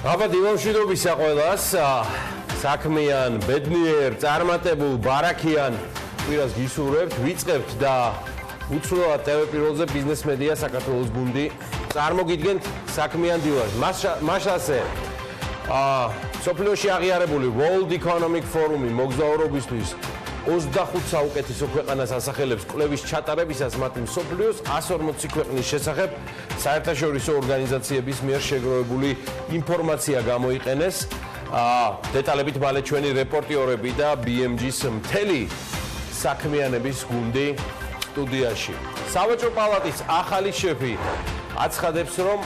Აბადიმავშვიდობისა ყველას, საქმიან, ბედნიერ, წარმატებულ, ბარაქიან კვირას გისურვებთ, ვიწყებთ და უცვლელად ტელეპირველზე ბიზნეს მედია საქართველოს გუნდი. წარმოგიდგენთ საქმიან დილას. მაშასე სოფლიოში აღიარებული World Economic Forum-ი მოგზაურობისთვის 25 საუკეთესო ქვეყანას ასახელებს კვლევის ჩატარებისას მათი მსოფლიოს 140 ქვეყნის შესახებ საერთაშორისო ორგანიზაციების მიერ შეგროვებული ინფორმაცია გამოიყენეს. დეტალებით მალე ჩვენი რეპორტიორები და BMG-ის მთელი საქმიანების გუნდი სტუდიაში. სავაჭრო პალატის ახალი შეფი აცხადებს, რომ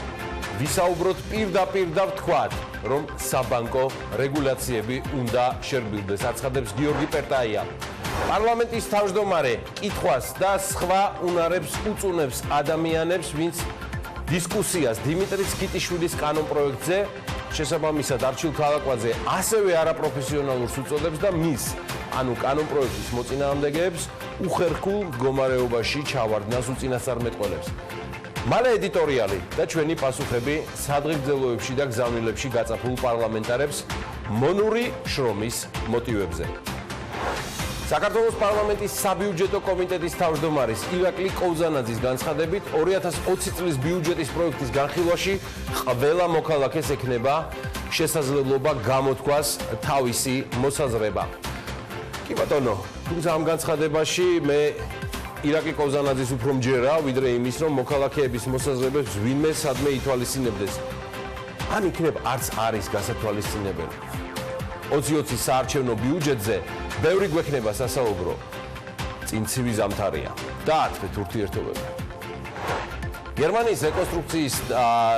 ვისაუბროთ პირდაპირ და ვთქვათ, რომ საბანკო რეგულაციები უნდა შერბილდეს, აცხადებს გიორგი პერტაია. პარლამენტის თავმჯდომარე კითხვას და სხვა უნარებს უწუნებს ადამიანებს, ვინც დისკუსიას დიმიტრი სკიტიშვილის კანონპროექტზე, შესაბამისად არჩილ ქალაქვაძე ასევე არაპროფესიონალურს უწოდებს და მის, ანუ კანონპროექტის მოწინააღმდეგეებს უხერხულ მდგომარეობაში ჩავარდნას უწინასწარმეტყველებს. მალე ედიტორიალი და ჩვენი პასუხები სადღეგრძელოებში და გზავნილებში გაწაფულ პარლამენტარებს მონური შრომის მოტივებზე. საქართველოს პარლამენტის საბიუჯეტო კომიტეტის თავმჯდომარის ირაკლი კოვზანაძის განცხადებით 2020 წლის ბიუჯეტის პროექტის განხილვაში ყველა მოქალაქეს ექნება შესაძლებლობა გამოთქვას თავისი მოსაზრება. კი ბატონო, თუმცა ამ განცხადებაში მე ირაკლი კოვზანაძის უფრო მჯერა, ვიდრე იმის, რომ მოქალაქეების მოსაზრებებს ვინმე სადმე ითვალისწინებდეს. ან იქნებ არც არის გასათვალისწინებელი. 2020 საარჩევნო ბიუჯეტზე ბევრი გვექნება სასაუბრო. წინ ცივი ზამთარია. დაათვეთ ურთიერთობები. გერმანიის რეკონსტრუქციის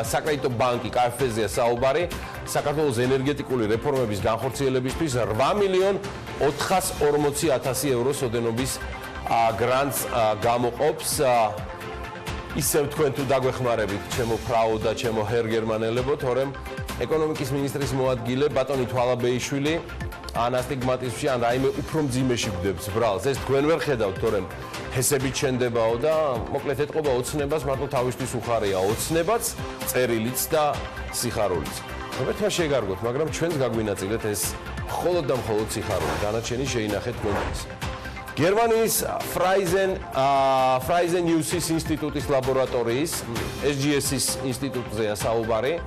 საკრედიტო ბანკი KfW-ზეა საუბარი საქართველოს ენერგეტიკული რეფორმების განხორციელებისთვის 8.440.000 ევროს ოდენობის გრანტს გამოყოფს. ისევ თქვენ თუ დაგვეხმარებით, ჩემო ფრაო და ჩემო ჰერ გერმანელებო, თორემ ეკონომიკის მინისტრის მოადგილე ბატონი თვალაბეიშვილი ან ასტიგმატიზმში ან რაიმე უფრო მძიმეში გვდებს ბრალს. ეს თქვენ ვერ ხედავთ, თორემ ჰესებით შენდებაო და მოკლედ ეთყობა ოცნებას, მარტო თავისთვის უხარია ოცნებაც, წერილიც და სიხარულიც. ღმერთმა შეგარგოთ, მაგრამ ჩვენს გაგვინაწილეთ ეს მხოლოდ და მხოლოდ სიხარული. დანარჩენი შეინახეთ თქვენთვის. გერმანიის ფრაიზენ-ნიუსის ინსტიტუტის ლაბორატორიის SGS-ის ინსტიტუტზეა საუბარი.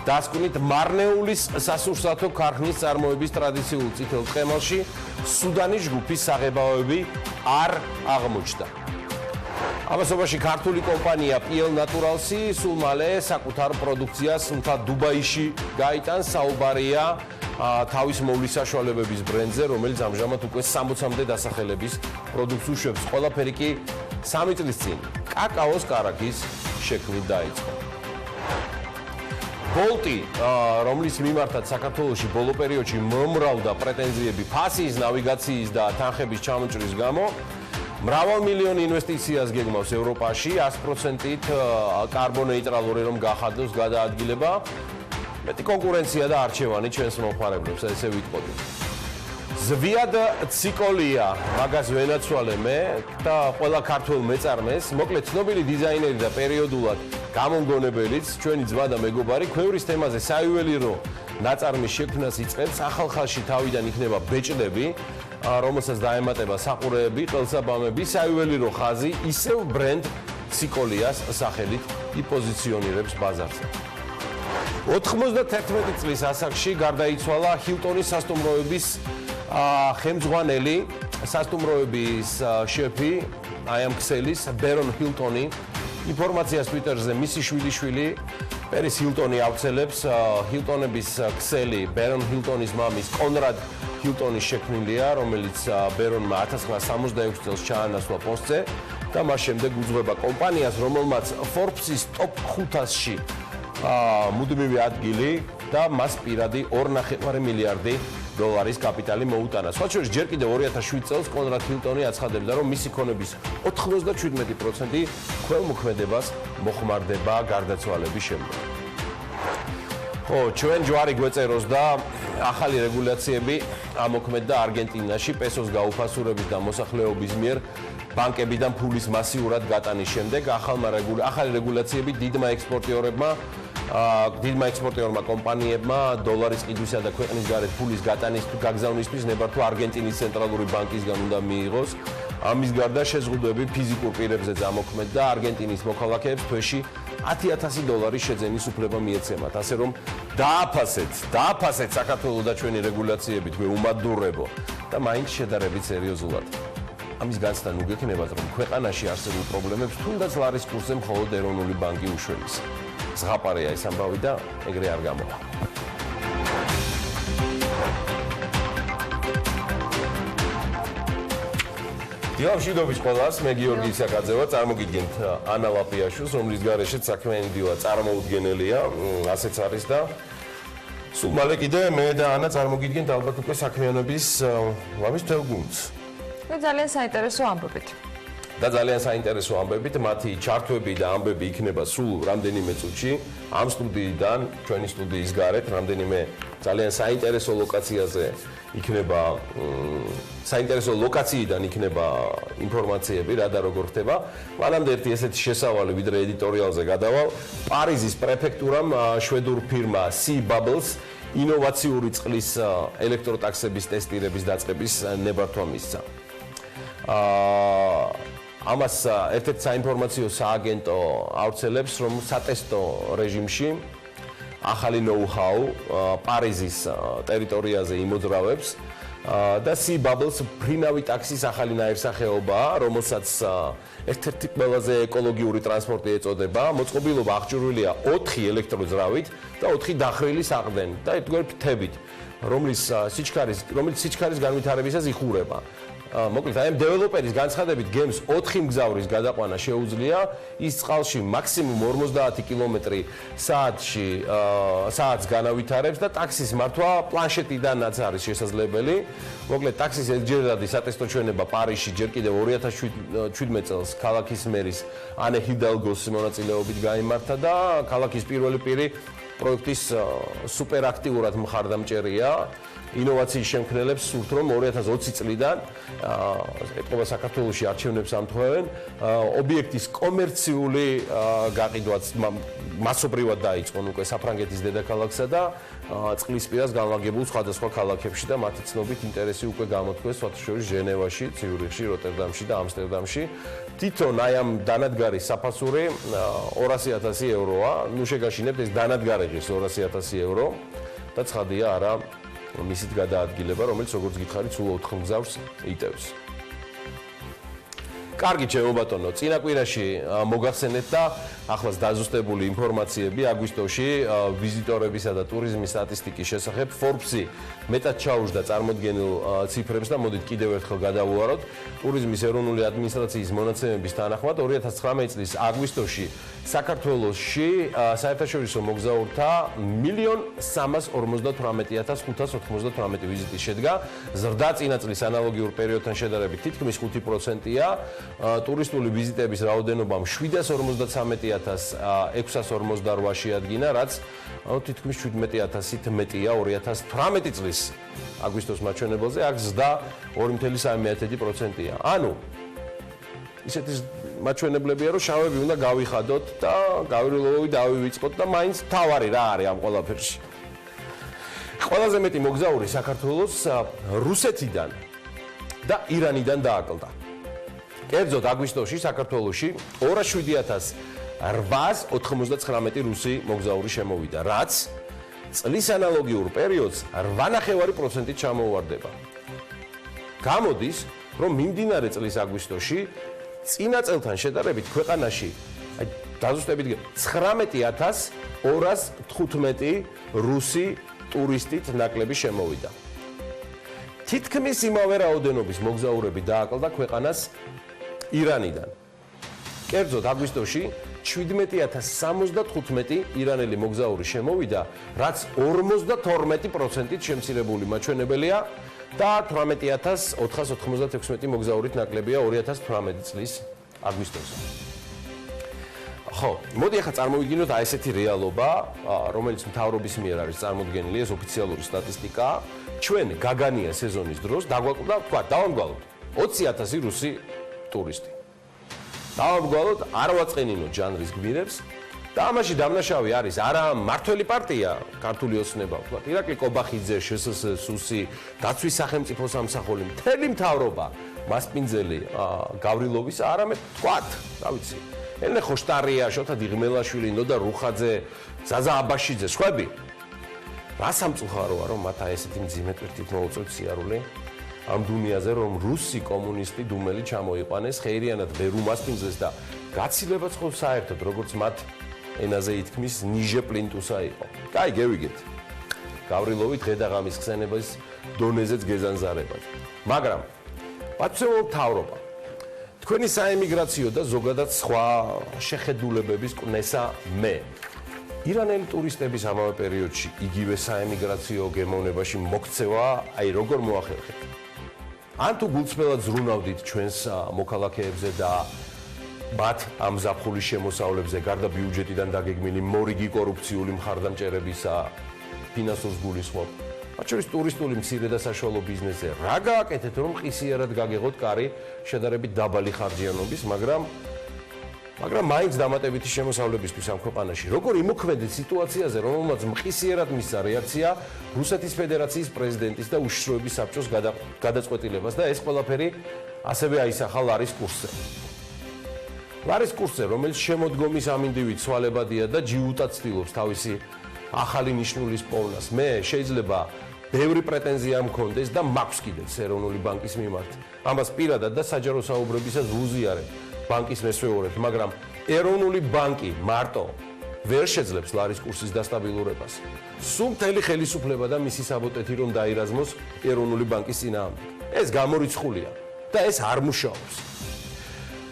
დასკვნით მარნეულის სასურსათო ქარხნის წარმოების ტრადიციულ წითელ ტყემალში სუდანის ჯგუფის საღებავები არ აღმოჩნდა. ამასობაში ქართული კომპანია PL Naturals-ი სულ მალე საკუთარ პროდუქციას მთლად დუბაიში გაიტანს. საუბარია თავის მოვლის საშუალებების ბრენდზე, რომელიც ამჟამად უკვე 60-მდე დასახელების პროდუქტს უშვებს. ყველაფერი კი 3 წლის წინ კაკაოს კარაქის შექმნით დაიწყო. ბოლტი, რომლის მიმართაც საქართველოში ბოლო პერიოდში მომრავლდა პრეტენზიები ფასის, ნავიგაციის და თანხების ჩამოჭრის გამო, მრავალმილიონი ინვესტიციას გეგმავს ევროპაში, 100%-ით კარბონეიტრალური რომ გახადოს გადაადგილება. მეტი კონკურენცია და არჩევანი ჩვენს მომხმარებლებს, ესე ვიტყოდი. ზვიად ციკოლია, მაგას ვენაცვალე მე და ყველა ქართველ მეწარმეს, მოკლედ ცნობილი დიზაინერი და პერიოდულად გამომგონებელიც, ჩვენი ძმა და მეგობარი, ქვევრის თემაზე საიუველირო ნაწარმის შექმნას იწყებს. ახალ-ხალში თავიდან იქნება ბეჭდები, რომელსაც დაემატება საყურეები, ყელსაბამები, საიუველირო ხაზი, ისევ ბრენდ ციკოლიას სახელით იპოზიციონირებს ბაზარზე. 91 წლის ასაკში გარდაიცვალა ჰილტონის სასტუმროების ხელმძღვანელი, სასტუმროების შეფი, აი ამ ქსელის ბერონ ჰილტონი. ინფორმაციას ტვიტერზე მისი შვილიშვილი პერის ჰილტონი ავრცელებს. ჰილტონების ქსელი ბერონ ჰილტონის მამის კონრად ჰილტონის შექმნილია, რომელიც ბერონმა 1966 წელს ჩაანაცვლა პოსტზე და მას შემდეგ უძღვება კომპანიას, რომელმაც Forbes-ის top 500-ში მუდმივი ადგილი და მას პირადი 2.5 მილიარდი დოლარის კაპიტალი მოუტანა. სხვა შორის ჯერ კიდევ 2007 წელს კონრად ჰილტონი აცხადებდა, რომ მისი ქონების 97% ქველმოქმედებას მოხმარდება გარდაცვალების შემდეგ. ხო, ჩვენ ჯვარი გვეწეროს და ახალი რეგულაციები ამოქმედდა არგენტინაში პესოს გაუფასურების და მოსახლეობის მიერ ბანკებიდან ფულის მასიურად გატანის შემდეგ ახალი რეგულაციები დიდმა ექსპორტიორებმა დიდმა ექსპორტერმა კომპანიებმა დოლარის ყიდვისა და ქვეყნის გარეთ ფულის გაგზავნისთვის ნებართვა არგენტინის ცენტრალური ბანკისგან უნდა მიიღოს. ამის გარდა შეზღუდვები ფიზიკურ პირებზეც ამოქმედ და არგენტინის მოქალაქეებს თვეში $10,000 შეძენის უფლება მიეცემათ. ასე რომ დააფასეთ საქართველოს და ჩვენი რეგულაციები თქვენ უმადურებო და მაინც შედარებით სერიოზულად. ამის განცდა ნუ გექნებათ რომ ქვეყანაში არსებულ პრობლემებს თუნდაც ლარის კურსზე მხოლოდ ეროვნული ბანკი უშველის. ზღაპარეა ეს ამბავი და ეგრე არ გამოვა. დილა მშვიდობის ყველას, მე გიორგი ისაკაძევა, წარმოგიდგენთ ანა ლაპიაშვილს, რომლის გარეშეც საქმიანი დილა წარმოუდგენელია, ასეც არის და სულ მალე კიდე მე და ანა წარმოგიდგენთ ალბათ უკვე საქმიანობის ლამის თელგუნდს. ძალიან საინტერესო ამბებით. და ძალიან საინტერესო ამბებით, მათი ჩართვები და ამბები იქნება სულ რამდენიმე წუთში ამ სტუდიიდან, ჩვენი სტუდიის გარეთ, რამდენიმე ძალიან საინტერესო ლოკაციაზე იქნება საინტერესო ლოკაციიდან იქნება ინფორმაციები რა და როგორ ხდება. მანამდე ერთი ესეთი შესავალი ვიდრე ედიტორიალზე გადავალ. პარიზის პრეფექტურამ შვედურ ფირმა Sea Bubbles ინოვაციური წყლის ელექტროტაქსების ტესტირების დაწყების ნებართვა მისცა. ამას ერთ-ერთი საინფორმაციო სააგენტო ავრცელებს, რომ სატესტო რეჟიმში ახალი ნოუ-ჰაუ პარიზის ტერიტორიაზე იმოძრავებს და Sea Bubbles ფრინავი ტაქსის ახალი ნაირსახეობაა, რომელსაც ერთ-ერთი ყველაზე ეკოლოგიური ტრანსპორტი ეწოდება. მოწყობილობა აღჭურვილია 4 ელექტროძრავით და 4 დახრილი საყრდენით და ერთგვარ ფრთებით, რომელიც სიჩქარის განვითარებისას იხურება. მოკლედ, აი ამ დეველოპერის განცხადებით გემს 4 მგზავრის გადაყვანა შეუძლია, ის წყალში მაქსიმუმ 50 კმ/სთ-ს განავითარებს და ტაქსის მართვა პლანშეტიდანაც არის შესაძლებელი. მოკლედ, ტაქსის ერთჯერადი სატესტო ჩვენება პარიზში ჯერ კიდევ 2017 წელს ქალაქის მერის ანე ჰიდალგოს მონაწილეობით გაიმართა და ქალაქის პირველი პირი პროექტის სუპერაქტიურად მხარდამჭერია. ინოვაციის შემქმნელებს სურთ, რომ 2020 წლიდან ეთყობა საქართველოში არჩევნებს ამთხოვენ, ობიექტის კომერციული გაყიდვაც მასობრივად დაიწყონ უკვე საფრანგეთის დედაქალაქსა და წყლისპირას განლაგებულ სხვადასხვა ქალაქებში და მათი ცნობით ინტერესი უკვე გამოთქვეს სხვათაშორის ჟენევაში, ციურიხში, როტერდამში და ამსტერდამში. თვითონ აი ამ დანადგარის საფასური 200,000 ევროა. ნუ შეგაშინებთ ეს დანადგარი ღირს 200,000 евро და ცხადია არა მისით გადაადგილება, რომელიც როგორც გითხარით, სულ 4 მგზავრს იტევს. კარგი, ჩემო ბატონო, წინა კვირაში მოგახსენეთ და ახლაც დაზუსტებული ინფორმაციები აგვისტოში ვიზიტორებისა და ტურიზმის სტატისტიკის შესახებ. Forbes-ი მეტად ჩაუждდა წარმოდგენილ ციფრებს და მოდით კიდევ ერთხელ გადავუაროთ. ტურიზმის ეროვნული ადმინისტრაციის მონაცემების თანახმად 2019 წლის აგვისტოში საქართველოში საერთაშორისო მოგზაურთა 1,358,598 ვიზიტი შედგა. ზრდა წინა წლის ანალოგიურ პერიოდთან შედარებით თითქმის 5%-ია. ტურისტული ვიზიტების რაოდენობამ 753,648 შეადგინა, რაც თითქმის 17,000-ით მეტია 2018 წლის აგვისტოს მაჩვენებელზე, აქ ზრდა 2,3%-ია. ანუ ისეთი მაჩვენებლებია, რომ შავები უნდა გავიხადოთ და გავირულოვი დავივიწყოთ და მაინც თავარი რა არის ამ ყველაფერში. ყველაზე მეტი მოგზაური საქართველოს რუსეთიდან და ირანიდან დააკლდა. კერძოდ აგვისტოში საქართველოში 207,899 რუსი მოგზაური შემოვიდა, რაც წლის ანალოგიურ პერიოდს 8,5%-ით ჩამოუვარდება. გამოდის, რომ მიმდინარე წლის აგვისტოში წინა წელთან შედარებით ქვეყანაში დაზუსტებით 19,215 რუსი ტურისტით ნაკლები შემოვიდა. თითქმის იმავე რაოდენობის მოგზაურები დააკლდა ქვეყანას ირანიდან. კერძოდ აგვისტოში 17,075 ირანელი მოგზაური შემოვიდა, რაც 52%-ით შემცირებული მაჩვენებელია და 18,496 მოგზაურით ნაკლებია 2018 წლის აგვისტოზე. ხო, მოდი ახლა წარმოვიდგინოთ აი ესეთი რეალობა, რომელიც მთავრობის მიერ არის წარმოდგენილი, ეს ოფიციალური სტატისტიკაა. ჩვენ გაგანია სეზონის დროს დაგვაკლდა, თქვა, დავამგვალოთ 20,000 რუსი ტურისტი. დავამგვალოთ, არ ვაწყენინოთ ჟანრის გმირებს და ამაში დამნაშავე არის არა მართველი პარტია ქართული ოცნება ვთქვათ ირაკლი კობახიძე შსსსუსი დაცვის სახელმწიფო სამსახური მთელი მთავრობა მასპინძელი გავრილოვის არამედ ვთქვათ რა ვიცი ელენე ხოშტარია შოთა დიღმელაშვილი ნოდა რუხაძე ზაზა აბაშიძე სხვები რა სამწუხაროა რომ მათ ესეთი მძიმე ტვირთით მოუწევთ სიარული ამ დუნიაზე რომ რუსი კომუნისტი დუმელი ჩამოიყვანეს ხეირიანად ვერ უმასპინძლეს და გაცილებაც ხო საერთოდ როგორც მათ ენაზე ითქმის ნიჟე პლინტუსა იყო. კაი, გევიგეთ. გავრილოვი დღედაღამის ხსენების დონეზეც გეზანზარებათ. მაგრამ პატცეულ თავრობა. თქვენი საემიგრაციო და ზოგადად სხვა შეხედულებების კვნესა მე. ირანელი ტურისტების ამავე პერიოდში იგივე საემიგრაციო გემოვნებაში მოქცევა, აი როგორ მოახერხეთ. ან თუ გულწრფელად ზრუნავდით ჩვენს მოქალაქეებზე და მათ ამ ზაფხულის შემოსავლებზე გარდა ბიუჯეტიდან დაგეგმილი მორიგი კორუფციული მხარდამჭერებისა ფინანსურს გულისხმობ. მათ შორის ტურისტული მცირე და საშუალო ბიზნესზე რა გააკეთეთ რომ ყისიერად გაგეღოთ კარი შედარებით დაბალი ხარჯიანობის, მაგრამ მაინც დამატებითი შემოსავლებისთვის ამ ქვეყანაში. როგორ იმოქმედეთ სიტუაციაზე, რომელმაც მყისიერად მისცა რეაქცია რუსეთის ფედერაციის პრეზიდენტის და უშიშროების საბჭოს გადაწყვეტილებას და ეს ყველაფერი ასევე აისახა ლარის კურსზე. ლარის კურსზე, რომელიც შემოდგომის ამინდივით ცვალებადია და ჯიუტად ცდილობს თავისი ახალი ნიშნულის პოვნას. მე შეიძლება ბევრი პრეტენზია მქონდეს და მაქვს კიდეც ეროვნული ბანკის მიმართ. ამას პირადად და საჯარო საუბრებისას ვუზიარებ ბანკის მესვეურებს, მაგრამ ეროვნული ბანკი მარტო ვერ შეძლებს ლარის კურსის დასტაბილურებას. სულ მთელი ხელისუფლება და მისი საბოტეთი რომ დაირაზმოს ეროვნული ბანკის წინააღმდეგ. ეს გამორიცხულია და ეს არ მუშაობს.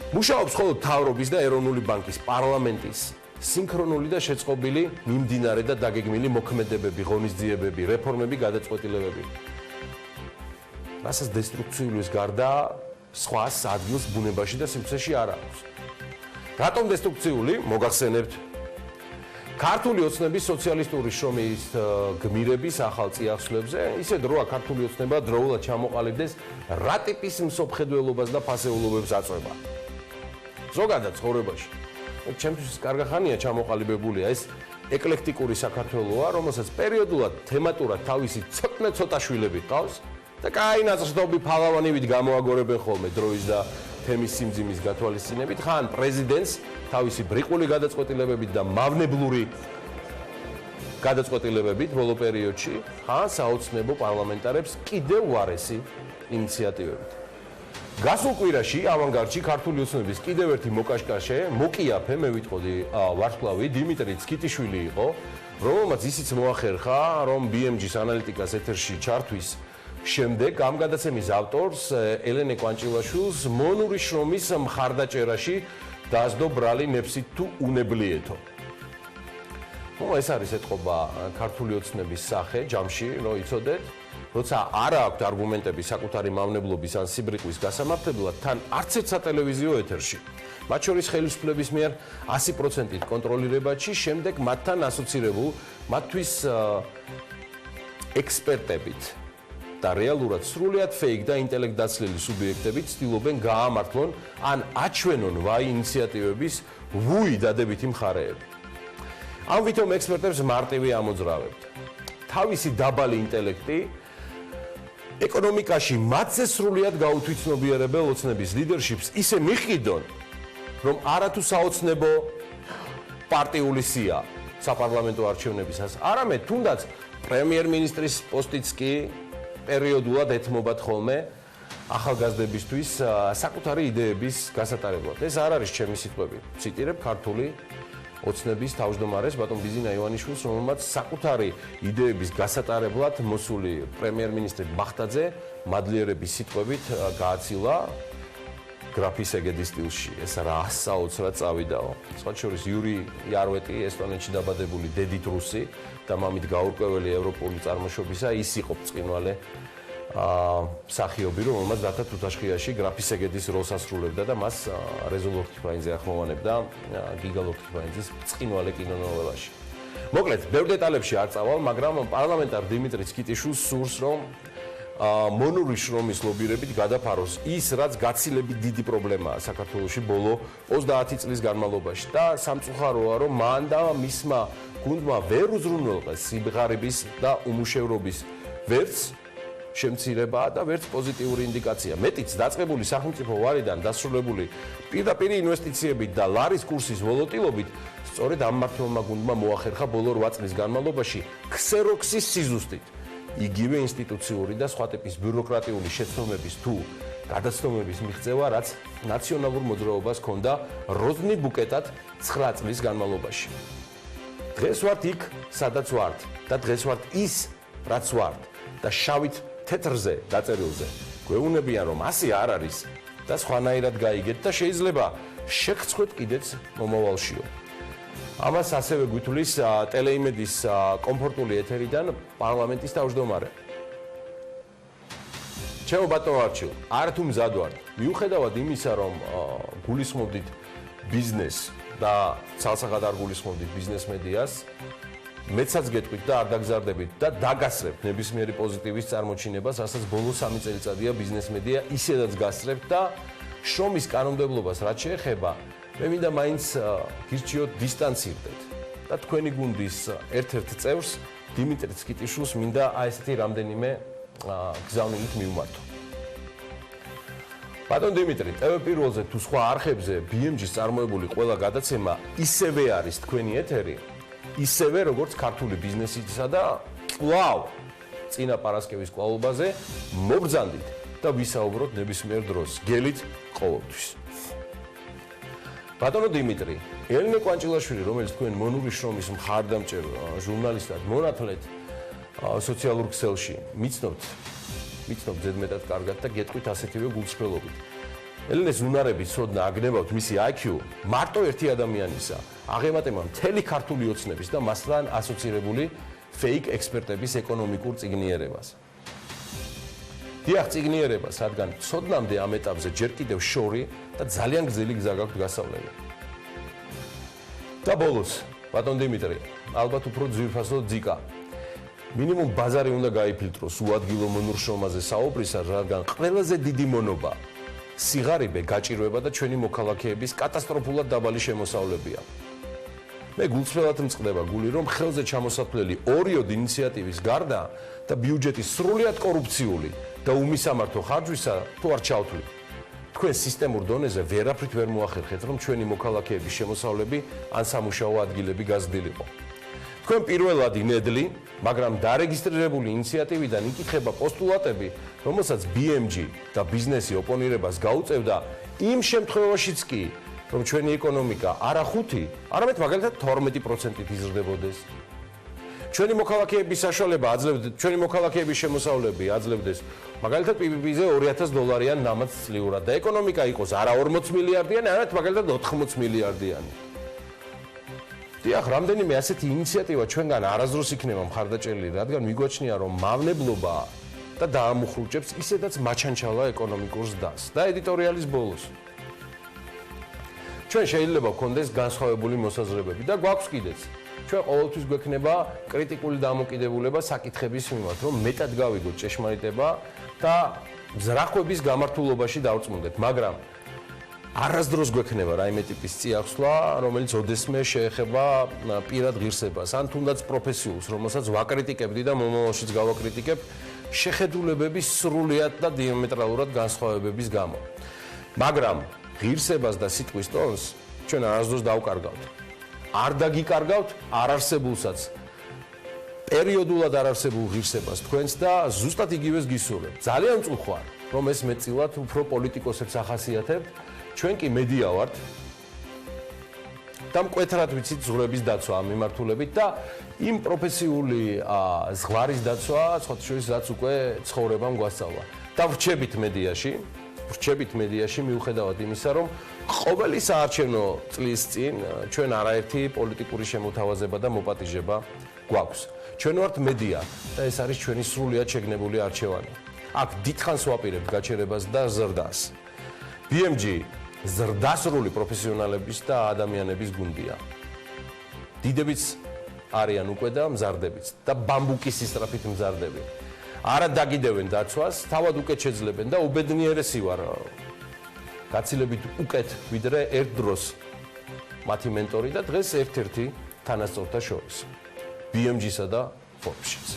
მუშაობს მხოლოდ თავრობის და ეროვნული ბანკის პარლამენტის სინქრონული და შეწყობილი მიმდინარე და დაგეგმილი მოქმედებები, ღონისძიებები, რეფორმები, გადაწყვეტილებები. რასაც დესტრუქციულის გარდა სხვა ადგილს ბუნებაში და სივრცეში არ აქვს. რატომ დესტრუქციული? მოგახსენებთ ქართული ოცნების სოციალისტური შრომის გმირების ახალ წიაღსვლებზე, ისე დროა ქართული ოცნება დროულად ჩამოყალიბდეს რა ტიპის მსოფლმხედველობას და ფასეულობებს აწვება. ზოგადად ცხოვრებაში. ჩემთვის კარგახანია ჩამოყალიბებულია ეს ეკლექტიკური საქართველოა, რომელსაც პერიოდულად თემატურად თავისი ცოტა შვილები ყავს და კაი ნაწრდობი ფალავანივით გამოაგორებენ ხოლმე დროის და თემის სიმძიმის გათვალისწინებით, ხან პრეზიდენტს თავისი ბრიყული გადაწყვეტილებებით და მავნებლური გადაწყვეტილებებით ბოლო პერიოდში, ხან საოცნებო პარლამენტარებს კიდევ უარესი ინიციატივებით. გასულ კვირაში ავანგარდში ქართული ოცნების კიდევ ერთი მოკაშკაშე, მოკიაფე, მე ვიტყოდი ვარსკვლავი დიმიტრი ცკიტიშვილი იყო, რომელმაც ისიც მოახერხა, რომ BMG-ს ანალიტიკას ეთერში ჩართვის შემდეგ ამ გადაცემის ავტორს ელენე კვანჭილაშვილს მონური შრომის მხარდაჭერაში დაასდო ბრალი ნეფსით თუ უნებლიეთო. ეს არის ეთყობა ქართული ოცნების სახე ჯამში, რომ იცოდეთ, როცა არ აქვთ არგუმენტები საკუთარი მავნებლობის ან სიბრიყვის გასამართლებლად, თან არც ერთ სატელევიზიო ეთერში, მათ შორის ხელისუფლების მიერ 100%-ით კონტროლირებაში, შემდეგ მათთან ასოცირებულ, მათთვის ექსპერტებით და რეალურად სრულიად ფეიქ და ინტელექტ დაცლილი სუბიექტებით ცდილობენ გაამართლონ ან აჩვენონ ვაი ინიციატივების ვუი დადებითი მხარეები. ამ ვითომ ექსპერტებს მარტივი ამოძრავებთ. თავისი დაბალი ინტელექტი ეკონომიკაში მათზე სრულიად გაუთვითცნობიერებელ ოცნების ლიდერშიპს ისე მიყიდონ, რომ არათუ საოცნებო პარტიული სია საპარლამენტო არჩევნებისას, არამედ თუნდაც პრემიერ-მინისტრის პოსტიც კი პერიოდულად ეთმობათ ხოლმე ახალგაზრდებისთვის საკუთარი იდეების გასატარებლად. ეს არ არის ჩემი სიტყვები. ციტირებ ქართული ოცნების თავმჯდომარეს ბატონ ბიზინა ივანიშვილს, რომელმაც საკუთარი იდეების გასატარებლად მოსული პრემიერ-მინისტრი ბახტაძე მადლიერების სიტყვებით გააცილა გრაფის ეგედის სტილში. ეს რა საოცრად წავიდაო. სხვა შორის იური იარვეტი, ესტონეთში დაბადებული დედით რუსი და მამით გაურკვეველი ევროპული წარმოშობისა, ის იყო ბრწყინვალე მსახიობი, რომელმაც დათა თუთაშხიაში გრაფის ეგედის როლს ასრულებდა და მას რეზო ლორთქიფაინძე ახმოვანებდა გიგა ლორთქიფაინძის ბრწყინვალე კინონოველაში. მოკლედ, ბევრ დეტალებში არ წავალ, მაგრამ პარლამენტარ დიმიტრი ცკიტიშვილს სურს, რომ მონური შრომის ლობირებით გადაფაროს ის, რაც გაცილებით დიდი პრობლემაა საქართველოში ბოლო 30 წლის განმავლობაში და სამწუხაროა, რომ მან და მისმა გუნდმა ვერ უზრუნველყეს სიმღარების და უმუშევრობის ვერც შემცირება და ვერც პოზიტიური ინდიკაცია. მეტიც დაწყებული სახელმწიფო ვარიდან დასრულებული პირდაპირ ინვესტიციებით და ლარის კურსის ვოლატილობით სწორედ ამ მმართველმა გუნდმა მოახერხა ბოლო 8 წლის განმავლობაში ქსეროქსის სიზუსტით იგივე ინსტიტუციური და სხვა ტიპის ბიუროკრატიული შეცდომების თუ გადაცდომების მიღწევა, რაც ნაციონალურ მოძრაობას ჰქონდა როზნი ბუკეტად 9 წლის განმავლობაში. დღეს ვართ იქ, სადაც ვართ და დღეს ვართ ის, რაც ვართ და შავით თეთრზე დაწერილზე. გვეუბნებიან, რომ ასე არ არის და სხვანაირად გაიგეთ და შეიძლება შეგწყვეტ კიდეც მომავალშიო. ამას ასევე გვითვლის ტელეიმედის კომფორტული ეთერიდან პარლამენტის თავმჯდომარე. ჩემო ბატონო არჩილ, არ თუ მზად ვართ, მიუხედავად იმისა, რომ გულისხმობდით ბიზნესს და ცალსახად არ გულისხმობდით ბიზნეს მედიას, მეცაც გეტყვით და არ დაგზარდებით და დაგასრებთ ნებისმიერი პოზიტივის წარმოჩინებას, რასაც ბოლო 3 წელიწადია ბიზნეს მედია ისედაც გასწრებთ და შრომის კანონმდებლობას რაც შეეხება, მე მინდა მაინც გირჩიოთ დისტანცირდეთ და თქვენი გუნდის ერთ-ერთ წევრს დიმიტრი ცკიტიშვილს მინდა აი ესეთი რამდენიმე გზავნილით მივმართო. ბატონ დიმიტრი, ტელეპირველზე თუ სხვა არხებზე BMG-ს წარმოებული ყველა გადაცემა ისევე არის თქვენი ეთერი, ისევე როგორც ქართული ბიზნესისა და კვლავ წინა პარასკევის კვლავობაზე მობრძანდით და ვისაუბროთ ნებისმიერ დროს გელით ყოველთვის. ბატონო დიმიტრი, ელენე კვანჭილაშვილი, რომელიც თქვენ მონური შრომის მხარდამჭერ ჟურნალისტად მონათლეთ სოციალურ ქსელში, მიცნობთ ზედმეტად კარგად და გეტყვით ასეთივე გულწრფელობით. ელენეს უნარები ცოდნა აგნებავთ მისი IQ მარტო ერთი ადამიანისა, აღემატება მთელი ქართული ოცნების და მასთან ასოცირებული ფეიქ ექსპერტების ეკონომიკურ წიგნიერებას. დიახ, წიგნიერებას, რადგან ცოდნამდე ამ ეტაპზე ჯერ კიდევ შორი და ძალიან გრძელი გზა გაქვთ გასავლელი. და ბოლოს, ბატონ დიმიტრი, ალბათ უფრო ძვირფასო ძიკა. მინიმუმ ბაზარი უნდა გაიფილტროს უადგილო მონურ შრომაზე საუბრისას, რადგან ყველაზე დიდი მონობა სიღარიბე, გაჭირვება და ჩვენი მოქალაქეების კატასტროფულად დაბალი შემოსავლებია. მე გულწრფელად მწყდება გული, რომ ხელზე ჩამოსათვლელი ორიოდ ინიციატივის გარდა და ბიუჯეტის სრულიად კორუფციული და უმისამართო ხარჯვისა თუ არ ჩავთვლით. თქვენ სისტემურ დონეზე ვერაფრით ვერ მოახერხეთ, რომ ჩვენი მოქალაქეების შემოსავლები ან სამუშაო ადგილები გაზრდილიყო. თქვენ პირველად ინედლი, მაგრამ დარეგისტრირებული ინიციატივიდან იკითხება პოსტულატები, რომელსაც BMG და ბიზნესი ოპონირებას გაუწევდა იმ შემთხვევაშიც კი, რომ ჩვენი ეკონომიკა არა 5, არამედ მაგალითად 12%-ით იზრდებოდეს. ჩვენი მოქალაქეების საშუალება აძლევდეს, ჩვენი მოქალაქეების შემოსავლები აძლევდეს მაგალითად PPP-ზე $2000 ნამაც წლიურად და ეკონომიკა იყოს არა 40 მილიარდიანი, არამედ მაგალითად 80 მილიარდიანი. დიახ, რამდენიმე ასეთი ინიციატივა ჩვენგან არასდროს იქნება მხარდაჭერილი, რადგან მიგვაჩნია, რომ მავნებლობა და დაამუხრუჭებს ისედაც მაჩანჩალა ეკონომიკურ ზრდას და ედიტორიალის ბოლოს. ჩვენ შეიძლება გქონდეს განსხვავებული მოსაზრებები და გვაქვს კიდეც. ჩვენ ყოველთვის გვექნება კრიტიკული დამოკიდებულება საკითხების მიმართ, რომ მეტად გავიგოთ ჭეშმარიტება და ზრახვების გამართულობაში დავწმუნდეთ, მაგრამ არასდროს გვექნება რაიმე ტიპის წიაღსვლა, რომელიც ოდესმე შეეხება პირად ღირსებას, ან თუნდაც პროფესიულს, რომელსაც ვაკრიტიკებდი და მომავალშიც გავაკრიტიკებ შეხედულებების სრულიად და დიამეტრალურად განსხვავებების გამო. მაგრამ ღირსებას და სიტყვის ტონს ჩვენ არასდროს დავკარგავთ. არ დაგიკარგავთ არარსებულსაც. პერიოდულად არარსებულ ღირსებას თქვენს და ზუსტად იგივეს გისურვებთ. ძალიან მწუხვარ, რომ ეს მეტწილად უფრო პოლიტიკოსებს ახასიათებთ. ჩვენ კი მედია ვართ და მკვეთრად ვიცით ზღვრების დაცვა ამ მიმართულებით და იმ პროფესიული ზღვარის დაცვა, სხვათა შორის რაც უკვე ცხოვრებამ გვასწავლა. და ვრჩებით მედიაში მიუხედავად იმისა, რომ ყოველი საარჩევნო წლის წინ ჩვენ არაერთი პოლიტიკური შემოთავაზება და მოპატიჟება გვაქვს. ჩვენ ვართ მედია და ეს არის ჩვენი სრულიად შეგნებული არჩევანი. აქ დიდხანს ვაპირებთ გაჩერებას და ზრდას. BMG ზრდასრული პროფესიონალების და ადამიანების გუნდია. დიდებიც არიან უკვე და მზარდებიც და ბამბუკის სისწრაფით მზარდები. არა დაგიდევენ დაცვას, თავად უკეთ შეძლებენ და უბედნიერესი ვარ გაცილებით უკეთ ვიდრე ერთ დროს მათი მენტორი და დღეს ერთ-ერთი თანასწორთა შორის BMG-სა და Forbes-შიც.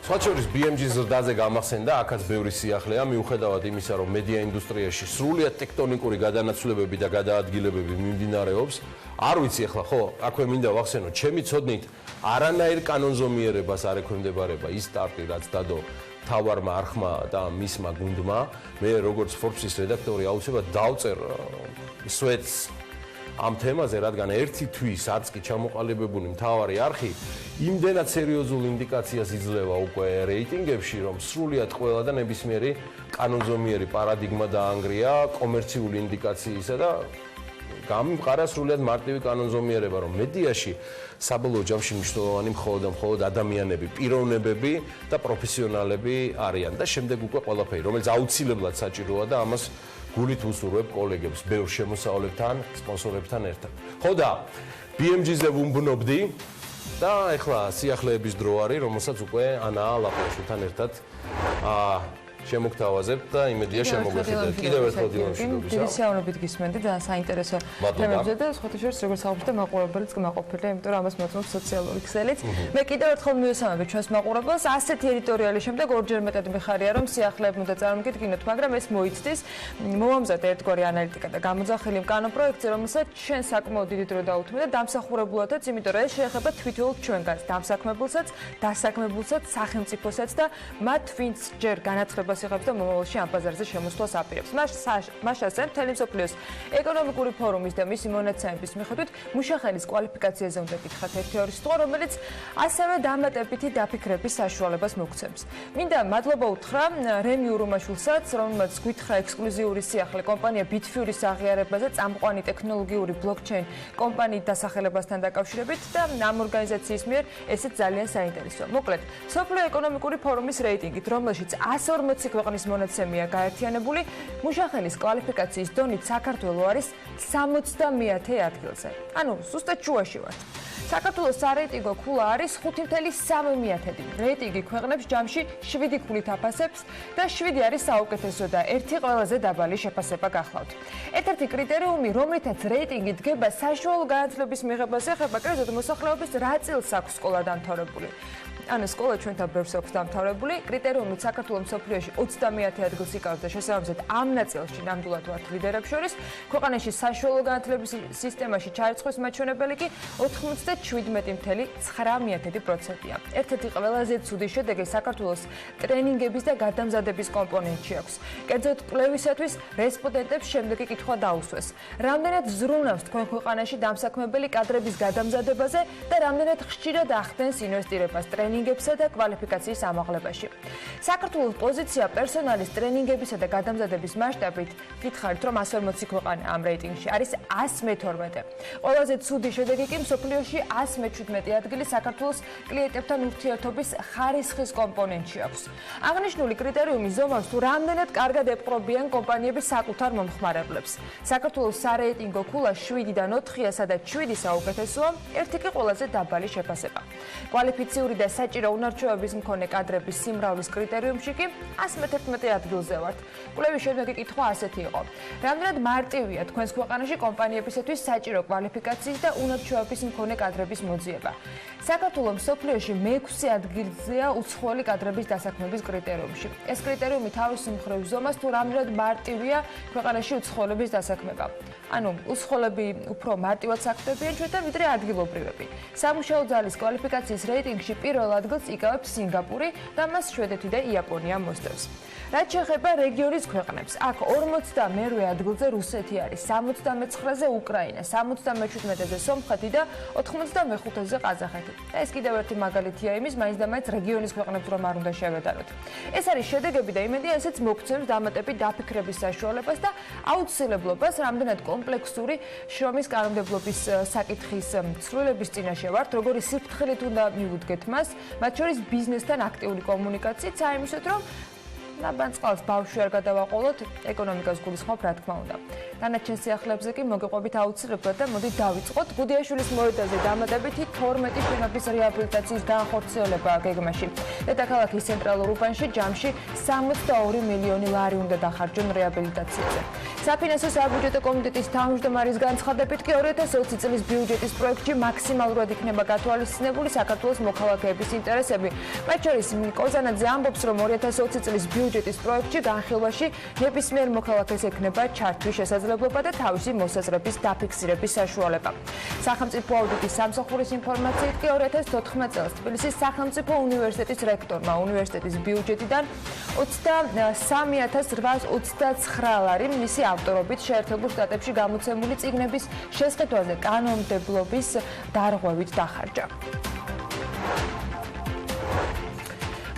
სხვაჩორის BMG-ს ზრდაზე გამახსენდა, აქაც ბევრი სიახლეა, მიუხედავად იმისა, რომ მედია ინდუსტრიაში სრულიად ტექტონიკური გადანაცვლებები და გადაადგილებები მიმდინარეობს. არ ვიცი ახლა, ხო, აქვე მინდა ვახსენო, ჩემი ცოდნით არანაირ კანონზომიერებას არ ექვემდებარება ის სტარტი, რაც დადო თავარმა არხმა და მისმა გუნდმა. მე როგორც Forbes-ის რედაქტორი აუცილებლად დავწერ სვეტს ამ თემაზე, რადგან ერთი თვის არც კი ჩამოყალიბებული მთავარი არხი იმდენად სერიოზულ ინდიკაციას იძლევა უკვე რეიტინგებში, რომ სრულიად ყველა და ნებისმიერი კანონზომიერი პარადიგმა დაანგრია კომერციული ინდიკაციისა და გამიმყარა სრულიად მარტივი კანონზომიერება, რომ მედიაში საბოლოო ჯამში მნიშვნელოვანი მხოლოდ ადამიანები, პიროვნებები და პროფესიონალები არიან და შემდეგ უკვე ყველაფერი, რომელიც აუცილებლად საჭიროა და ამას გულით უსურვებ კოლეგებს, ბევრ შემოსავლებთან, სპონსორებთან ერთად. ხო და BMG-ზე ვუმბნობდი და ეხლა სიახლეების დრო არის, რომელსაც უკვე ანაა ლაპაშვილთან ერთად შემოგთავაზებთ და იმედია შემოგვეხედათ. კიდევ ერთხელ დილამშვიდობისა. დილისეაურობით გისმენდი და საინტერესო თემებზე და სხვათა შორის როგორც საუბრობთ მაყურებელიც კმაყოფილია, იმიტომ რომ ამას მოწმობს სოციალური ქსელიც. მე კიდევ ერთხელ მივესალმებ ჩვენს მაყურებელს. ასეთი ედიტორიალი შემდეგ ორჯერ მეტად მიხარია, რომ სიახლეები უნდა წარმოგიდგინოთ, მაგრამ ეს მოიცდის მოვამზადე ერთგვარი ანალიტიკა და გამოძახილი მკანო პროექტზე, რომელსაც ჩვენ საკმაოდ დიდი დრო დაუთმე და დამსახურებულადაც, იმიტომ რომ ეს შეეხება თვითონ ჩვენგანს, დამსაქმებულსაც, დასაქმებულსაც, სახელმწიფოსაც და მათ ვინც ჯერ განათლებას იღებს და მომავალში ამ ბაზარზე შემოსვლას აპირებს. მას ასწრებს მთელი მსოფლიოს ეკონომიკური ფორუმის და მისი მონაცემების მიხედვით მუშახელის კვალიფიკაციაზე უნდა გითხრათ ერთი-ორი სიტყვა, რომელიც ასევე დამატებითი დაფიქრების საშუალებას მოგცემს. მინდა მადლობა უთხრა რემი ურუმაშვილსაც, რომელმაც გითხრა ექსკლუზიური სიახლე კომპანია Bitfury-ის აღიარებაზე წამყვანი ტექნოლოგიური ბლოკჩეინ კომპანიის დასახელებასთან დაკავშირებით და ამ ორგანიზაციის მიერ ესეც ძალიან საინტერესოა. მოკლედ, მსოფლიო ეკონომიკური ფორუმის რეიტინგით, რომელშიც 140 ქვეყნის მონაცემია გაერთიანებული, მუშახელის კვალიფიკაციის დონით საქართველო არის 60-მე ადგილზე. ანუ ზუსტად შუაში ვართ. საქართველოს სარეიტინგო ქულა არის 5.3. რეიტინგი ქვეყნებს ჯამში 7 ქულით აფასებს და 7 არის საუკეთესო და 1 ყველაზე დაბალი შეფასება გახლავთ. ერთ-ერთი კრიტერიუმი, რომლითაც რეიტინგი დგება საშუალო განათლების მიღებას ეხება, კერძოდ მოსახლეობის რა წელს აქვს სკოლა დამთავრებული. ანუ სკოლა ჩვენთან ბევრს აქვს დამთავრებული, კრიტერიუმით საქართველოს მსოფლიოში 20-მე ადგილს იკავებს და შესაბამისად ამ ნაწილში ნამდვილად ვართ ლიდერებს შორის. ქვეყანაში საშუალო განათლების სისტემაში ჩარიცხვის მაჩვენებელი კი 97.9%-ია. ერთ-ერთი ყველაზე ცუდი შედეგი საქართველოს ტრენინგების და გადამზადების კომპონენტში აქვს. კერძოდ კვლევისათვის რესპონდენტებს შემდეგი კითხვა დაუსვეს. რამდენად ზრუნავს თქვენ ქვეყანაში დამსაქმებელი კადრების გადამზადებაზე და რამდენად ხშირად ახდენს ინვესტირებას ტრენინგებსა და კვალიფიკაციის ამაღლებაში. საქართველოს პოზიცია პერსონალის ტრენინგებისა და გადამზადების მასშტაბით გითხარით, რომ 140 ქვეყანა ამ რეიტინგში არის 112. ყველაზე ცუდი შედეგი კი მსოფლიოში 117 ადგილი საქართველოს კლიენტებთან ურთიერთობის ხარისხის კომპონენტში აქვს. აღნიშნული კრიტერიუმი ზომავს თუ რამდენად კარგად ეპყრობიან კომპანიები საკუთარ მომხმარებლებს. საქართველოს სარეიტინგო ქულა 7-დან 4-ია, სადაც 7 საუკეთესოა, ერთი კი ყველაზე დაბალი შეფასება. კვალიფიციური და საჭირო უნარჩვევების მქონე კადრების სიმრავლის კრიტერიუმში კი 111 ადგილზე ვართ. კვლევის შემდეგი კითხვა ასეთი იყო: რამდენად მარტივია თქვენს ქვეყანაში კომპანიებისათვის საჭირო კვალიფიკაციის და უნარჩვევების მქონე კადრების მოძიება? საქართველოს მსოფლიოში მე-6 ადგილზეა უცხოელი კადრების დასაქმების კრიტერიუმში. ეს კრიტერიუმი თავის მხრივ ზომას თუ რამდენად მარტივია ქვეყანაში უცხოელების დასაქმება. ანუ უცხოელები უფრო მარტივად საქმდებიან ჩვენთან ვიდრე ადგილობრივები. სამუშაო ძალის კვალიფიკაციის რეიტინგში პირველ ადგილს იკავებს სინგაპური და მას შვედეთი და იაპონია მოსდევს. რაც შეეხება რეგიონის ქვეყნებს, აქ 42 ადგილზე რუსეთი არის, 79-ზე უკრაინა, 77-ზე სომხეთი და 95-ზე ყაზახეთი. ეს კიდევ ერთი მაგალითია იმის, მაინც და მაინც რეგიონის ქვეყნებს რომ არ უნდა შევედაროთ. ეს არის შედეგები და იმედია ესეც მოგცემს დამატებით დაფიქრების საშუალებას და აუცილებლობას, რამდენად კომპლექსური შრომის კანონმდებლობის საკითხის ცვლილების წინაშე ვართ, როგორი სიფრთხილით უნდა მივუდგეთ მას, მათ შორის ბიზნესთან აქტიური კომუნიკაციით, საიმისოთ რომ ნაბანწყალს ბავშვი არ გადავაყოლოთ, ეკონომიკას გულისხმობ, რა თქმა უნდა. დანარჩენ სიახლეებზე კი მოგიყვებით აუცილებლად და მოდით დავიწყოთ. გუდიაშვილის მოედანზე დამატებითი 12 თემების რეაბილიტაციის განხორციელება გეგმაში. დედაქალაქის ცენტრალურ უბანში ჯამში 62 მილიონი ლარი უნდა დახარჯონ რეაბილიტაციაზე. საფინანსო საბიუჯეტო კომიტეტის თავმჯდომარის განცხადებით კი 2020 წლის ბიუჯეტის პროექტში მაქსიმალურად იქნება გათვალისწინებული საქართველოს მოქალაქეების ინტერესები. მათ შორის კოზანაძე ამბობს, რომ 2020 წლის ბიუჯეტის პროექტში განხილვაში ნებისმიერ მოქალაქეს ექნება ჩართვის შესაძლებლობა და თავისი მოსაზრების დაფიქსირების საშუალება. სახელმწიფო აუდიტის სამსახურის ინფორმაციით კი 2014 წელს თბილისის სახელმწიფო უნივერსიტეტის რექტორმა უნივერსიტეტის ბიუჯეტიდან 23.829 ლარი მისი ავტორობით შეერთებულ შტატებში გამოცემული წიგნების შესყიდვაზე კანონმდებლობის დარღვევით დახარჯა.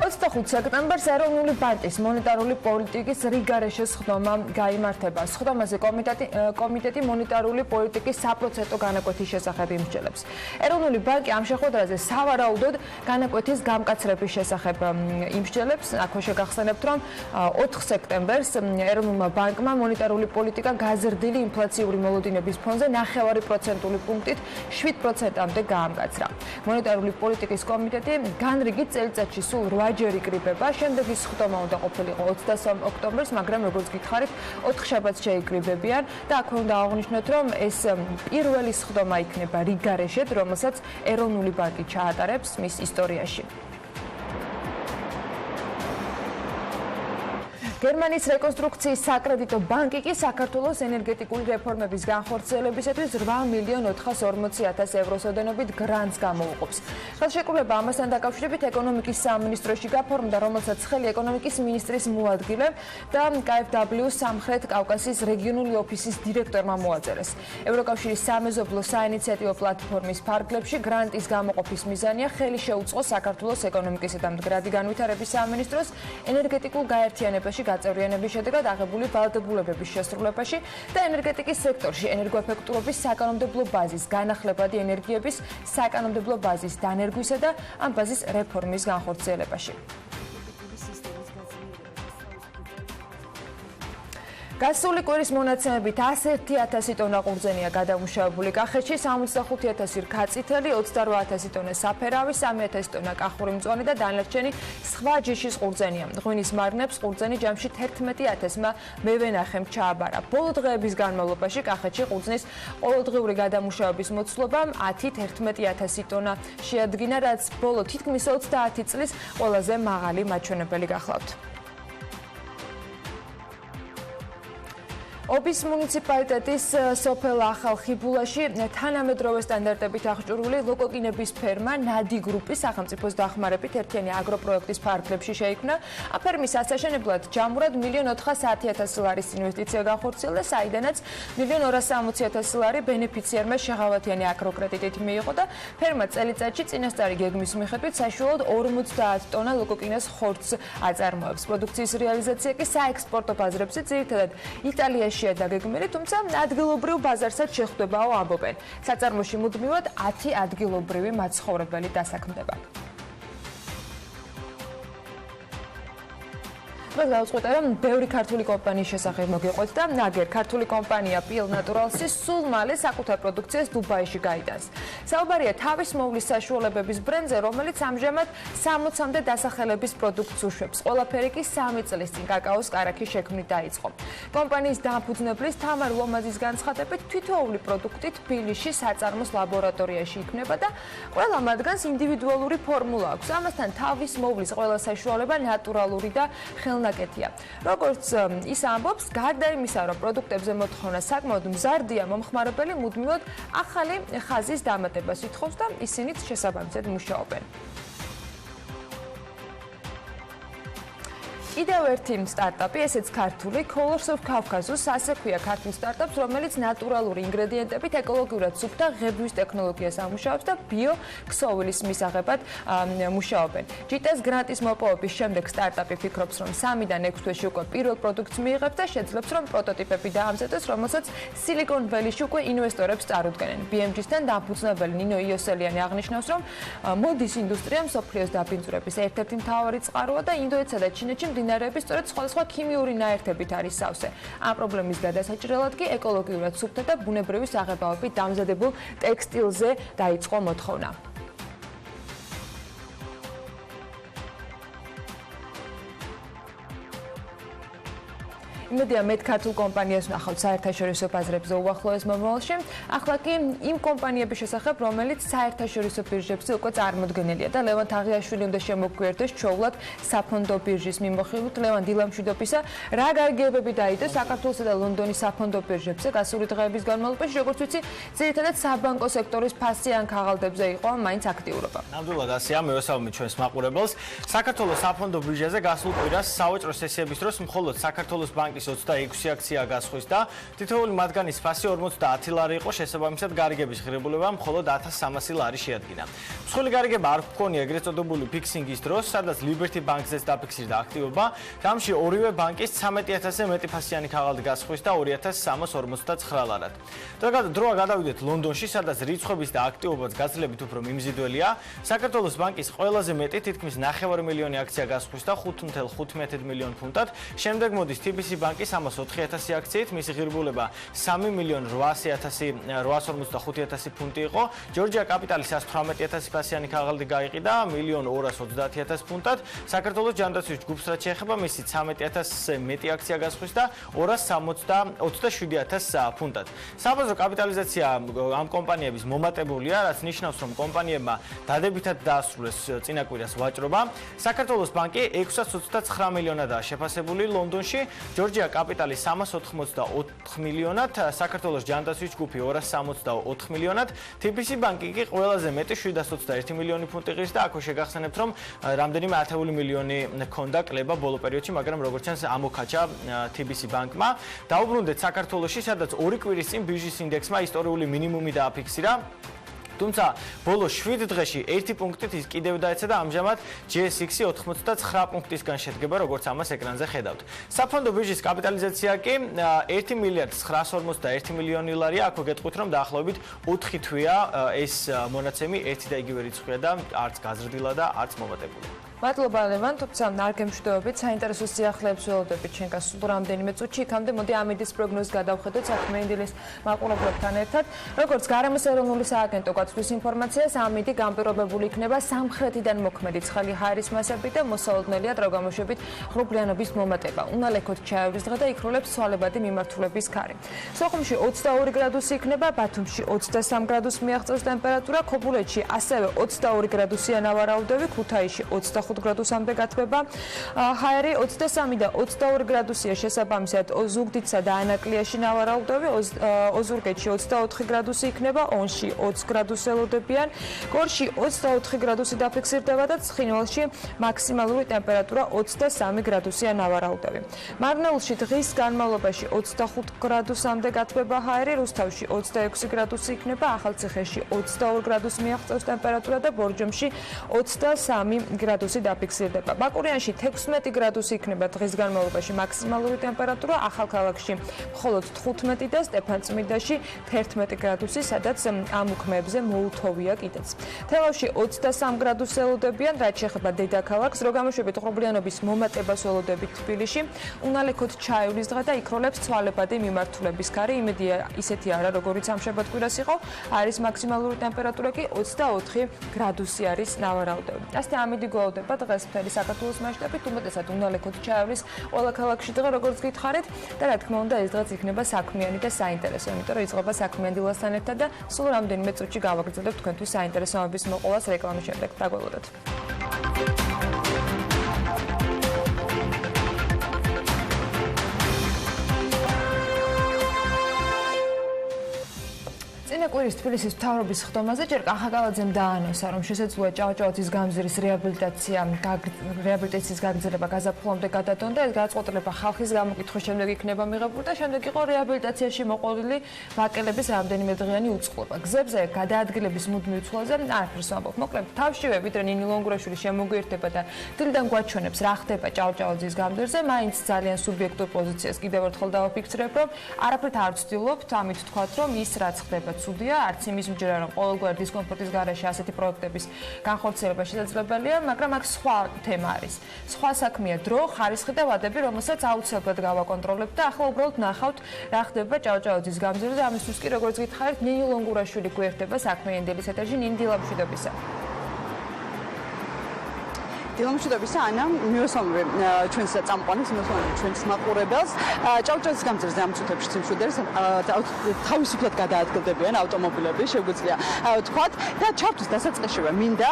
25 სექტემბერს ეროვნული ბანკის მონეტარული პოლიტიკის რიგარეშე სხდომა გაიმართება. სხდომაზე კომიტეტი მონეტარული პოლიტიკის საპროცენტო განაკვეთის შესახებ იმსჯელებს. ეროვნული ბანკი ამ შეხვედრაზე სავარაუდოდ განაკვეთის გამკაცრების შესახებ იმსჯელებს. აქვე შეგახსენებთ, რომ 4 სექტემბერს ეროვნულმა ბანკმა მონეტარული პოლიტიკა გაზრდილი ინფლაციური მოლოდინების ფონზე 0.5% პუნქტით 7%-მდე გაამკაცრა. მონეტარული პოლიტიკის კომიტეტი განრიგით წელიწადში სულ 8 ჯერ იკრიბება. შემდეგი სხდომა უნდა ყოფილიყო 23 ოქტომბერს, მაგრამ როგორც გითხარით, 4 შაბათს შეიკრიბებიან და აქვე უნდა აღვნიშნოთ, რომ ეს პირველი სხდომა იქნება რიგარეშედ, რომელსაც ეროვნული ბანკი ჩაატარებს მის ისტორიაში. გერმანიის რეკონსტრუქციის საკრედიტო ბანკი კი საქართველოს ენერგეტიკული რეფორმების განხორციელებისათვის 8.440.000 ევროს ოდენობით გრანტს გამოუყოფს. ხელშეკრულება ამასთან დაკავშირებით ეკონომიკის სამინისტროში გაფორმდა, რომელსაც ხელი ეკონომიკის მინისტრის მოადგილე და KfW სამხრეთ კავკასიის რეგიონული ოფისის დირექტორმა მოაწერეს. ევროკავშირის სამეზობლო საინიციატივო პლატფორმის ფარგლებში გრანტის გამოყოფის მიზანია ხელი შეუწყოს საქართველოს ეკონომიკისა და მდგრადი განვითარების სამინისტროს ენერგეტიკულ გაერთიანებაში გაწევრიანების შედეგად აღებული ვალდებულებების შესრულებაში და ენერგეტიკის სექტორში ენერგოეფექტურობის საკანონმდებლო ბაზის, განახლებადი ენერგიების საკანონმდებლო ბაზის დანერგვისა და ამ ბაზის რეფორმის განხორციელებაში. გასული კვირის მონაცემებით 101.000 ტონა ყურძენია გადამუშავებული კახეთში, 65.000 რქაწითელი, 28.000 ტონა საფერავი, 3.000 ტონა კახური მწვანე და დანარჩენი სხვა ჯიშის ყურძენია. ღვინის მარნებს ყურძენი ჯამში 11.000-მა მევენახემ ჩააბარა. ბოლო დღეების განმავლობაში კახეთში ყურძნის ყოველდღიური გადამუშავების მოცულობა 10-11.000 ტონა შეადგინა, რაც ბოლო თითქმის 30 წლის ყველაზე მაღალი მაჩვენებელი გახლავთ. ობის მუნიციპალიტეტის სოფელ ახალ ხიბულაში თანამედროვე სტანდარტებით აღჭურვილი ლოკოკინების ფერმა ნადი გრუპის სახელმწიფოს დახმარებით ერთიანი აგროპროექტის ფარგლებში შეიქმნა. ამ ფერმის ასაშენებლად ჯამურად 1.410.000 ლარის ინვესტიცია განხორციელდა, საიდანაც 1.260.000 ლარი ბენეფიციარმა შეღავათიანი აკროკრედიტით მიიღო და ფერმა წელიწადში წინასწარი გეგმის მიხედვით საშუალოდ 50 ტონა ლოკოკინას ხორცს აწარმოებს. პროდუქციის რეალიზაცია კი საექსპორტო ბაზრებზე ძირითადად იტალიაში დაგეგმილი, თუმცა ადგილობრივ ბაზარსაც შეხვდებაო ამბობენ. საწარმოში მუდმივად 10 ადგილობრივი მაცხოვრებელი დასაქმდება. დღეს გავუწყოთ, რომ ბევრი ქართული კომპანიის შესახებ მოგიყვეთ და ნაგერ ქართული კომპანია PL Naturalsი სულ მალე საკუთარ პროდუქციას დუბაიში გაიტანს. საუბარია თავის მოვლის საშუალებების ბრენდზე, რომელიც ამჟამად 60-მდე დასახელების პროდუქტს უშვებს. ყველაფერი კი 3 წლის წინ კაკაოს კარაქის შექმნით დაიწყო. კომპანიის დამფუძნებლის თამარ ლომაძის განცხადებით, თითოეული პროდუქტი თბილისში საწარმოს ლაბორატორიაში იქმნება და ყველა მათგანს ინდივიდუალური ფორმულა აქვს. ამასთან თავის მოვლის ყველა საშუალება ნატურალური და ნაკეთია. როგორც ის ამბობს, გარდა იმისა, რომ პროდუქტებზე მოთხოვნა საკმაოდ მზარდია, მომხმარებელი მუდმივად ახალი ხაზის დამატებას ითხოვს და ისინიც შესაბამისად მუშაობენ. კიდევ ერთი სტარტაპი, ესეც ქართული, Colors of Caucasus, ასე ქვია ქართულ სტარტაპს, რომელიც ნატურალური ინგრედიენტებით ეკოლოგიურად სუფთა და ღებვის ტექნოლოგიას ამუშავებს და ბიო-ქსოვილის მისაღებად მუშაობენ. ჯიტას გრანტის მოპოვების შემდეგ სტარტაპი ფიქრობს, რომ 3-დან 6 თვეში უკვე პირველ პროდუქტს მიიღებს და შეძლებს, რომ პროტოტიპები დაამზადოს, რომელსაც Silicon Valley-ში უკვე ინვესტორებს წარუდგენენ. BMG-სთან დამფუძნებელი ნინო იოსელიანი აღნიშნავს, რომ მოდის ინდუსტრია მსოფლიოს დაბინძურების ერთ-ერთი მთავარი წყაროა და ინდოეთსა და ჩინეთში გამდინარეები სწორედ სხვადასხვა ქიმიური ნაერთებით არის სავსე. ამ პრობლემის გადასაჭრელად კი ეკოლოგიურად სუფთა და ბუნებრივი საღებავებით დამზადებულ ტექსტილზე დაიწყო მოთხოვნა. იმედია მეტ ქართულ კომპანიას ვნახავთ საერთაშორისო ბაზრებზე უახლოეს მომავალში. ახლა კი იმ კომპანიების შესახებ, რომელიც საერთაშორისო ბირჟებზე უკვე წარმოდგენილია და ლევან თაღიაშვილი უნდა შემოგვიერთდეს ჩვეულად საფონდო ბირჟის მიმოხილვით. ლევან, დილა მშვიდობისა, რა გარიგებები დაიდო საქართველოსა და ლონდონის საფონდო ბირჟებზე გასული დღეების განმავლობაში, როგორც ვიცი, ძირითადად საბანკო სექტორის ფასიან ქაღალდებზე იყო მაინც აქტიურობა. ნამდვილად ასეა, მევესალმებით ჩვენს მაყურებელს. საქართველოს საფონდო ბირჟაზე გასულ კვირას სავაჭრო სესიების დროს მხოლოდ საქართველოს ბანკის 26 აქცია გასხვის და თითოეული მათგანის ფასი 50 ლარი იყო, შესაბამისად გარიგების ღირებულება მხოლოდ 1300 ლარი შეადგინა. მსხვილი გარიგება არ ჰქონია ეგრეთ წოდებული ფიქსინგის დროს, სადაც Liberty ბანკზეც დაფიქსირდა აქტივობა. გამში ორივე ბანკის 13000-ზე მეტი ფასიანი ქაღალდი გასხვის და 2359 ლარად. დროა გადავიდეთ ლონდონში, სადაც რიცხვების და აქტივობაც გაცილებით უფრო მიმზიდველია. საქართველოს ბანკის ყველაზე მეტი თითქმის 9 მილიონი აქცია გასხვის და 5.15 მილიონ ფუნტად. შემდეგ მოდის TBC ბანკის 304,000 აქციით, მისი ღირებულება 3.845,000 ფუნტი იყო. ჯორჯია კაპიტალის 118,000 ფასიანი ქაღალდი გაიყიდა 1.230,000 ფუნტად. საქართველოს ჯანდაცვის ჯგუფს რაც შეეხება, მისი 13,000-ზე მეტი აქცია გასხვის და 227,000 ფუნტად. საბაზრო კაპიტალიზაცია ამ კომპანიების მომატებულია, რაც ნიშნავს, რომ კომპანიებმა დადებითად დაასრულეს წინა კვირას ვაჭრობა. საქართველოს ბანკი 629 მილიონადაა შეფასებული ლონდონში, ჯორჯია კაპიტალი 384 მილიონად, საქართველოს ჯანდაცვის ჯგუფი 264 მილიონად, TBC ბანკი კი ყველაზე მეტი 721 მილიონი ფუნტი ღირს და აქ შეგახსენებთ, რომ რამდენიმე ათეული მილიონი ჰქონდა კლება ბოლო პერიოდში, მაგრამ როგორც ჩანს ამოქაჩა TBC ბანკმა. დაუბრუნდეთ საქართველოში, სადაც 2 კვირის წინ ბირჟის ინდექსმა ისტორიული მინიმუმი დააფიქსირა. თუმცა ბოლო 7 დღეში 1 პუნქტით ის კიდევ დაეცა და ამჟამად GSX 89 პუნქტისგან შედგება, როგორც ამას ეკრანზე ხედავთ. საფონდო ბირჟის კაპიტალიზაცია კი 1 მილიარდ 951 მილიონი ლარია, აქ გეტყვით, რომ დაახლოებით 4 თვეა ეს მონაცემი ერთი და იგივე რიცხვია და არც გაზრდილა და არც მომატებული. მადლობა ლევან, თუმცა არ გემშვიდობებით, საინტერესო სიახლეებს ველოდებით ჩვენ გასულ რამდენიმე წუთში. იქამდე მოდი ამედის პროგნოზს გადავხედოთ საქმიანი დილის მაყურებლებთან ერთად. როგორც გარემოს ეროვნული სააგენტო გვაწვდის ინფორმაციას, ამედი განპირობებული იქნება სამხრეთიდან მოქმედი ცხელი ჰაერის მასებით და მოსაოდნელია დროგამოშებით ღრუბლიანობის მომატება. უნალექოთ ჩაევრის დღე და იქრულებს ცვალებადი მიმართულების ქარი. სოხუმში 22 გრადუსი იქნება, ბათუმში 23 გრადუსს მიაღწევს ტემპერატურა, ქობულეთში ასევე 22 გრადუსია ნავარაუდევი, ქუთაისში 25 გრადუსამდე გათბება ჰაერი, 23 და 22 გრადუსია შესაბამისად ზუგდიდსა და ანაკლიაში ნავარაუდევი, ოზურგეთში 24 გრადუსი იქნება, ონში 20 გრადუსს ელოდებიან, გორში 24 გრადუსი დაფიქსირდება და ცხინვალში მაქსიმალური ტემპერატურა 23 გრადუსია ნავარაუდევი. მარნეულში დღის განმავლობაში 25 გრადუსამდე გათბება ჰაერი, რუსთავში 26 გრადუსი იქნება, ახალციხეში 22 გრადუსს მიაღწევს ტემპერატურა და ბორჯომში 23 გრადუსი დაფიქსირდება. ბაკურიანში 16 გრადუსი იქნება დღის განმავლობაში მაქსიმალური ტემპერატურა, ახალქალაქში მხოლოდ 15 და სტეფანწმიდაში 11 გრადუსი, სადაც ამ უქმეებზე მოუთოვია კიდეც. თელავში 23 გრადუსს ელოდებიან, რაც შეეხება დედაქალაქს, დროგამოშვებით ღრუბლიანობის მომატებას ველოდებით თბილისში, უნალექოთ ჩაევრის დღე და იქროლებს ცვალებადი მიმართულების ქარი, იმედია ისეთი არა, როგორიც ამ შაბათ-კვირას იყო, არის მაქსიმალური ტემპერატურა კი 24 გრადუსი არის ნავარაუდევი. ასე ამედი გველოდება დღეს მთელი საქართველოს მასშტაბით, უმეტესად უნალექოთ ჩაევრის ყველა ქალაქში დღე, როგორც გითხარით და რა თქმა უნდა ეს დღეც იქნება საქმიანი და საინტერესო, იმიტომ რომ იწყება საქმიანი დილასთან ერთად და სულ რამდენიმე წუთში გავაგრძელებთ თქვენთვის საინტერესო ამბების მოყოლას რეკლამის შემდეგ. დაგველოდეთ. კვირის თბილისის მთავრობის ხდომაზე ჯერ კახაკალაძემ დაანონსა, რომ შესაძლოა ჭავჭავაძის გამზირის რეაბილიტაციის გაგრძელება გაზაფხულამდე გადადონ და ეს გადაწყვეტილება ხალხის გამოკითხვის შემდეგ იქნება მიღებული და შემდეგ იყო რეაბილიტაციაში მოყოლილი ვაკელების რამდენიმე დღიანი უწყლობა. გზებზე გადაადგილების მუდმივ ცვლაზე არაფერს ვამბობ. მოკლედ, თავშივე ვიდრე ნინი ლონგურაშვილი შემოგვიერთება და დილიდან გვაჩვენებს რა ხდება ჭავჭავაძის გამზირზე, მაინც ძალიან სუბიექტურ პოზიციას კიდევ ერთხელ დავაფიქსირებ, რომ არაფრით არ ვცდილობთ ამით თქვათ, რომ ის რაც ხდება ცუდია, არც იმის მჯერა, რომ ყოველგვარი დისკომფორტის გარეშე ასეთი პროექტების განხორციელება შესაძლებელია, მაგრამ აქ სხვა თემა არის. სხვა საქმეა დრო, ხარისხი და ვადები, რომელსაც აუცილებლად გავაკონტროლებთ და ახლა უბრალოდ ნახავთ, რა ხდება ჭავჭავაძის გამზირზე. ამისთვის კი როგორც გითხარით, ნინი ლონგურაშვილი გვერდება საქმიანი დილის ეთერში, ნინი დილა მშვიდობისა. დილა მშვიდობისა, ანა, მიესალმები ჩვენს წამყვანებს, მიესალმები ჩვენს მაყურებელს. ჭავჭავაძის გამზირზე ამ წუთებში სიმშვიდეს თავისუფლად გადაადგილდებიან ავტომობილები, შეგვიძლია ვთქვათ და ჩავთვის დასაწყისშივე მინდა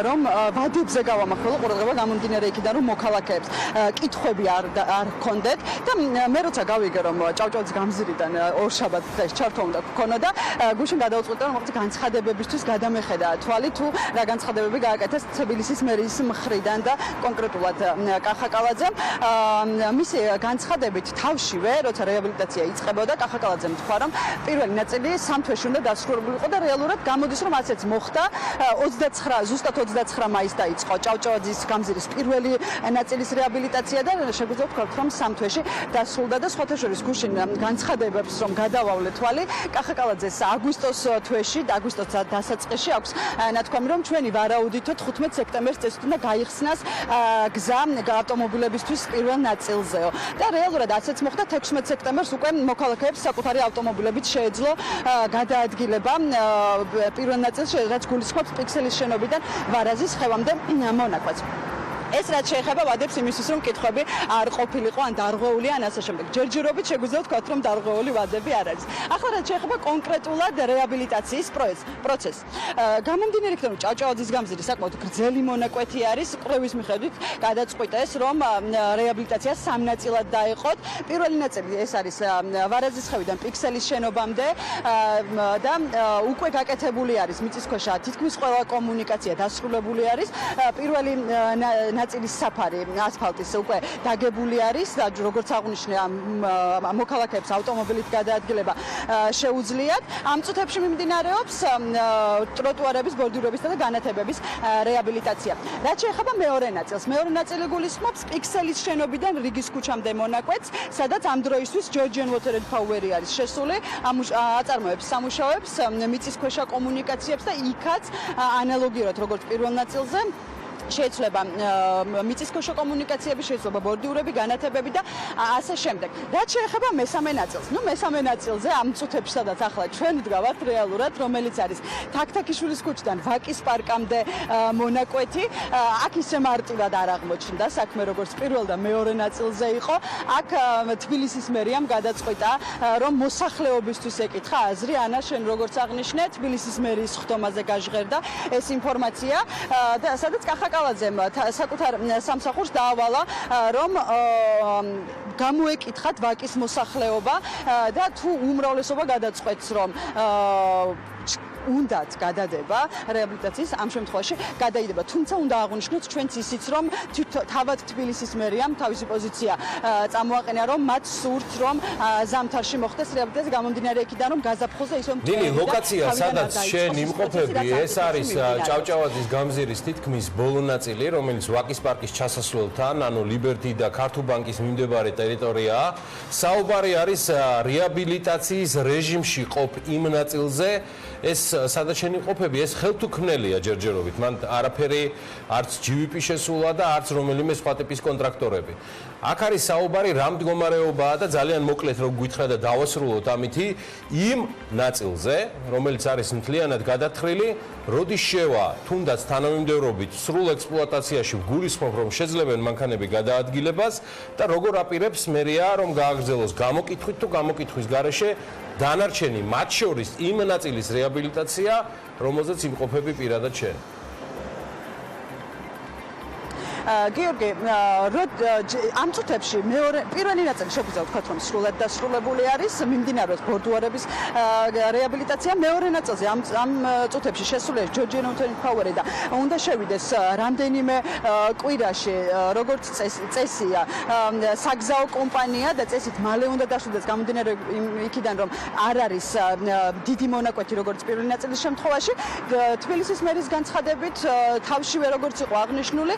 რომ ვადებზე გავამახვილო ყურადღება გამომდინარე იქიდან რომ მოქალაქეებს კითხვები არ ჰქონდეთ და მე როცა გავიგე რომ ჭავჭავაძის გამზირიდან ორშაბათ დღეს ჩართვა უნდა გქონოდა გუშინ გადავწყვიტე რომ განცხადებებისთვის გადამეხედა თვალი თუ რა განცხადებები გააკეთეს თბილისის მერიის მხრიდან და კონკრეტულად კახაკალაძემ მისი განცხადებით თავშივე როცა რეაბილიტაცია იწყებოდა კახაკალაძემ თქვა რომ პირველი ნაწილი 3 თვეში უნდა დასრულებულიყო და რეალურად გამოდის რომ ასეც მოხდა 29 მაისს დაიწყო ჭავჭავაძის გამზირის პირველი ნაწილის რეაბილიტაცია და შეგვიძლია ვთქვათ რომ 3 თვეში დასრულდა და სხვათა შორის გუშინ განცხადებებს რომ გადავავლე თვალი კახაკალაძეს აგვისტოს თვეში აგვისტოს დასაწყისში აქვს ნათქვამი რომ ჩვენი ვარაუდითო 15 სექტემბერს წესით უნდა გაიხსნას გზა ავტომობილებისთვის პირველ ნაწილზეო და რეალურად ასეც მოხდა 16 სექტემბერს უკვე მოქალაქეებს საკუთარი ავტომობილებით შეეძლო გადაადგილება პირველ ნაწილში რაც გულისხმობს პიქსელის შენობიდან ვარაზის ხევამდე მონაკვეთს. ეს რაც შეეხება ვადებს იმისთვის რომ კითხვები არ ყოფილიყო ან დარღვეული ან ასე შემდეგ. ჯერჯერობით შეგვიძლია ვთქვათ რომ დარღვეული ვადები არ არის. ახლა რაც შეეხება კონკრეტულად რეაბილიტაციის პროცესს. გამომდინარე იქიდან რომ ჭავჭავაძის გამზირი საკმაოდ გრძელი მონაკვეთი არის, კვლევის მიხედვით გადაწყვიტეს რომ რეაბილიტაცია 3 ნაწილად დაეყოთ. პირველი ნაწილი ეს არის ვარაზის ხევიდან პიქსელის შენობამდე და უკვე გაკეთებული არის მიწისქვეშა თითქმის ყველა კომუნიკაცია დასრულებული არის. პირველი ნაწილის საფარი ასფალტის უკვე დაგებული არის და როგორც აღნიშნე მოქალაქეებს ავტომობილით გადაადგილება შეუძლიათ. ამ წუთებში მიმდინარეობს ტროტუარების, ბორდირებისა და განათებების რეაბილიტაცია. რაც შეეხება მეორე ნაწილს, მეორე ნაწილი გულისხმობს პიქსელის შენობიდან რიგის ქუჩამდე მონაკვეთს, სადაც ამ დროისთვის Georgian Water and Power არის შესული, აწარმოებს სამუშაოებს, მიწისქვეშა კომუნიკაციებს და იქაც ანალოგიურად როგორც პირველ ნაწილზე შეეცვლება მიწისქვეშა კომუნიკაციები, შეეცვლება ბორდიურები, განათებები და ასე შემდეგ. რაც შეეხება მესამე ნაწილს. მესამე ნაწილზე ამ წუთებში სადაც ახლა ჩვენ ვდგავართ რეალურად, რომელიც არის თაქთაქიშვილის ქუჩიდან ვაკის პარკამდე მონაკვეთი, აქ ისე მარტივად არ აღმოჩნდა საქმე, როგორც პირველ და მეორე ნაწილზე იყო. აქ თბილისის მერიამ გადაწყვიტა, რომ მოსახლეობისთვის ეკითხა აზრი, ანა შენ როგორც აღნიშნე, თბილისის მერიის ხდომაზე გაჟღერდა ეს ინფორმაცია და სადაც კახაკალაძემ საკუთარ სამსახურს დაავალა, რომ გამოეკითხათ ვაკის მოსახლეობა და თუ უმრავლესობა გადაწყვეტს, რომ უნდათ გადადება რეაბილიტაციის ამ შემთხვევაში გადაიდება. თუმცა უნდა აღვნიშნოთ ჩვენც ისიც, რომ თავად თბილისის მერიამ თავისი პოზიცია წამოაყენა, რომ მათ სურთ, რომ ზამთარში მოხდეს რეაბილიტაცია გამომდინარე იქიდან, რომ გაზაფხულზე ისე დინი, ლოკაცია, სადაც შენ იმყოფები, ეს არის ჭავჭავაძის გამზირის თითქმის ბოლო ნაწილი, რომელიც ვაკის პარკის ჩასასვლელთან, ანუ ლიბერტი და ქართულ ბანკის მიმდებარე ტერიტორიაა. საუბარი არის რეაბილიტაციის რეჟიმში ყოფ იმ ნაწილზე, ეს სადაც შენ იმყოფები, ეს ხელთუქმნელია ჯერჯერობით. მან არაფერი არც GVP შესულა და არც რომელიმე სხვა ტიპის კონტრაქტორები. აქ არის საუბარი რა მდგომარეობაა და ძალიან მოკლედ რომ გითხრა და დავასრულოთ ამითი იმ ნაწილზე, რომელიც არის მთლიანად გადათხრილი, როდის შევა თუნდაც თანამიმდევრობით სრულ ექსპლუატაციაში გულისხმობ რომ შეძლებენ მანქანები გადაადგილებას და როგორ აპირებს მერია რომ გააგრძელოს გამოკითხვით თუ გამოკითხვის გარეშე დანარჩენი მათ შორის იმ ნაწილის რეაბილიტაცია, რომელზეც იმყოფები პირადად შენ. გიორგი, ამ წუთებში პირველი ნაწილი შეგვიძლია ვთქვათ, რომ სრულად დასრულებული არის, მიმდინარეობს ბორდუარების რეაბილიტაცია. მეორე ნაწილზე ამ წუთებში შესულია Georgian Water and Power და უნდა შევიდეს რამდენიმე კვირაში, როგორც წესია, საგზაო კომპანია და წესით მალე უნდა დასრულდეს გამომდინარე იქიდან, რომ არ არის დიდი მონაკვეთი, როგორც პირველი ნაწილის შემთხვევაში. თბილისის მერის განცხადებით თავშივე როგორც იყო აღნიშნული,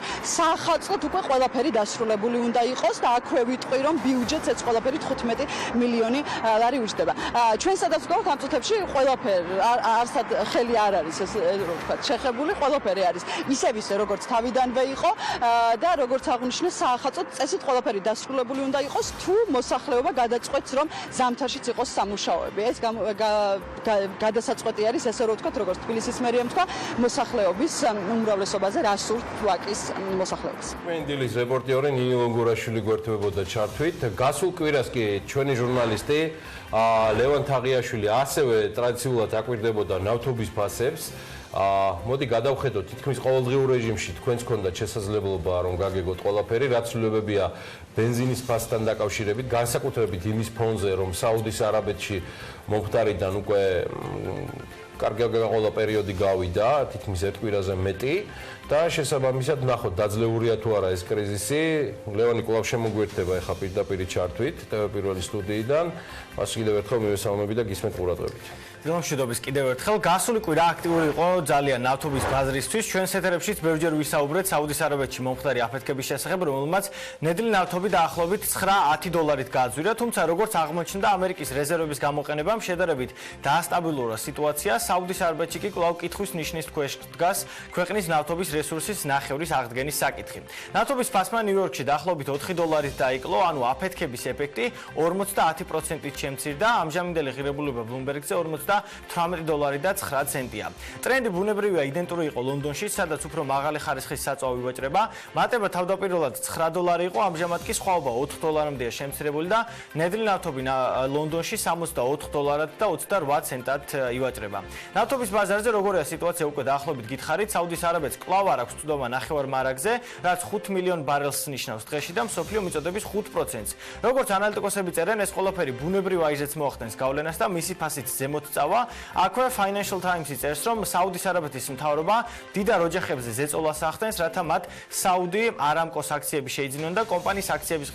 საახალწლოდ უკვე ყველაფერი დასრულებული უნდა იყოს და აქვე ვიტყვი რომ ბიუჯეტს ეს ყველაფერი 15 მილიონი ლარი უჯდება. ჩვენ სადაც გვაქვს ამ წუთებში ყველაფერი არსად ხელი არ არის ეს რო ვთქვათ შეხებული ყველაფერი არის ისევ ისე როგორც თავიდანვე იყო და როგორც აღნიშნეს საახალწლოდ წესით ყველაფერი დასრულებული უნდა იყოს თუ მოსახლეობა გადაწყვეტს რომ ზამთარშიც იყოს სამუშაოები. ეს გადასაწყვეტი არის ესე რო ვთქვათ როგორც თბილისის მერიამ თქვა მოსახლეობის უმრავლესობაზე რა სურთ ვაკის მოსახლეობას. დილის რეპორტიორი ნინი ლონგურაშვილი გვერდებოდა ჩართვით. გასულ კვირას კი ჩვენი ჟურნალისტი ლევან თაღიაშვილი ასევე ტრადიციულად აკვირდებოდა ნავთობის ფასებს. მოდი გადავხედოთ თითქმის ყოველდღიურ რეჟიმში თქვენს გქონდათ შესაძლებლობა რომ გაგეგოთ ყველაფერი, რაც ცვლილებებია ბენზინის ფასთან დაკავშირებით, განსაკუთრებით იმის ფონზე, რომ საუდის არაბეთში მომხდარიდან უკვე კარგი გაყოლა პერიოდი გავიდა, თითქმის ერთ კვირაზე მეტი და შესაბამისად ნახოთ დაძლეურია თუ არა ეს კრიზისი. ლევანი კვლავ შემოგვერთდება ეხა პირდაპირ ჩართვით Pirveli სტუდიიდან. მას კიდევ ერთხელ მივესალმები და გისმენთ ყურადღებით. მშვიდობის კიდევ ერთხელ გასული კვირა აქტიური იყო ძალიან ნავთობის ბაზრისთვის. ჩვენს ეთერებშიც ბევრჯერ ვისაუბრეთ საუდის არაბეთში მომხდარი აფეთქების შესახებ, რომელმაც ნედლი ნავთობი დაახლოებით 9-10 დოლარით გააძვირა, თუმცა როგორც აღმოჩნდა ამერიკის რეზერვების გამოყენებამ შედარებით დაასტაბილურა სიტუაცია. საუდის არაბეთში კი კვლავ კითხვის ნიშნის ქვეშ დგას ქვეყნის ნავთობის რესურსის ნახევრის აღდგენის საკითხი. ნავთობის ფასმა ნიუ-იორკში დაახლოებით 4 დოლარით დაიკლო, ანუ აფეთქების ეფექტი 50%-ით შემცირდა. ამჟამინდელი ღირებულება Bloomberg-ზე 18 დოლარი და 9 ცენტია. ტრენდი ბუნებრივია იდენტური იყო ლონდონში, სადაც უფრო მაღალი ხარისხის საწვავი ვაჭრება. მატება თავდაპირველად 9 დოლარი იყო, ამჟამად კი სხვაობა 4 დოლარამდეა შემცირებული და ნედლი ნავთობი ლონდონში 64 დოლარად და 28 ცენტად ივაჭრება. ნავთობის ბაზარზე როგორია სიტუაცია უკვე დაახლოებით გითხარით, საუდის არაბეთს კვლავ არ აქვს წვდომა ნახევარ მარაგზე, რაც 5 მილიონ ბარელს ნიშნავს დღეში და მსოფლიო მიწოდების 5%-ს. როგორც ანალიტიკოსები წერენ, ეს ყველაფერი ბუნებრივ აიზეც მოახდენს გავლენას და მისი ფასიც ზემოთ წავა. აქვე Financial Times-ი წერს, რომ საუდის არაბეთის მთავრობა დიდარ ოჯახებზე ზეწოლას ახდენს, რათა მათ საუდი არამკოს აქციები შეიძინონ და კომპანიის აქციების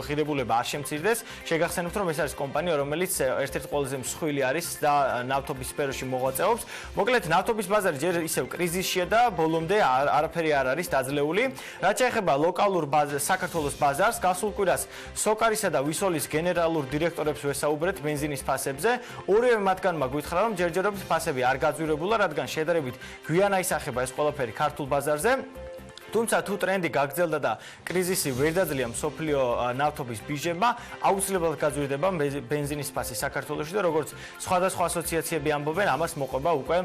ღირებულება არ შემცირდეს. შეგახსენებთ, რომ ეს არის კომპანია, რომელიც ერთ-ერთი ყველაზე მსხვილი არის და ნავთობის სფეროში მოღვაწეობს. მოკლედ, ნავთობის ბაზარი ჯერ ისევ კრიზისშია და ბოლომდე არაფერი არ არის დაძლეული. რაც შეეხება ლოკალურ საქართველოს ბაზარს, გასულ კვირას სოკარისა და ვისოლის გენერალურ დირექტორებს ვესაუბრეთ ბენზინის ფასებზე. ორივე მათგანმა გითხრა, რომ ჯერჯერობით ფასები არ გაძვირებულა, რადგან შედარებით გვიანა ისახება ეს ყველაფერი ქართულ ბაზარზე. თუმცა თუ ტრენდი გაგრძელდა და კრიზისი ვერ დაძლია მსოფლიო ნავთობის ბირჟებმა, აუცილებლად გაძვირდება ბენზინის ფასი საქართველოში და როგორც სხვადასხვა ასოციაციები ამბობენ, ამას მოყვება უკვე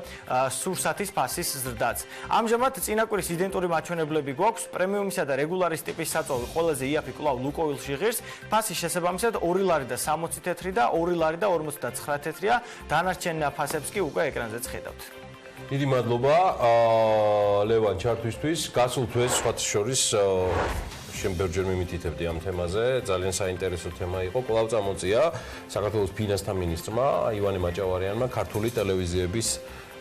სურსათის ფასის ზრდაც. ამჟამად წინაკვირის იდენტური მაჩვენებლები გვაქვს, პრემიუმისა და რეგულარის ტიპის საწვავი ყველაზე იაფი კვლავ ლუკოილში ღირს, ფასის შესაბამისად 2 ლარი და 60 თეთრი და 2 ლარი და 59 თეთრია, დანარჩენ ფასებს კი უკვე ეკრანზეც ხედავთ. დიდი მადლობა ლევან ჩართვისთვის. გასულ თვეს სხვათა შორის შენ ბევრჯერ მიმითითებდი ამ თემაზე, ძალიან საინტერესო თემა იყო. კვლავ წამოწია საქართველოს ფინანსთა მინისტრმა ივანე მაჭავარიანმა ქართული ტელევიზიების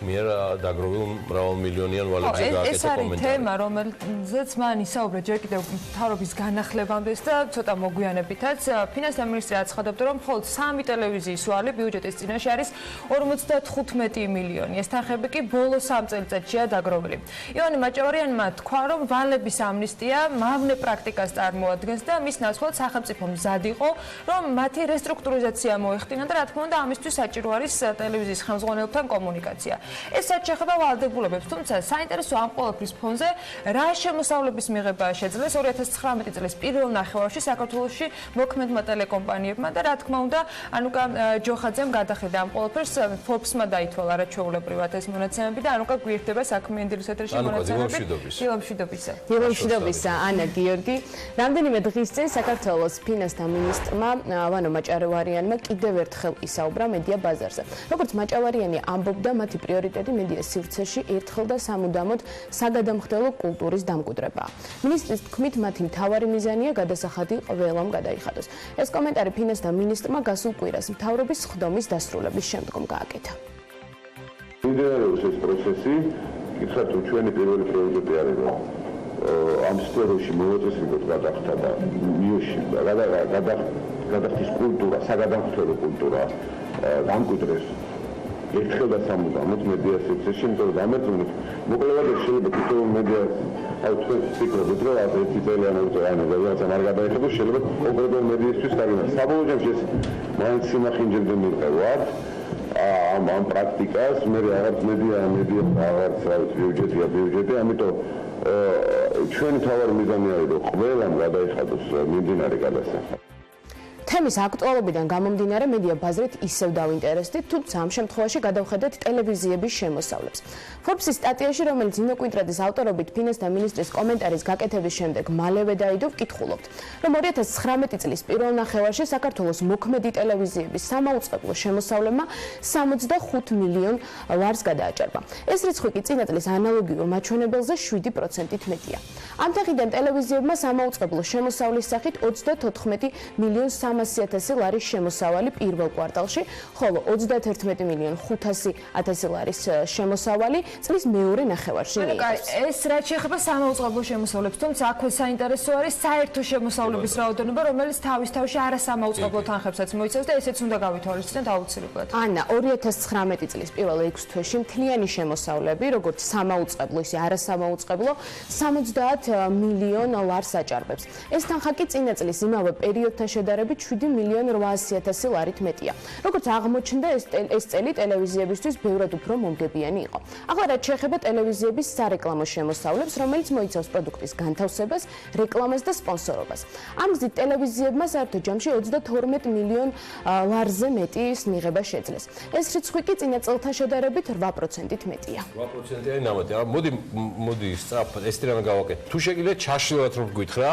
მიერ დაგროვილ მრავალმილიონიან ვალებზე გააკეთა კომენტარი. ეს არის თემა, რომელზეც მან ისაუბრა ჯერ კიდევ მთავრობის განახლებამდე და ცოტა მოგვიანებითაც. ფინანსთა მინისტრი აცხადებდა, რომ მხოლოდ 3 ტელევიზიის ვალი ბიუჯეტის წინაშე არის 55 მილიონი. ეს თანხები კი ბოლო 3 წელიწადშია დაგროვილი. ივანე მაჭავარიანმა თქვა, რომ ვალების ამნისტია მავნე პრაქტიკას წარმოადგენს და მის ნაცვლად სახელმწიფო მზად იყო, რომ მათი რესტრუქტურიზაცია მოეხდინა და რა თქმა უნდა ამისთვის საჭირო არის ტელევიზიის ხელმძღვანელთან კომუნიკაცია. ეს საჩეხება ვალდებულებებს, თუმცა საინტერესო ამ ყველაფრის ფონზე რა შემოსავლების მიღება შეძლეს 2019 წლის პირველ ნახევარში საქართველოში მოქმედმა ტელეკომპანიებმა და რა თქმა უნდა ანუკა ჯოხაძემ გადახედა ამ ყველაფერს, Forbes-მა დაითვალა რაჩვეულებრივად ეს მონაცემები და ანუკა გვერდება საქმიანი დილის ეთერში მონაცემები. დილამშვიდობისა, ანა გიორგი. რამდენიმე დღის წინ საქართველოს ფინანსთა მინისტრმა ვანო მაჭავარიანმა კიდევ ერთხელ ისაუბრა მედია ბაზარზე. როგორც მაჭავარიანი ამბობდა, მათი პრიორიტეტი მედიას სივრცეში ერთხელ და სამუდამოდ საგადამხდელო კულტურის დამკვიდრებაა. მინისტრის თქმით, მათი მთავარი მიზანია გადასახადი ყველამ გადაიხადოს. ეს კომენტარი ფინანსთა მინისტრმა გასულ კვირას მთავრობის სხდომის დასრულების შემდგომ გააკეთა. მიმდინარეობს ეს პროცესი, კითხავთ, თუ ჩვენი პირველი პრიორიტეტი არის ამ სფეროში მოუწესრიგოთ გადახდა და მიუში გადახდის კულტურა, საგადამხდელო კულტურა დამკვიდრეს. ერთხელ და სამუდამოდ მედია სივრცეში, იმიტომ რომ დამეწუნოთ მოკლევადად შეიძლება თითოეულ მედია თქვენ ვფიქრობთ, რომ ეს წელიანი რაღაცა არ გადაიხადოს, შეიძლება კონკრეტულ მედიისთვის კარგია. საბოლოო ჯამში ეს მაინც სიმახინჯებდა მიყევათ. ამ პრაქტიკას მე რაღაც მედია რაღაც ბიუჯეტი, ამიტომ ჩვენი თავარი მიზანი არის, რომ ყველამ გადაიხადოს მიმდინარე გადასახადი. თემის აქტუალობიდან გამომდინარე მედია ბაზრით ისევ დავინტერესდით, თუმცა ამ შემთხვევაში გადავხედეთ ტელევიზიების შემოსავლებს. Forbes-ის სტატიაში, რომელიც ინოკვინტრადის ავტორობით ფინანსთა მინისტრის კომენტარის გაკეთების შემდეგ მალევე დაიდო, ვკითხულობთ, რომ 2019 წლის პირველ ნახევარში საქართველოს მოქმედი ტელევიზიების სამაუწყებლო შემოსავლებმა 65 მილიონ ლარს გადააჭარბა. ეს რიცხვი კი წინა წლის ანალოგიურ მაჩვენებელზე 7%-ით მეტია. ამ თაღიდან ტელევიზიებმა სამაუწყებლო შემოსავლის სახით 34 მილიონ 300,000 ლარის შემოსავალი პირველ კვარტალში, ხოლო 31 მილიონ 500,000 ლარის შემოსავალი წლის მეორე ნახევარში მიიღეს. ეს რაც შეეხება სამაუწყებლო შემოსავლებს, თუმცა აქვე საინტერესო არის საერთო შემოსავლების რაოდენობა, რომელიც თავის თავში არასამაუწყებლო თანხებსაც მოიცავს და ესეც უნდა გავითვალისწინოთ აუცილებლად. ანა 2019 წლის პირველ 6 თვეში მთლიანი შემოსავლები, როგორც სამაუწყებლო, ისე არასამაუწყებლო 70 მილიონ ლარს აჭარბებს. ეს თანხა კი წინა წლის იმავე პერიოდთან შედარებით 7 მილიონ 800,000 ლარით მეტია. როგორც აღმოჩნდა, ეს წელი ტელევიზიებისთვის ბევრად უფრო მომგებიანი იყო. ახლა რაც შეეხება ტელევიზიების სარეკლამო შემოსავლებს, რომელიც მოიცავს პროდუქტის განთავსებას, რეკლამას და სპონსორობას. ამ გზით ტელევიზიებმა საერთო ჯამში 22 მილიონ ლარზე მეტის მიღება შეძლეს. ეს რიცხვი კი წინა წელთან შედარებით 8%-ით მეტია. 8% არის ნამატი. მოდი სწრაფად ეს რამე გავაკეთე. თუ შეგიძლიათ ჩაშლილად რომ გითხრა,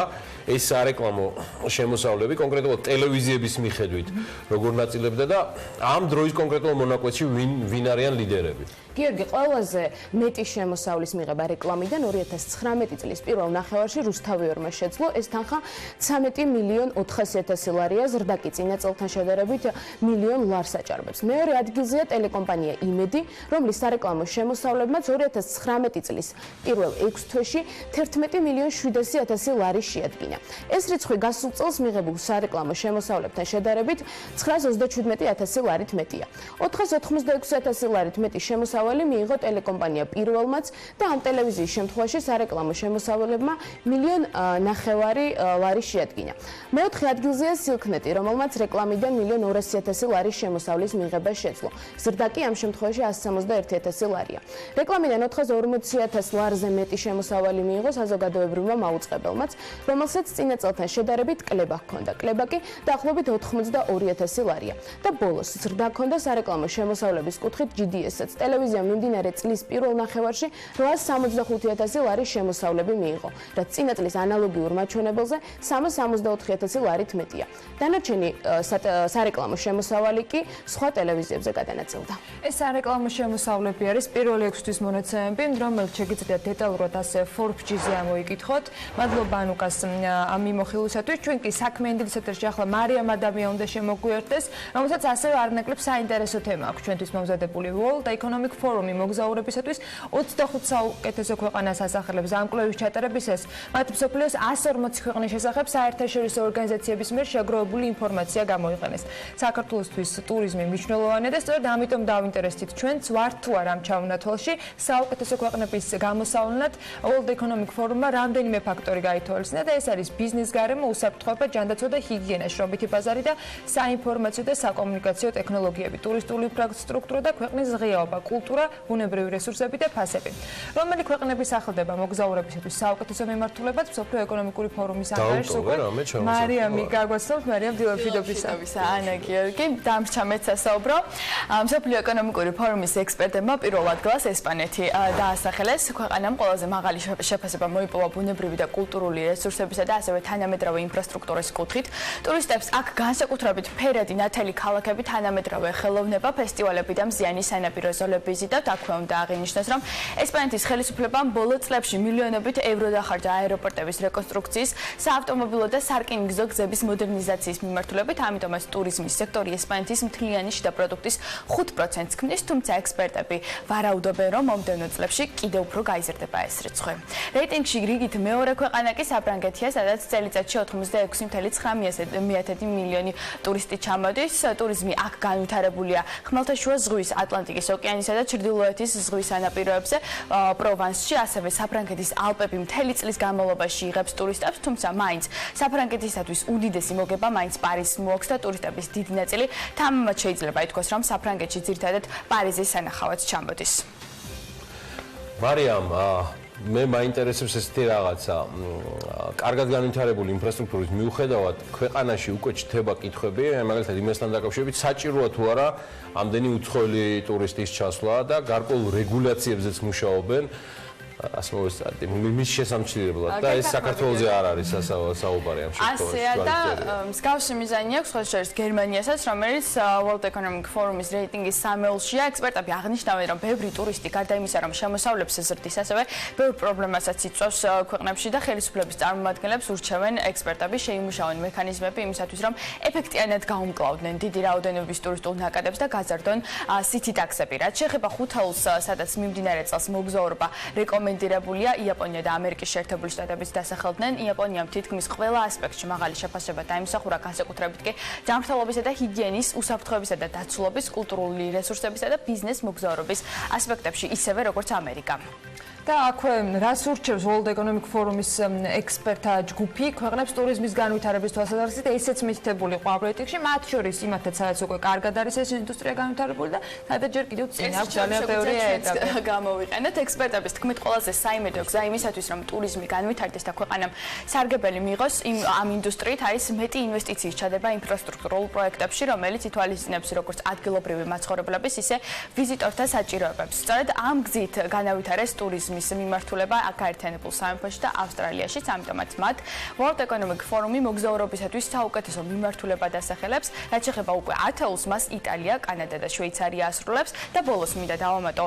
ეს სარეკლამო შემოსავლები კონკრეტულად ტელევიზიების მიხედვით როგორ ნაწილებდა და ამ დროის კონკრეტულ მონაკვეთში ვინ არიან ლიდერები. გიორგი, ყველაზე მეტი შემოსავლის მიღება რეკლამიდან 2019 წლის პირველ ნახევარში რუსთავიორმა შეძლო, ეს თანხა 13 მილიონ 400,000 ლარია, ზრდა კი წინა წელთან შედარებით მილიონ ლარს აჭარბებს. მეორე ადგილზეა ტელეკომპანია იმედი, რომლის სარეკლამო შემოსავლებმაც 2019 წლის პირველ 6 თვეში 11 მილიონ 700,000 ლარი შეადგინა. ეს რიცხვი გასულ წელს მიღებულ სარეკლამო შემოსავლებთან შედარებით 927,000 ლარით მეტია. 486,000 ლარით მეტი შემოსავალი მიიღო ტელეკომპანია Pirvelmats და ამ ტელევიზიის შემთხვევაში სარეკლამო შემოსავლებმა 1,5 მილიონ ლარი შეადგინა. მეოთხე ადგილზეა სილქნეტი, რომელმაც რეკლამიდან 1,200,000 ლარის შემოსავლის მიღება შეძლო. ზრდა კი ამ შემთხვევაში 161,000 ლარია. რეკლამიდან 440,000 ლარზე მეტი შემოსავალი მიიღო საზოგადოებრივმა მაუწყებელმაც, რომელსაც წინა წელთან შედარებით კლება ჰქონდა. კლება კი დაახლოებით 82,000 ლარია. და ბოლოს ზრდა ჰქონდა სარეკლამო შემოსავლების კუთხით GDS-ს. ტელევიზიამ მიმდინარე წლის პირველ ნახევარში 865,000 ლარის შემოსავლები მიიღო, რაც წინა წლის ანალოგიურ მაჩვენებელზე 364,000 ლარით მეტია. დანარჩენი სარეკლამო შემოსავალი კი სხვა ტელევიზიებზე გადანაწილდა. ეს სარეკლამო შემოსავლები არის პირველი 6 თვის მონაცემები, რომელიც შეგიძლიათ დეტალურად ასე Forbes-ზე ამოიკითხოთ. მადლობა ანუკას ამ მიმოხილვისათვის. ჩვენ კი საქმიანი დილის ეთერში ახლა მარიამ ადამია უნდა შემოგვიერთდეს, რომელსაც ასევე არნაკლებ საინტერესო თემა აქვს ჩვენთვის მომზადებული World Economic Forum-ი მოგზაურებისათვის 25 საუკეთესო ქვეყანას ასახელებს ამ კვლევის ჩატარებისას. მათ მსოფლიოს 140 ქვეყნის შესახებ საერთაშორისო ორგანიზაციების მიერ შეგროვებული ინფორმაცია გამოიყენეს. საქართველოსთვის ტურიზმი მნიშვნელოვანია და სწორედ ამიტომ დავინტერესდით ჩვენც ვართ თუ არა ამ ჩავნათვალში საუკეთესო ქვეყნების გამოსავლენად World Economic Forum-მა რამდენიმე ფაქტორი გაითვალისწინა და ეს არის ბიზნეს გარემო, უსაფრთხოება, ჯანდაცვა და ჰიგიენა, შრომითი ბაზარი და საინფორმაციო და საკომუნიკაციო ტექნოლოგიები, ტურისტული ინფრასტრუქტურა და ქვეყნის ღიაობა, კულტურა, ბუნებრივი რესურსები და ფასები. რომელი ქვეყნები სახელდება მოგზაურებისათვის საუკეთესო მიმართულებად მსოფლიო ეკონომიკური ფორუმის ანგარიშს უკვე მარიამი გაგვაცნობთ. მარიამ, დილა ანა გიორგი, დამრჩა მეც ასაუბრო. მსოფლიო ეკონომიკური ფორუმის ექსპერტებმა პირველ ადგილას ესპანეთი დაასახელეს. ქვეყანამ ყველაზე მაღალი შეფასება მოიპოვა ბუნებრივი და კულტურული რესურსებისა და ასევე თანამედროვე ინფრასტრუქტურის კუთხით. ტურისტებს აქ განსაკუთრებით ფერადი ნათელი ქალაქები, თანამედროვე ხელოვნება, ფესტივალები და მზიანი სანაპირო ზოლები იზიდავთ. აქვე უნდა აღინიშნოს, რომ ესპანეთის ხელისუფლებამ ბოლო წლებში მილიონობით ევრო დახარჯა აეროპორტების რეკონსტრუქციის, საავტომობილო და სარკინიგზო გზების მოდერნიზაციის მიმართულებით, ამიტომაც ტურიზმის სექტორი ესპანეთის მთლიანი შიდა პროდუქტის 5%-ს ქმნის, თუმცა ექსპერტები ვარაუდობენ, რომ მომდევნო წლებში კიდევ უფრო გაიზრდება ეს რიცხვი. რეიტინგში რიგით მეორე ქვეყანა კი საფრანგეთია, სადაც წელიწადში 86,9 მილიონი ტურისტი ჩამოდის. ტურიზმი აქ განვითარებულია ხმელთაშუა ზღვის, ატლანტიკის ოკეანისა და ჩრდილოეთის ზღვის ანაპიროებზე, პროვანსში, ასევე საფრანგეთის ალპები მთელი წლის განმავლობაში იღებს ტურისტებს, თუმცა მაინც საფრანგეთისათვის უდიდესი მოგება მაინც პარიზს მოაქვს და ტურისტების დიდი ნაწილი თამამად შეიძლება ითქვას, რომ საფრანგეთში ძირითადად პარიზის სანახავად ჩამოდის. მარიამ, მე მაინტერესებს ესეთი რაღაცა. კარგად განვითარებული ინფრასტრუქტურის მიუხედავად, ქვეყანაში უკვე ჩნდება კითხვები, მაგალითად იმასთან დაკავშირებით, საჭიროა თუ არა ამდენი უცხოელი ტურისტის ჩასვლა და გარკვეულ რეგულაციებზეც მუშაობენ. ასე მოვესწრაფდი, მის შესამჩნევად და ეს საქართველოზე არ არის საუბარი ამ შემთხვევაში. ასეა და მსგავსი მიზანი აქვს სხვა შორის გერმანიასაც, რომელიც World Economic Forum-ის რეიტინგის სამეულშია. ექსპერტები აღნიშნავენ, რომ ბევრი ტურისტი გარდა იმისა, რომ შემოსავლებს ეზრდის, ასევე ბევრ პრობლემასაც იწვევს ქვეყნებში და ხელისუფლების წარმომადგენლებს ურჩევენ ექსპერტები შეიმუშაონ მექანიზმები იმისათვის, რომ ეფექტიანად გაუმკლავდნენ დიდი რაოდენობის ტურისტულ ნაკადებს და გაზარდონ სითი ტაქსები. რაც შეეხება ხუთაულს, სადაც მიმდინარე წელს მოგზაურობა რეკომენდირებულია იაპონია და ამერიკის შეერთებული შტატების დასახელდნენ. იაპონიამ თითქმის ყველა ასპექტში მაღალი შეფასება დაიმსახურა, განსაკუთრებით კი ჯანმრთელობისა და ჰიგიენის, უსაფრთხოებისა და დაცულობის, კულტურული რესურსებისა და ბიზნეს მოგზაურობის ასპექტებში, ისევე როგორც ამერიკა. და აქვე რას ურჩევს World Economic Forum-ის ექსპერტთა ჯგუფი ქვეყნებს ტურიზმის განვითარების თვალსაზრისით ესეც მითითებული ყო ამ რეიტინგში, მათ შორის იმათაც სადაც უკვე კარგად არის ეს ინდუსტრია განვითარებული და სადაც ჯერ კიდევ წინ აქვს ძალიან ბევრი ეტაპი. გამოვიყენეთ ექსპერტების თქმით, ყველაზე საიმედო გზა იმისათვის, რომ ტურიზმი განვითარდეს და ქვეყანამ სარგებელი მიიღოს, ამ ინდუსტრიით არის მეტი ინვესტიციის ჩადება ინფრასტრუქტურულ პროექტებში, რომელიც ითვალისწინებს როგორც ადგილობრივი მაცხოვრებლების, ისე ვიზიტორთა საჭიროებებს. სწორედ ამ გზით განავითარეს ტურიზმის მიმართულება გაერთიანებულ სამეფოში და ავსტრალიაშიც, ამიტომაც მათ World Economic Forum-ი მოგზაურობისათვის საუკეთესო მიმართულება დასახელებს, რაც შეეხება უკვე ათეულს, მას იტალია, კანადა და შვეიცარია ასრულებს და ბოლოს მინდა დავამატო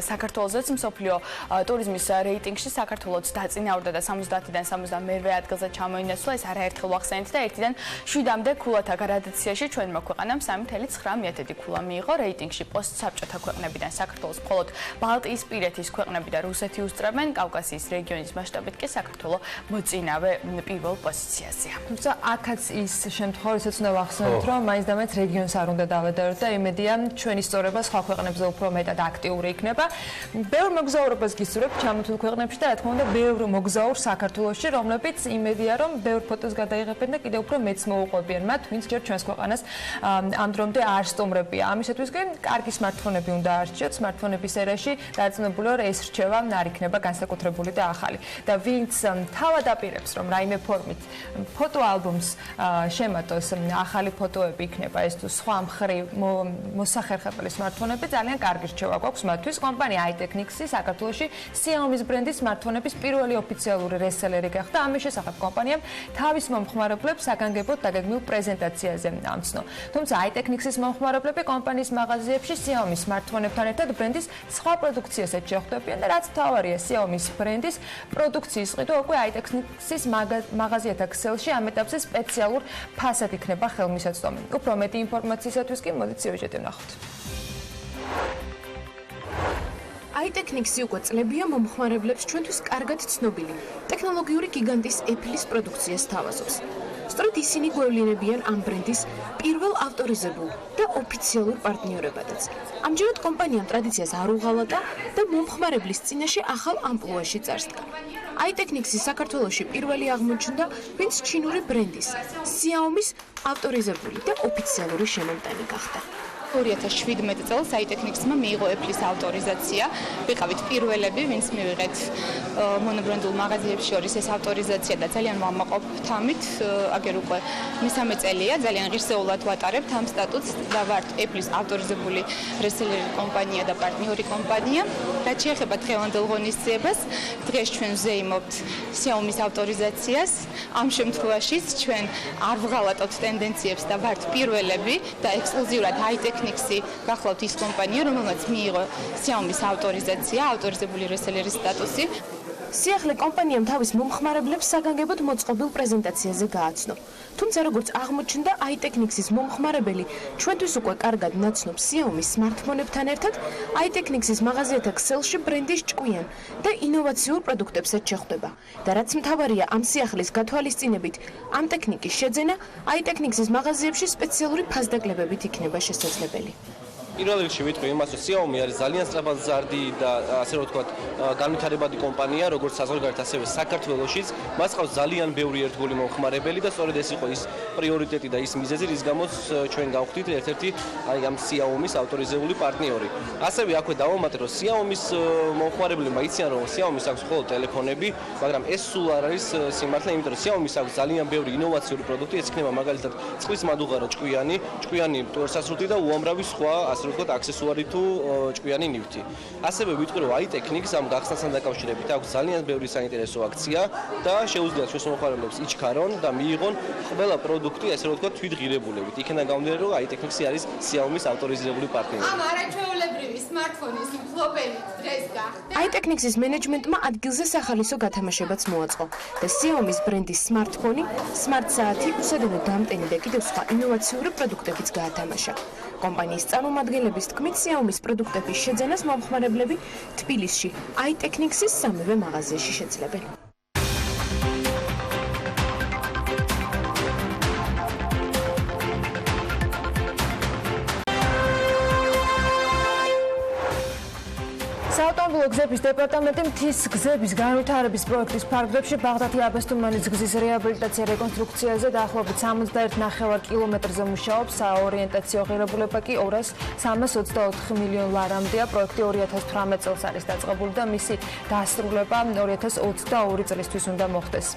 საქართველოსაც მსოფლიო ტურიზმის რეიტინგში საქართველოს დაწინაურდა და 70-დან 72-მე ადგილზე ჩამოინაცვლა. ეს არაერთხელ ვახსენეთ და 1-დან 7-მდე ქულათა გრადაციაში ჩვენმა ქვეყანამ 3.9 ქულა მიიღო. რეიტინგში პოსტსაბჭოთა ქვეყნებიდან საქართველოს მხოლოდ ბალტიისპირეთის ქვეყნები და რუსეთი უსწრებენ, კავკასიის რეგიონის მასშტაბით კი საქართველო მოწინავე პირველ პოზიციაზეა. თუმცა აქაც ის შემთხვევა, როდესაც უნდა ვახსენოთ, რომ მაინც და მაინც რეგიონს არ უნდა დავედაროთ და იმედია ჩვენი სწორება სხვა ქვეყნებზე უფრო მეტად აქტიური იქნება. ბევრ მოგზაურობას გისურვებთ ჩამოთვლილ ქვეყნებში და რა თქმა უნდა ბევრ მოგზაურს საქართველოში, რომლებიც იმედია, რომ ბევრ ფოტოს გადაიღებენ და კიდევ უფრო მეც მოუყვებიან მათ, ვინც ჯერ ჩვენს ქვეყანას ამ დრომდე არ სტუმრებია. ამისათვის კი კარგი smartphone-ები უნდა არჩიოთ, smartphone-ების ერაში დარწმუნებული ვარ ეს რჩევა არ იქნება განსაკუთრებული და ახალი. და ვინც თავად აპირებს, რომ რაიმე ფორმით ფოტოალბომს შემატოს, ახალი ფოტოები იქნება ეს თუ სხვა მხრივ მოსახერხებელი smartphone-ები, ძალიან კარგი რჩევა გვაქვს მათთვის. კომპანია iTechnics-ი საქართველოში Xiaomi-ის ბრენდის smartphone-ების პირველი ოფიციალური რესელერი გახდა. ამის შესახებ კომპანიამ თავის მომხმარებლებს საგანგებოდ დაგეგმილ პრეზენტაციაზე ამცნო. თუმცა iTechnics-ის მომხმარებლები კომპანიის მაღაზიებში Xiaomi-ის smartphone-ებთან ერთად ბრენდის სხვა პროდუქციასაც შეხვდებიან და რაც თავარია Xiaomi-ის ბრენდის პროდუქციის ყიდვა უკვე iTechnics-ის მაღაზიათა ქსელში ამ ეტაპზე სპეციალურ ფასად იქნება ხელმისაწვდომი. უფრო მეტი ინფორმაციისათვის კი მოდით სიუჟეტი ვნახოთ. iTechnics-ი უკვე წლებია მომხმარებლებს ჩვენთვის კარგად ცნობილი ტექნოლოგიური გიგანტის Apple-ის პროდუქციას თავაზობს. სწორედ ისინი გვევლინებიან ამ ბრენდის პირველ ავტორიზებულ და ოფიციალურ პარტნიორებადაც. ამჯერად კომპანიამ ტრადიციას არ უღალატა და მომხმარებლის წინაშე ახალ ამპლუაში წარსდგა. iTechnics-ი საქართველოში პირველი აღმოჩნდა, ვინც ჩინური ბრენდის Xiaomi-ის ავტორიზებული და ოფიციალური შემომტანი გახდა. 2017 წელს iTechnics-მა მიიღო Apple-ის ავტორიზაცია. ვიყავით პირველები, ვინც მივიღეთ მონობრენდულ მაღაზიებში შორის ეს ავტორიზაცია და ძალიან ვამაყობთ ამით. აგერ უკვე მესამე წელია, ძალიან ღირსეულად ვატარებთ ამ სტატუსს და ვართ Apple-ის ავტორიზებული რესელერი კომპანია და პარტნიორი კომპანია. რაც შეეხება დღევანდელ ღონისძიებას, დღეს ჩვენ ვზეიმობთ Xiaomi-ის ავტორიზაციას. ამ შემთხვევაშიც ჩვენ არ ვღალატავთ ტენდენციებს და ვართ პირველები და ექსკლუზიურად iTechnics-ი გახლავთ ის კომპანია, რომელმაც მიიღო Xiaomi-ის ავტორიზაცია, ავტორიზებული რესელერის სტატუსი. სიახლე კომპანიამ თავის მომხმარებლებს საგანგებოდ მოწყობილ პრეზენტაციაზე გააცნო. თუმცა როგორც აღმოჩნდა, iTechnics-ის მომხმარებელი ჩვენთვის უკვე კარგად ნაცნობ Xiaomi-ის smartphone-ებთან ერთად iTechnics-ის მაღაზიათა ქსელში ბრენდის ჭკვიან და ინოვაციურ პროდუქტებსაც შეხვდება. და რაც მთავარია ამ სიახლის გათვალისწინებით, ამ ტექნიკის შეძენა iTechnics-ის მაღაზიებში სპეციალური ფასდაკლებებით იქნება შესაძლებელი. პირველ რიგში ვიტყვი იმას, რომ Xiaomi არის ძალიან სწრაფადზარდი და ასე რომ ვთქვათ, განვითარებადი კომპანია, როგორც საზღვარგარეთ, ასევე საქართველოშიც. მას ყავს ძალიან ბევრი ერთგული მომხმარებელი და სწორედ ეს იყო ის პრიორიტეტი და ის მიზეზი, რის გამოც ჩვენ გავხდით ერთ-ერთი ამ Xiaomi-ის ავტორიზებული პარტნიორი. ასევე აქვე დავამატე, რომ Xiaomi-ის მომხმარებლებმა იციან, რომ Xiaomi-ის აქვს მხოლოდ ტელეფონები, მაგრამ ეს სულ არ არის სიმართლე, იმიტომ რომ Xiaomi-ის აქვს ძალიან ბევრი ინოვაციური პროდუქტი, ეს იქნება მაგალითად წყლის მადუღარო ჭკვიანი, ტვერსასრუტი და უამრავი სხვა, ასე რომ ვთქვათ, აქსესუარი თუ ჭკვიანი ნივთი. ასევე ვიტყვი, რომ iTechnics ამ გახსნასთან დაკავშირებით აქვს ძალიან ბევრი საინტერესო აქცია და შეუძლიათ ჩვენს მომხმარებლებს იჩქარონ და მიიღონ ყველა პროდუქტი, ასე რომ ვთქვათ, თვითღირებულებით. იქიდან გამომდინარე, რომ iTechnics არის Xiaomi-ის ავტორიზებული პარტნიორი. ამ არაჩვეულებრივი smartphone-ის მფლობელი დღეს გახდა. iTechnics-ის მენეჯმენტმა ადგილზე სახალისო გათამაშებაც მოაწყო და Xiaomi-ის ბრენდის smartphone, smart საათი, უსადენო დამტენი და კიდევ სხვა ინოვაციური პროდუქტებიც გაათამაშა. კომპანიის წარმომადგენლების თქმით, Xiaomi-ის პროდუქტების შეძენას მომხმარებლები თბილისში iTechnics-ის სამივე მაღაზიაში შეძლებენ. საავტომობილო გზების დეპარტამენტი მთის გზების განვითარების პროექტის ფარგლებში ბაღდათი-აბასთუმანის გზის რეაბილიტაცია რეკონსტრუქციაზე დაახლოებით 71.5 კილომეტრზე მუშაობს. საორიენტაციო ღირებულება კი 324 მილიონ ლარამდეა. პროექტი 2018 წელს არის დაწყებული და მისი დასრულება 2022 წლისთვის უნდა მოხდეს.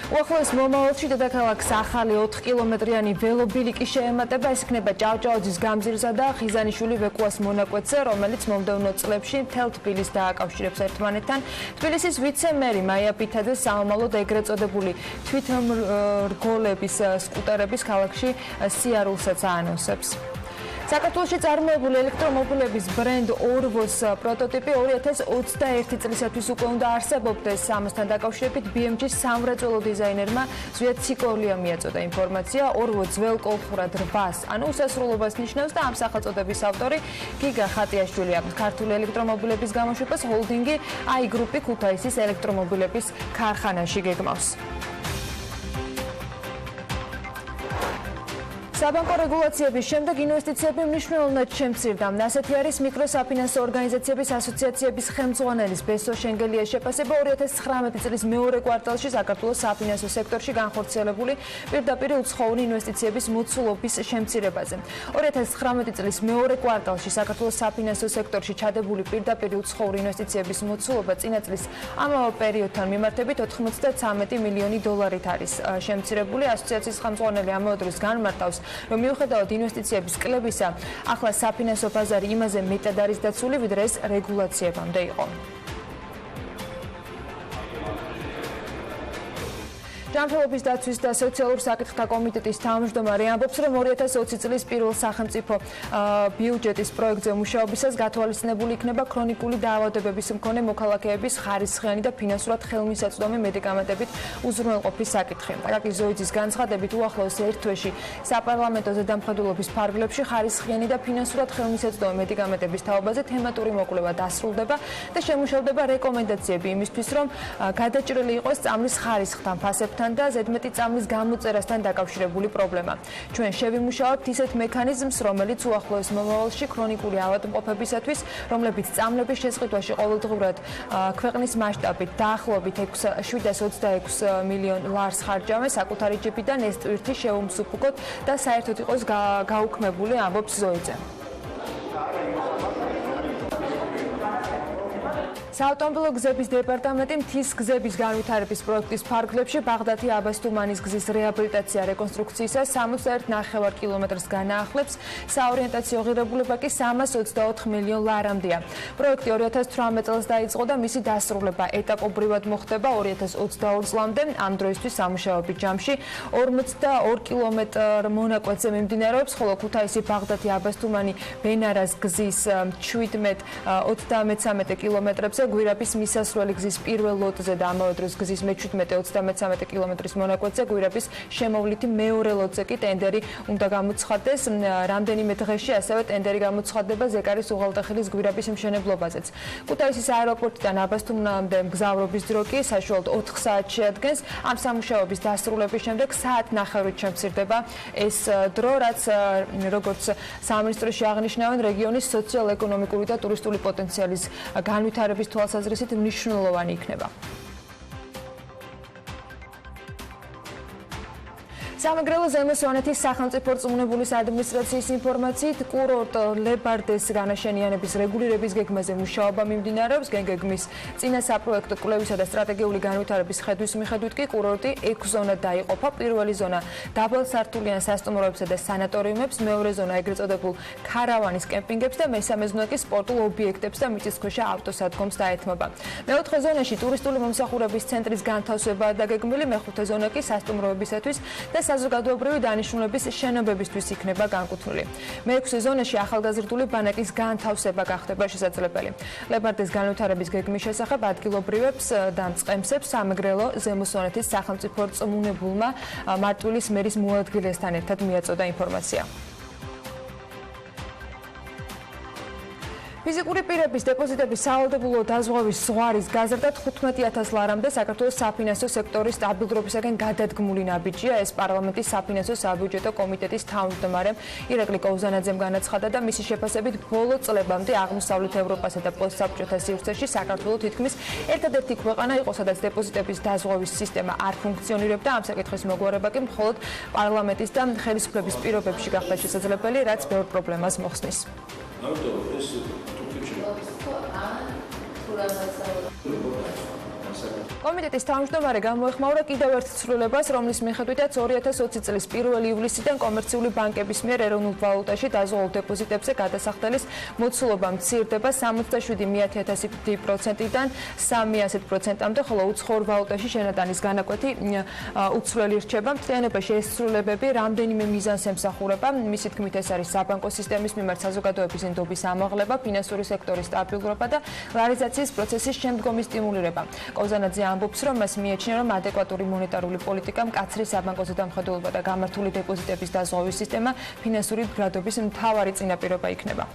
უახლოეს მომავალში დედაქალაქს ახალი 4 კილომეტრიანი ველობილიკი შეემატება. ეს იქნება ჭავჭავაძის გამზირსა და ხიზანიშვილი ვეკუას მონაკვეთზე, რომელიც მომდევნო წლებში მთელ თბილისს დააკავშირებს ერთმანეთთან. თბილისის ვიცე-მერი მაია პითაძე საომალოდ ეგრეთ წოდებული თვითმრგოლების სკუტერების ქალაქში სიარულსაც აანონსებს. საქართველოში წარმოებული ელექტრომობილების ბრენდ Orvos პროტოტიპი 2021 წლისათვის უკვე უნდა არსებობდეს. ამასთან დაკავშირებით BMG-ის სამრეწველო დიზაინერმა ზვიად ციკორლია მიაწოდა ინფორმაცია. Orvo ძველ კოლხურად რბას, ანუ უსასრულობას ნიშნავს და ამ სახელწოდების ავტორი გიგა ხატიაშვილია. ქართული ელექტრომობილების გამოშვებას ჰოლდინგი AI გრუპი ქუთაისის ელექტრომობილების ქარხანაში გეგმავს. საბანკო რეგულაციების შემდეგ ინვესტიციები მნიშვნელოვნად შემცირდა. ასეთი არის მიკროსაფინანსო ორგანიზაციების ასოციაციების ხელმძღვანელის ბესო შენგელიას შეფასება 2019 წლის მეორე კვარტალში საქართველოს საფინანსო სექტორში განხორციელებული პირდაპირ უცხოური ინვესტიციების მოცულობის შემცირებაზე. 2019 წლის მეორე კვარტალში საქართველოს საფინანსო სექტორში ჩადებული პირდაპირ უცხოური ინვესტიციების მოცულობა წინა წლის ამავე პერიოდთან მიმართებით 93 მილიონი დოლარით არის შემცირებული. ასოციაციის ხელმძღვანელი ამავე დროს განმარტავს, რომ მიუხედავად ინვესტიციების კლებისა, ახლა საფინანსო ბაზარი იმაზე მეტად არის დაცული, ვიდრე ეს რეგულაციებამდე იყო. ჯანმრთელობის დაცვის და სოციალურ საკითხთა კომიტეტის თავმჯდომარე ამბობს, რომ 2020 წლის პირველ სახელმწიფო ბიუჯეტის პროექტზე მუშაობისას გათვალისწინებული იქნება ქრონიკული დაავადებების მქონე მოქალაქეების ხარისხიანი და ფინანსურად ხელმისაწვდომი მედიკამენტებით უზრუნველყოფის საკითხი. აკაკი ზოიძის განცხადებით, უახლოეს ერთ თვეში საპარლამენტო ზედამხედველობის ფარგლებში ხარისხიანი და ფინანსურად ხელმისაწვდომი მედიკამენტების თაობაზე თემატური მოკვლევა დასრულდება და შემუშავდება რეკომენდაციები იმისთვის, რომ გადაჭრილი იყოს წამლის ხარისხთან ფასებთან და ზედმეტი წამლის გამოწერასთან დაკავშირებული პრობლემა. ჩვენ შევიმუშავებთ ისეთ მექანიზმს, რომელიც უახლოეს მომავალში ქრონიკული ავადმყოფებისათვის, რომლებიც წამლების შესყიდვაში ყოველდღურად ქვეყნის მასშტაბით დაახლოებით 726 მილიონ ლარს ხარჯავენ, საკუთარი ჯიბიდან ეს ტვირთი შეუმსუბუქოთ და საერთოდ იყოს გაუქმებული, ამბობს ზოიძე. საავტომობილო გზების დეპარტამენტი მთის გზების განვითარების პროექტის ფარგლებში ბაღდათი-აბასთუმანის გზის რეაბილიტაცია რეკონსტრუქციისას 61.5 კილომეტრს განაახლებს. საორიენტაციო ღირებულება კი 324 მილიონ ლარამდეა. პროექტი 2018 წელს დაიწყო და მისი დასრულება ეტაპობრივად მოხდება 2022 წლამდე. ამ დროისთვის სამუშაოები ჯამში 42 კილომეტრ მონაკვეთზე მიმდინარეობს, ხოლო ქუთაისი ბაღდათი-აბასთუმანი ბენარას გზის 17-33 კილომეტრებზე მონაკვეთზე, გვირაბის მისასვლელი გზის პირველ ლოტზე და ამავე დროს გზის მე-17-33 კილომეტრის მონაკვეთზე, გვირაბის შემოვლითი მეორე ლოტზე კი ტენდერი უნდა გამოცხადდეს. რამდენიმე დღეში ასევე ტენდერი გამოცხადდება ზეკარის უღელტეხილის გვირაბის მშენებლობაზეც. ქუთაისის აეროპორტიდან აბასთუმნამდე მგზავრობის დრო კი საშუალოდ 4 საათს შეადგენს. ამ სამუშაოების დასრულების შემდეგ საათნახევრით შემცირდება ეს დრო, რაც როგორც სამინისტროში აღნიშნავენ, რეგიონის სოციალ-ეკონომიკური და ტურისტული პოტენციალის განვითარების თვალსაზრისით მნიშვნელოვანი იქნება. სამეგრელო ზემო სვანეთის სახელმწიფო რწმუნებულის ადმინისტრაციის ინფორმაციით, კურორტ ლებარდეს განაშენიანების რეგულირების გეგმაზე მუშაობა მიმდინარეობს. გეგმის წინა საპროექტო კვლევისა და სტრატეგიული განვითარების ხედვის მიხედვით კი კურორტი 6 ზონად დაიყოფა. პირველი ზონა დაბალსართულიან სასტუმროებსა და სანატორიუმებს, მეორე ზონა ეგრეთ წოდებულ ქარავანის კემპინგებს და მესამე ზონა კი სპორტულ ობიექტებს და მიწისქვეშა ავტოსადგომს დაეთმობა. მეოთხე ზონაში ტურისტული მომსახურების ცენტრის განთავსებაა დაგეგმილი, მეხუთე ზონა კი სასტუმროებისათვის და საზოგადოებრივი დანიშნულების შენობებისთვის იქნება განკუთვნილი. მე-6 ზონაში ახალგაზრდული ბანაკის განთავსება გახდება შესაძლებელი. ლებარდეს განვითარების გეგმის შესახებ ადგილობრივებს და მწყემსებს სამეგრელო ზემო სვანეთის სახელმწიფო რწმუნებულმა მარტვილის მერის მოადგილესთან ერთად მიაწოდა ინფორმაცია. ფიზიკური პირების დეპოზიტების სავალდებულო დაზღვევის ზღვარის გაზრდა 15,000 ლარამდე საქართველოს საფინანსო სექტორის სტაბილურობისაგან გადადგმული ნაბიჯია. ეს პარლამენტის საფინანსო საბიუჯეტო კომიტეტის თავმჯდომარემ ირაკლი კოუზანაძემ განაცხადა და მისი შეფასებით ბოლო წლებამდე აღმოსავლეთ ევროპასა და პოსტსაბჭოთა სივრცეში საქართველო თითქმის ერთადერთი ქვეყანა იყო, სადაც დეპოზიტების დაზღვევის სისტემა არ ფუნქციონირებდა. ამ საკითხის მოგვარება კი მხოლოდ პარლამენტის და ხელისუფლების პირობებში გახდა შესაძლებელი, რაც ბევრ პრობლემას მოხსნის. კომიტეტის თავმჯდომარე გამოეხმაურა კიდევ ერთ ცვლილებას, რომლის მიხედვითაც 2020 წლის 1 ივლისიდან კომერციული ბანკების მიერ ეროვნულ ვალუტაში დაზღვეულ დეპოზიტებზე გადასახდელის მოცულობა მცირდება 77,000%-დან 300%-მდე, ხოლო უცხოურ ვალუტაში შენატანის განაკვეთი უცვლელი რჩება. მთლიანობაში ეს ცვლილებები რამდენიმე მიზანს ემსახურება. მისი თქმით, ეს არის საბანკო სისტემის მიმართ საზოგადოების ნდობის ამაღლება, ფინანსური სექტორის სტაბილურობა და ლარიზაციის პროცესის შემდგომი სტიმულირება. კოუზანაძე ამბობს, რომ მას მიაჩნია, რომ ადეკვატური მონეტარული პოლიტიკა, მკაცრი საბანკო ზედამხედველობა და გამართული დეპოზიტების დაზღვევის სისტემა ფინანსური მდგრადობის მთავარი წინაპირობა იქნება.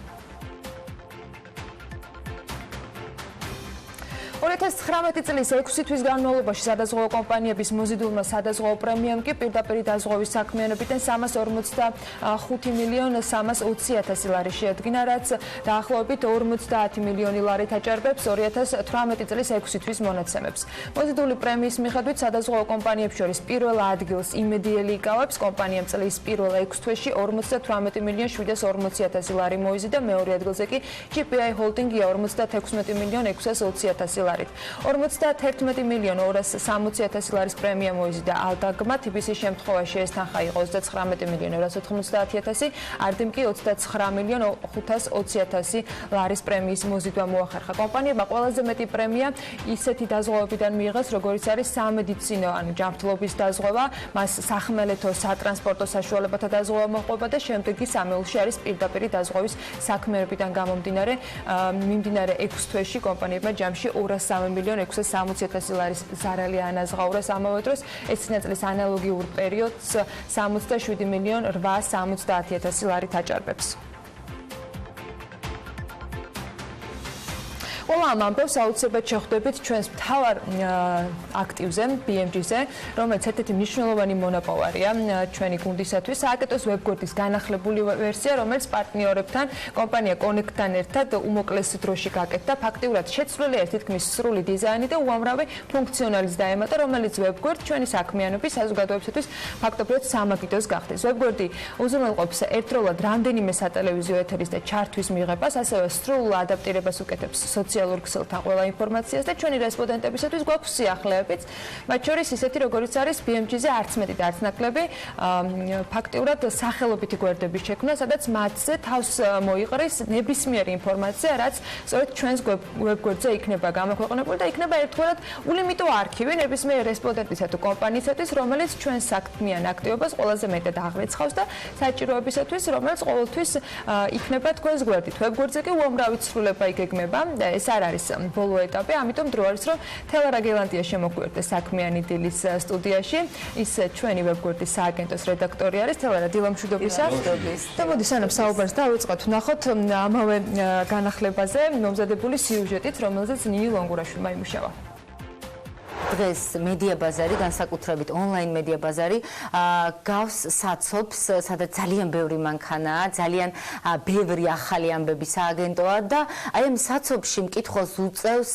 2019 წლის 6 თვის განმავლობაში სადაზღვეო კომპანიების მოზიდულმა სადაზღვეო პრემიამ კი პირდაპირ დაზღვევის საქმიანობიდან 345,320,000 ლარი შეადგინა, რაც დაახლოებით 50 მილიონი ლარით აჭარბებს 2018 წლის 6 თვის მონაცემებს. მოზიდული პრემიის მიხედვით სადაზღვეო კომპანიებს შორის პირველ ადგილს იმედიელი იკავებს. კომპანიამ წლის პირველ 6 თვეში 58,740,000 ლარი მოიზიდა, მეორე ადგილზე კი GPI ჰოლდინგია 56,620,000 ლარით. 51,260,000 ლარის პრემია მოიზიდა ალდაგმა, TBC-ის შემთხვევაში ეს თანხა იყო 29,290,000, არდიმ კი 29,520,000 ლარის პრემიის მოზიდვა მოახერხა. კომპანიებმა ყველაზე მეტი პრემია ისეთი დაზღვევებიდან მიიღეს, როგორიც არის სამედიცინო, ანუ ჯანმრთელობის დაზღვევა, მას სახმელეთო სატრანსპორტო საშუალებათა დაზღვევა მოჰყვება და შემდეგი სამეულში არის პირდაპირ დაზღვევის საქმიანობიდან გამომდინარე. მიმდინარე 6 თვეში კომპანიებმა ჯამში 203,660,000 ლარის ზარალი ანაზღაურეს. ამავე დროს ეს წლის ანალოგიურ პერიოდს 67,870,000 ლარით აჭარბებს. ყველა ამ ამბავს აუცილებლად შეხვდებით ჩვენს მთავარ აქტივზე, BMG-ზე, რომელიც ერთ-ერთი მნიშვნელოვანი მონაპოვარია ჩვენი გუნდისათვის. სააკეტოს ვებგვერდის განახლებული ვერსია, რომელიც პარტნიორებთან, კომპანია Connect-თან ერთად უმოკლეს დროში გაკეთდა. ფაქტიურად შეცვლილი ერთი თქმის სრული დიზაინი და უამრავი ფუნქციონალის დაემატა, რომელიც ვებგვერდ ჩვენი საქმიანობის საზოგადოებისათვის ფაქტობრივად სამაგიდოს გახდეს. ვებგვერდი უზრუნველყოფს ერთდროულად რამდენიმე სატელევიზიო ეთერის და ჩართვის მიღებას, ასევე სრულ ადაპტირებას უკეთებს სოციალურ ქსელთან ყველა ინფორმაციას და ჩვენი რესპონდენტებისათვის გვაქვს სიახლეებიც, მათ შორის ისეთი, როგორიც არის BMG-ზე არც მეტი და არც ნაკლები, ფაქტიურად სახელობითი გვერდების შექმნა, სადაც მათზე თავს მოიყრის ნებისმიერი ინფორმაცია, რაც სწორედ ჩვენს ვებგვერდზე იქნება გამოქვეყნებული და იქნება ერთგვარად ულიმიტო არქივი ნებისმიერ რესპონდენტისა თუ კომპანიისათვის, რომელიც ჩვენს საქმიან აქტივობას ყველაზე მეტად აღრიცხავს და საჭიროებისათვის, რომელიც ყოველთვის იქნება თქვენს გვერდით. ვებგვერდზე კი უამრავი ცვლილება იგეგმება. ეს არ არის ბოლო ეტაპი, ამიტომ დრო არის რომ თელარა გელანდია შემოგვიერთდეს საქმიანი დილის სტუდიაში. ის ჩვენი ვებგვერდის სააგენტოს რედაქტორი არის. თელარა, დილა მშვიდობისა. და მოდი სანამ საუბარს დავიწყოთ, ვნახოთ ამავე განახლებაზე მომზადებული სიუჟეტით, რომელზეც ნინი ლონგურაშვილმა იმუშავა. დღეს მედია ბაზარი, განსაკუთრებით ონლაინ მედია ბაზარი, გავს საცობს, სადაც ძალიან ბევრი მანქანაა, ძალიან ბევრი ახალი ამბების სააგენტოა და აი ამ საცობში მკითხველს უწევს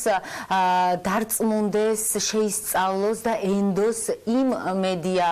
დარწმუნდეს, შეისწავლოს და ენდოს იმ მედია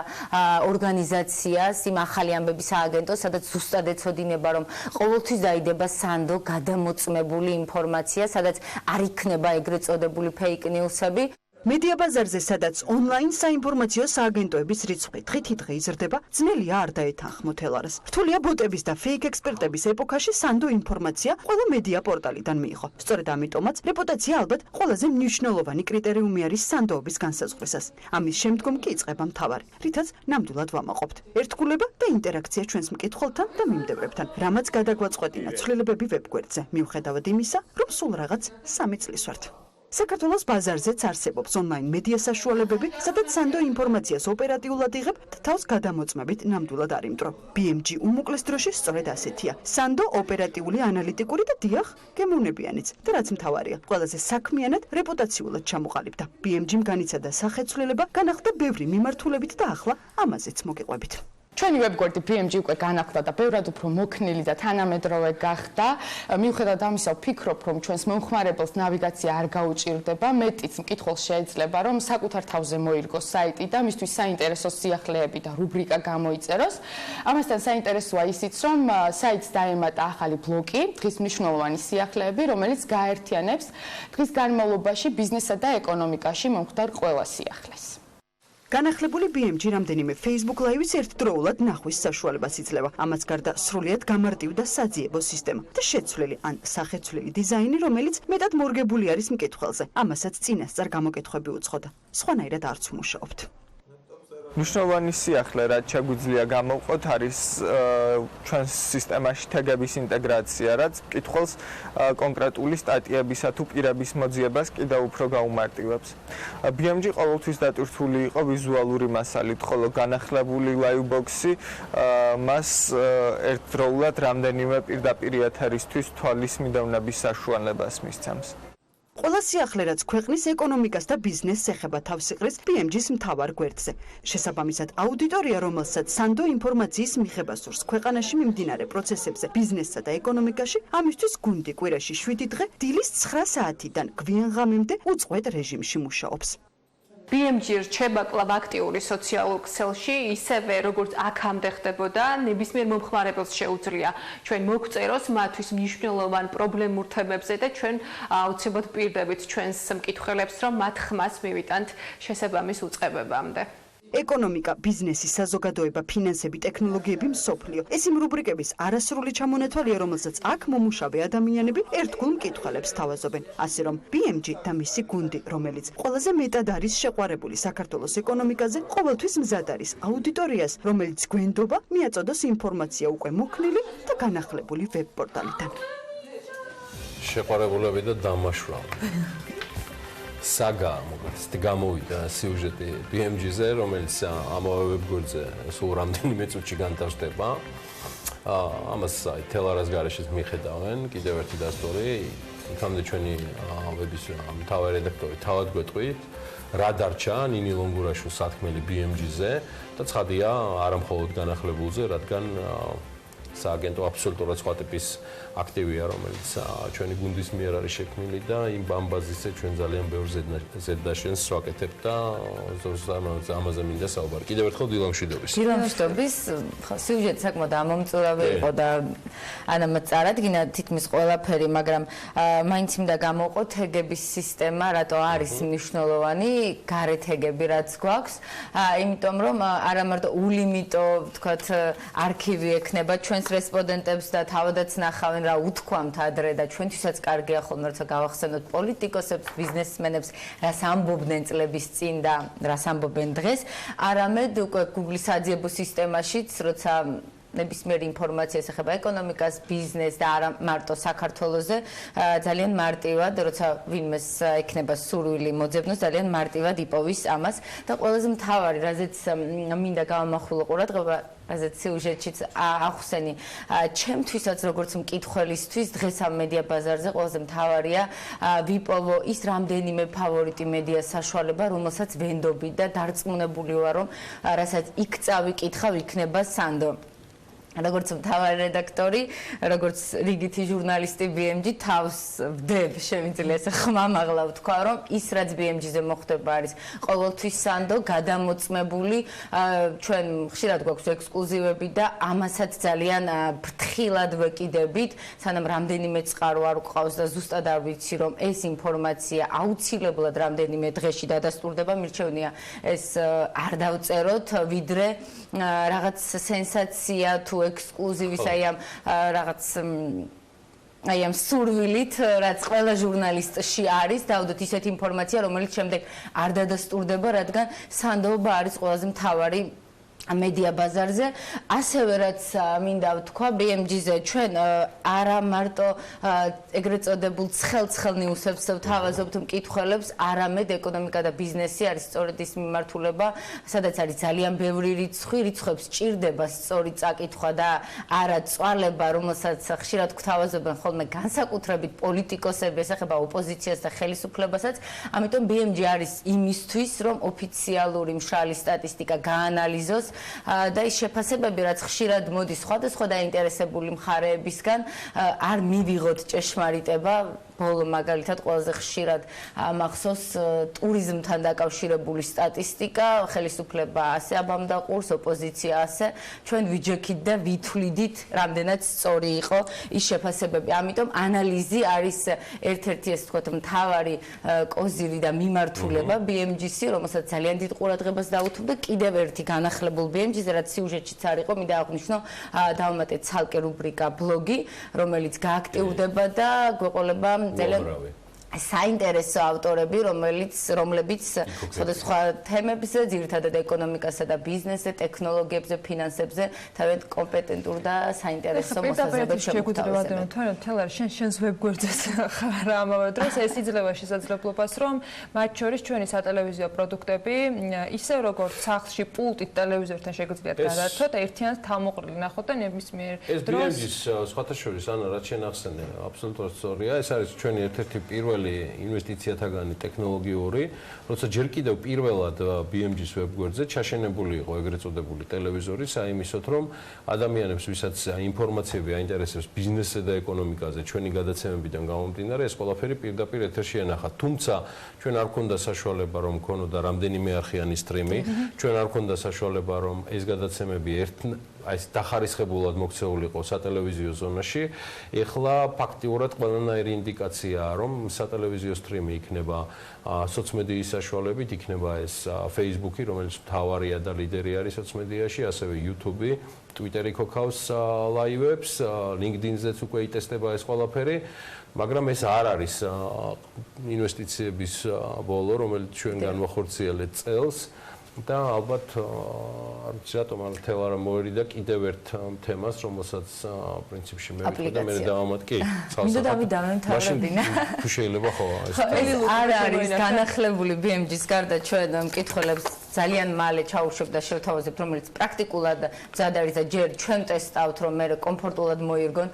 ორგანიზაციას, იმ ახალი ამბების სააგენტოს, სადაც ზუსტად ეცოდინება, რომ ყოველთვის დაიდება სანდო გადამოწმებული ინფორმაცია, სადაც არ იქნება ეგრეთ წოდებული fake news-ები. მედია ბაზარზე, სადაც ონლაინ საინფორმაციო სააგენტოების რიცხვი დღითიდღე იზრდება, ძნელია არ დაეთანხმო თელარას. რთულია ბოტების და ფეიქ ექსპერტების ეპოქაში სანდო ინფორმაცია ყველა მედია პორტალიდან მიიღო. სწორედ ამიტომაც რეპუტაცია ალბათ ყველაზე მნიშვნელოვანი კრიტერიუმი არის სანდოობის განსაზღვრისას. ამის შემდგომ კი იწყება მთავარი, რითაც ნამდვილად ვამაყობთ. ერთგულება და ინტერაქცია ჩვენს მკითხველთან და მიმდევრებთან, რამაც გადაგვაწყვეტინა ცვლილებები ვებგვერდზე, მიუხედავად იმისა, რომ სულ რაღაც 3 წლის ვართ. საქართველოს ბაზარზეც არსებობს ონლაინ მედია საშუალებები, სადაც სანდო ინფორმაციას ოპერატიულად იღებ და თავს გადამოწმებით ნამდვილად არ იმტრო. BMG უმოკლეს დროში სწორედ ასეთია. სანდო ოპერატიული, ანალიტიკური და დიახ, გემოვნებიანიც. და რაც მთავარია, ყველაზე საქმიანად, რეპუტაციულად ჩამოყალიბდა. BMG-მ განიცადა სახეცვლილება, განახლდა ბევრი მიმართულებით და ახლა ამაზეც მოგიყვებით. ჩვენი ვებგვერდი BMG უკვე განახლდა და ბევრად უფრო მოქნილი და თანამედროვე გახდა. მიუხედავად ამისა, ვფიქრობ, რომ ჩვენს მომხმარებელს ნავიგაცია არ გაუჭირდება, მეტიც მკითხველს შეიძლება, რომ საკუთარ თავზე მოირგოს საიტი და მისთვის საინტერესო სიახლეები და რუბრიკა გამოიწეროს. ამასთან საინტერესოა ისიც, რომ საიტს დაემატა ახალი ბლოკი, დღის მნიშვნელოვანი სიახლეები, რომელიც გააერთიანებს დღის განმავლობაში ბიზნესსა და ეკონომიკაში მომხდარ ყველა სიახლეს. განახლებული BMG რამდენიმე Facebook Live-ის ერთდროულად ნახვის საშუალებას იძლევა. ამას გარდა სრულიად გამარტივ და საძიებო სისტემა და შეცვლილი ან სახეცვლილი დიზაინი, რომელიც მეტად მორგებული არის მკითხველზე. ამასაც წინასწარ გამოკითხვები უძღოდა. სხვანაირად არც ვმუშაობთ. მნიშვნელოვანი სიახლე, რაც შეგვიძლია გამოვყოთ, არის ჩვენს სისტემაში თეგების ინტეგრაცია, რაც მკითხველს კონკრეტული სტატიებისა თუ პირების მოძიებას კიდევ უფრო გაუმარტივებს. BMG ყოველთვის დატვირთული იყო ვიზუალური მასალით, ხოლო განახლებული ლაივბოქსი მას ერთდროულად რამდენიმე პირდაპირ ეთერისთვის თვალის მიდევნების საშუალებას მისცემს. ყველა სიახლე, რაც ქვეყნის ეკონომიკას და ბიზნესს ეხება თავს იყრის BMG-ს მთავარ გვერდზე. შესაბამისად, აუდიტორია, რომელსაც სანდო ინფორმაციის მიღება სურს ქვეყანაში მიმდინარე პროცესებზე, ბიზნესსა და ეკონომიკაში, ამისთვის გუნდი კვირაში 7 დღე დილის 9 საათიდან გვიან ღამემდე უწყვეტ რეჟიმში მუშაობს. BMG რჩება კვლავ აქტიური სოციალურ ქსელში, ისევე როგორც აქამდე ხდებოდა, ნებისმიერ მომხმარებელს შეუძლია ჩვენ მოგწეროს მათთვის მნიშვნელოვან პრობლემურ თემებზე და ჩვენ აუცილებლად პირდებით ჩვენს მკითხველებს, რომ მათ ხმას მივიტანთ შესაბამის უწყებებამდე. ეკონომიკა, ბიზნესი, საზოგადოება, ფინანსები, ტექნოლოგიები, მსოფლიო. ეს იმ რუბრიკების არასრული ჩამონათვალია, რომელსაც აქ მომუშავე ადამიანები ერთგულ მკითხველებს თავაზობენ. ასე რომ BMG და მისი გუნდი, რომელიც ყველაზე მეტად არის შეყვარებული საქართველოს ეკონომიკაზე, ყოველთვის მზად არის აუდიტორიას, რომელიც გვენდობა, მიაწოდოს ინფორმაცია უკვე მოქნილი და განახლებული ვებპორტალიდან. შეყვარებულები და დამაშვრალი. საგა მოკლედ გამოვიდა სიუჟეტი BMG-ზე, რომელიც ამავე ვებგვერდზე სულ რამდენიმე წუთში განთავსდება. ამას თელარას გარეშეც მიხედავენ, კიდევ ერთი დასტური, იქამდე ჩვენი ვების მთავარი რედაქტორი თავად გვეტყვით, რა დარჩა ნინი ლონგურაშვილის საქმელი BMG-ზე და ცხადია არა მხოლოდ განახლებულზე, რადგან სააგენტო აბსოლუტურად სხვა ტიპის აქტივია, რომელიც ჩვენი გუნდის მიერ არის შექმნილი და იმ ბამბაზისზე ჩვენ ძალიან ბევრ ზედდაშენს ვაკეთებთ და ამაზე მინდა საუბარი. კიდევ ერთხელ დილა მშვიდობის. დილა მშვიდობის, სიუჟეტი საკმაოდ ამომწურავი იყო და ანამაც წარადგინა თითქმის ყველაფერი, მაგრამ მაინც მინდა გამოვყო თეგების სისტემა, რატო არის მნიშვნელოვანი, გარე თეგები რაც გვაქვს, იმიტომ რომ არა მარტო ულიმიტო, ვთქვათ, არქივი ექნება ჩვენს რესპონდენტებს და თავადაც ნახავენ რა უთქვამთ ადრე და ჩვენთვისაც კარგია ხოლმე როცა გავახსენოთ პოლიტიკოსებს, ბიზნესმენებს, რას ამბობდნენ წლების წინ და რას ამბობენ დღეს, არამედ უკვე Google-ის საძიებო სისტემაშიც, როცა ნებისმიერი ინფორმაცია ეხება ეკონომიკას, ბიზნესს და არა მარტო საქართველოზე, ძალიან მარტივად, როცა ვინმეს ექნება სურვილი მოძებნოს, ძალიან მარტივად იპოვის ამას და ყველაზე მთავარი, რაზეც მინდა გავამახვილო ყურადღება, რაზეც სიუჟეტშიც ახსენი, ჩემთვისაც როგორც მკითხველისთვის დღეს ამ მედია ბაზარზე ყველაზე მთავარია ვიპოვო ის რამდენიმე ფავორიტი მედია საშუალება, რომელსაც ვენდობი და დარწმუნებული ვარ, რომ რასაც იქ წავიკითხავ, იქნება სანდო. როგორც მთავარი რედაქტორი, როგორც რიგითი ჟურნალისტი BMG თავს ვდებ, შემიძლია ესე ხმამაღლა ვთქვა, რომ ის რაც BMG-ზე მოხდება არის ყოველთვის სანდო, გადამოწმებული, ჩვენ ხშირად გვაქვს ექსკლუზივები და ამასაც ძალიან ფრთხილად ვეკიდებით, სანამ რამდენიმე წყარო არ გვყავს და ზუსტად არ ვიცი, რომ ეს ინფორმაცია აუცილებლად რამდენიმე დღეში დადასტურდება, მირჩევნია ეს არ დავწეროთ, ვიდრე რაღაც სენსაცია თუ ექსკლუზივის აი ამ რაღაც აი ამ სურვილით, რაც ყველა ჟურნალისტში არის, დავდოთ ისეთი ინფორმაცია, რომელიც შემდეგ არ დადასტურდება, რადგან სანდოობა არის ყველაზე მთავარი მედია ბაზარზე, ასევე რაც მინდა ვთქვა, BMG-ზე ჩვენ არა მარტო ეგრეთ წოდებულ ცხელ ნიუსებს ვთავაზობთ მკითხველებს, არამედ ეკონომიკა და ბიზნესი არის სწორედ ის მიმართულება, სადაც არის ძალიან ბევრი რიცხვი, რიცხვებს ჭირდება სწორი წაკითხვა და არა წვალება, რომელსაც ხშირად გვთავაზობენ ხოლმე განსაკუთრებით პოლიტიკოსები, ეს ეხება ოპოზიციას და ხელისუფლებასაც, ამიტომ BMG არის იმისთვის, რომ ოფიციალური მშრალი სტატისტიკა გაანალიზოს და ის შეფასებები, რაც ხშირად მოდის სხვადასხვა დაინტერესებული მხარეებისგან, არ მივიღოთ ჭეშმარიტება. ბოლო მაგალითად ყველაზე ხშირად მახსოვს ტურიზმთან დაკავშირებული სტატისტიკა, ხელისუფლება ასე აბამდაყურს, ოპოზიცია ასე, ჩვენ ვიჯექით და ვითვლიდით, რამდენად სწორი იყო ის შეფასებები. ამიტომ ანალიზი არის ერთ-ერთი ეს თქვათ მთავარი კოზირი და მიმართულება BMG-ში, რომელსაც ძალიან დიდ ყურადღებას დაუთმობ და კიდევ ერთი განახლებულ BMG-ზე, რაც სიუჟეტშიც არ იყო, მინდა აღვნიშნო, დავამატეთ ცალკე რუბრიკა ბლოგი, რომელიც გააქტიურდება და გვეყოლება ძალიან საინტერესო ავტორები, რომლებიც სხვადასხვა თემებზე, ძირითადად ეკონომიკასა და ბიზნესზე, ტექნოლოგიებზე, ფინანსებზე, თავად კომპეტენტურ და საინტერესო მოსაზრებებს შემოგთავაზებენ. თელარ, შენს ვებგვერდზე ხარ ამავე დროს ეს იძლევა შესაძლებლობას, რომ მათ შორის ჩვენი სატელევიზიო პროდუქტები, ისე როგორც სახლში პულტით ტელევიზორთან შეგიძლიათ გადაართოთ, ერთიანად თავმოყრილი ნახოთ და ნებისმიერ დროს ეს სხვათა შორის, ანა, რაც შენ ახსენე, აბსოლუტურად სწორია. ეს არის ჩვენი ერთ-ერთი პირველი ინვესტიციათაგანი ტექნოლოგიური, როცა ჯერ კიდევ პირველად BMG-ს ვებგვერდზე ჩაშენებული იყო ეგრეთ წოდებული ტელევიზორი, საიმისოთ, რომ ადამიანებს, ვისაც ინფორმაციები აინტერესებს ბიზნესზე და ეკონომიკაზე, ჩვენი გადაცემებიდან გამომდინარე, ეს ყველაფერი პირდაპირ ეთერში ენახათ. თუმცა ჩვენ არ გქონდა საშუალება, რომ გქონოდა რამდენიმე არხიანი სტრიმი, ჩვენ არ გქონდა საშუალება, რომ ეს გადაცემები აი ეს დახარისხებულად მოქცეულიყო სატელევიზიო ზონაში. ეხლა ფაქტიურად ყველანაირი ინდიკაციაა, რომ სატელევიზიო სტრიმი იქნება სოციმედიის საშუალებით, იქნება ეს Facebook-ი, რომელიც მთავარია და ლიდერი არის სოციმედიაში, ასევე YouTube-ი, Twitter-ი ქოქავს ლაივებს, LinkedIn-ზეც უკვე იტესტება ეს ყველაფერი. მაგრამ ეს არ არის ინვესტიციების ბოლო, რომელიც ჩვენ განვახორციელეთ წელს. და ალბათ არ ვიცი რატომ არ თელარა მოერიდა კიდევ ერთ თემას, რომელსაც პრინციპში მე ვიტყვი და მე დავამატ კი თავრებინა. თუ შეიძლება ხო ეს არ არის განახლებული BMG-ს გარდა ჩვენ მკითხველებს ძალიან მალე ჩაუშვებთ და შევთავაზებთ, რომელიც პრაქტიკულად მზად არის და ჯერ ჩვენ ტესტავთ, რომ მე კომფორტულად მოირგონ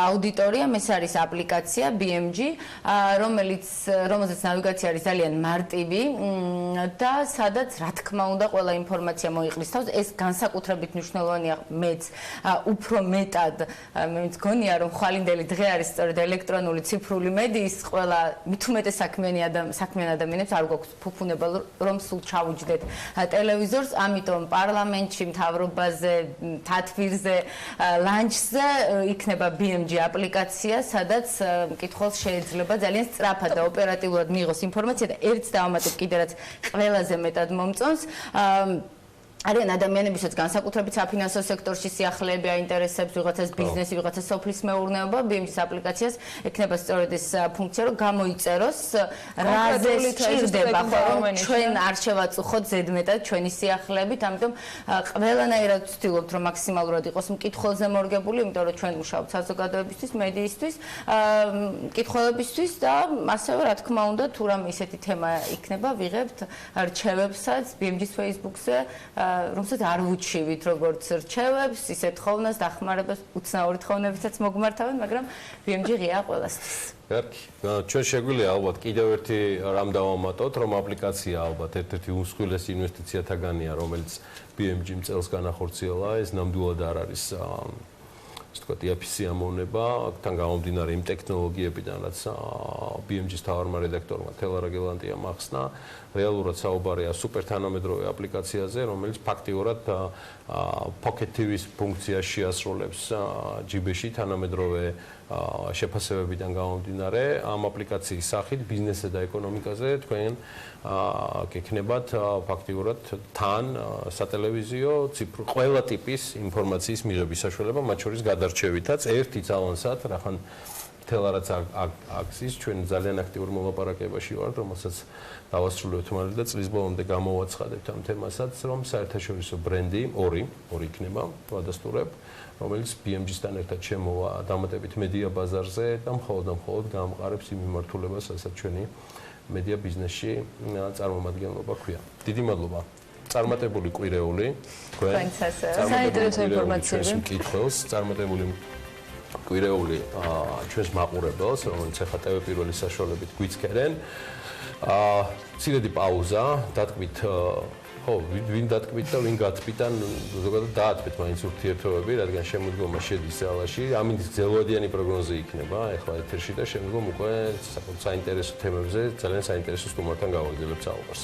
აუდიტორია, ეს არის აპლიკაცია BMG, რომელზეც ნავიგაცია არის ძალიან მარტივი და სადაც რა თქმა უნდა ყველა ინფორმაცია მოიყრის თავს. ეს განსაკუთრებით მნიშვნელოვანია მეც უფრო მეტად მე მგონია, რომ ხვალინდელი დღე არის სწორედ ელექტრონული ციფრული მედიის ყველა მით უმეტეს საქმიან ადამიანებს არ გვაქვს ფუფუნება, რომ სულ ჩავუჯდეთ ტელევიზორს, ამიტომ პარლამენტში, მთავრობაზე, თათბირზე, ლანჩზე იქნება BMG აპლიკაცია, სადაც მკითხველს შეიძლება ძალიან სწრაფად და ოპერატიულად მიიღოს ინფორმაცია და ერთს დავამატებ კიდე რაც ყველაზე მეტად მომწონს არიან ადამიანებისაც განსაკუთრებით საფინანსო სექტორში სიახლეები აინტერესებს, ვიღაცას ბიზნესი, ვიღაცას სოფლის მეურნეობა, BMG-ის აპლიკაციას ექნება სწორედ ეს ფუნქცია, რომ გამოიწეროს რაზე სჭირდება, რომ ჩვენ არ შევაწუხოთ ზედმეტად ჩვენი სიახლეებით, ამიტომ ყველანაირად ვცდილობთ, რომ მაქსიმალურად იყოს მკითხველზე მორგებული, იმიტომ რომ ჩვენ მუშაობთ საზოგადოებისთვის, მედიისთვის, მკითხველებისთვის და ასევე რა თქმა უნდა, თუ რამე ისეთი თემა იქნება, ვიღებთ რჩევებსაც BMG-ის Facebook-ზე რომელსაც არ ვუჩივით როგორც რჩევებს, ისე თხოვნას, დახმარებას, უცნაური თხოვნებითაც მოგმართავენ, მაგრამ BMG ღია ყველასთვის. ჩვენ შეგვიძლია ალბათ კიდევ ერთი რამ დავამატოთ, რომ აპლიკაცია ალბათ ერთ-ერთი უმსხვილესი ინვესტიციათაგანია, რომელიც BMG-მ წელს განახორციელა, ეს ნამდვილად არ არის ასე ვთქვათ, იაფი სიამოვნება, თან გამომდინარე იმ ტექნოლოგიებიდან, რაც BMG-ის თავარმა რედაქტორმა თელარა გელანტიამ ახსნა, რეალურად საუბარია სუპერთანამედროვე აპლიკაციაზე, რომელიც ფაქტიურად Pocket TV-ის ფუნქციას შეასრულებს ჯიბეში თანამედროვე შეფასებებიდან გამომდინარე, ამ აპლიკაციის სახით ბიზნესზე და ეკონომიკაზე თქვენ გექნებათ ფაქტიურად თან სატელევიზიო, ყველა ტიპის ინფორმაციის მიღების საშუალება, მათ შორის გადარჩევითაც ერთი ძალიანსად, რახან თელარაც აქციის ჩვენ ძალიან აქტიურ მოლაპარაკებაში ვართ, რომელსაც დავასრულებთ მალე და წლის ბოლომდე გამოვაცხადებთ ამ თემასაც, რომ საერთაშორისო ბრენდი ორი იქნება, ვადასტურებ, რომელიც BMG-სთან ერთად შემოვა დამატებით მედია ბაზარზე და მხოლოდ გაამყარებს იმ მიმართულებას, რასაც ჩვენი მედია ბიზნესში წარმომადგენლობა ქვია. დიდი მადლობა. წარმატებული კვირეული თქვენ. საინტერესო ინფორმაციები. მკითხველს, წარმატებული კვირეული ჩვენს მაყურებელს, რომელიც ახლა TV პირველის საშუალებით გვიცქერენ. ცირედი პაუზა, დატკბით ვინ დატკბით და ვინ გათბით, ან ზოგადად დაათბეთ მაინც ურთიერთობები, რადგან შემოდგომა შედის ძალაში. ამინდის გრძელვადიანი პროგნოზი იქნება ახლა ეთერში და შემდგომ უკვე საინტერესო თემებზე ძალიან საინტერესო სტუმართან გავაგრძელებთ საუბარს.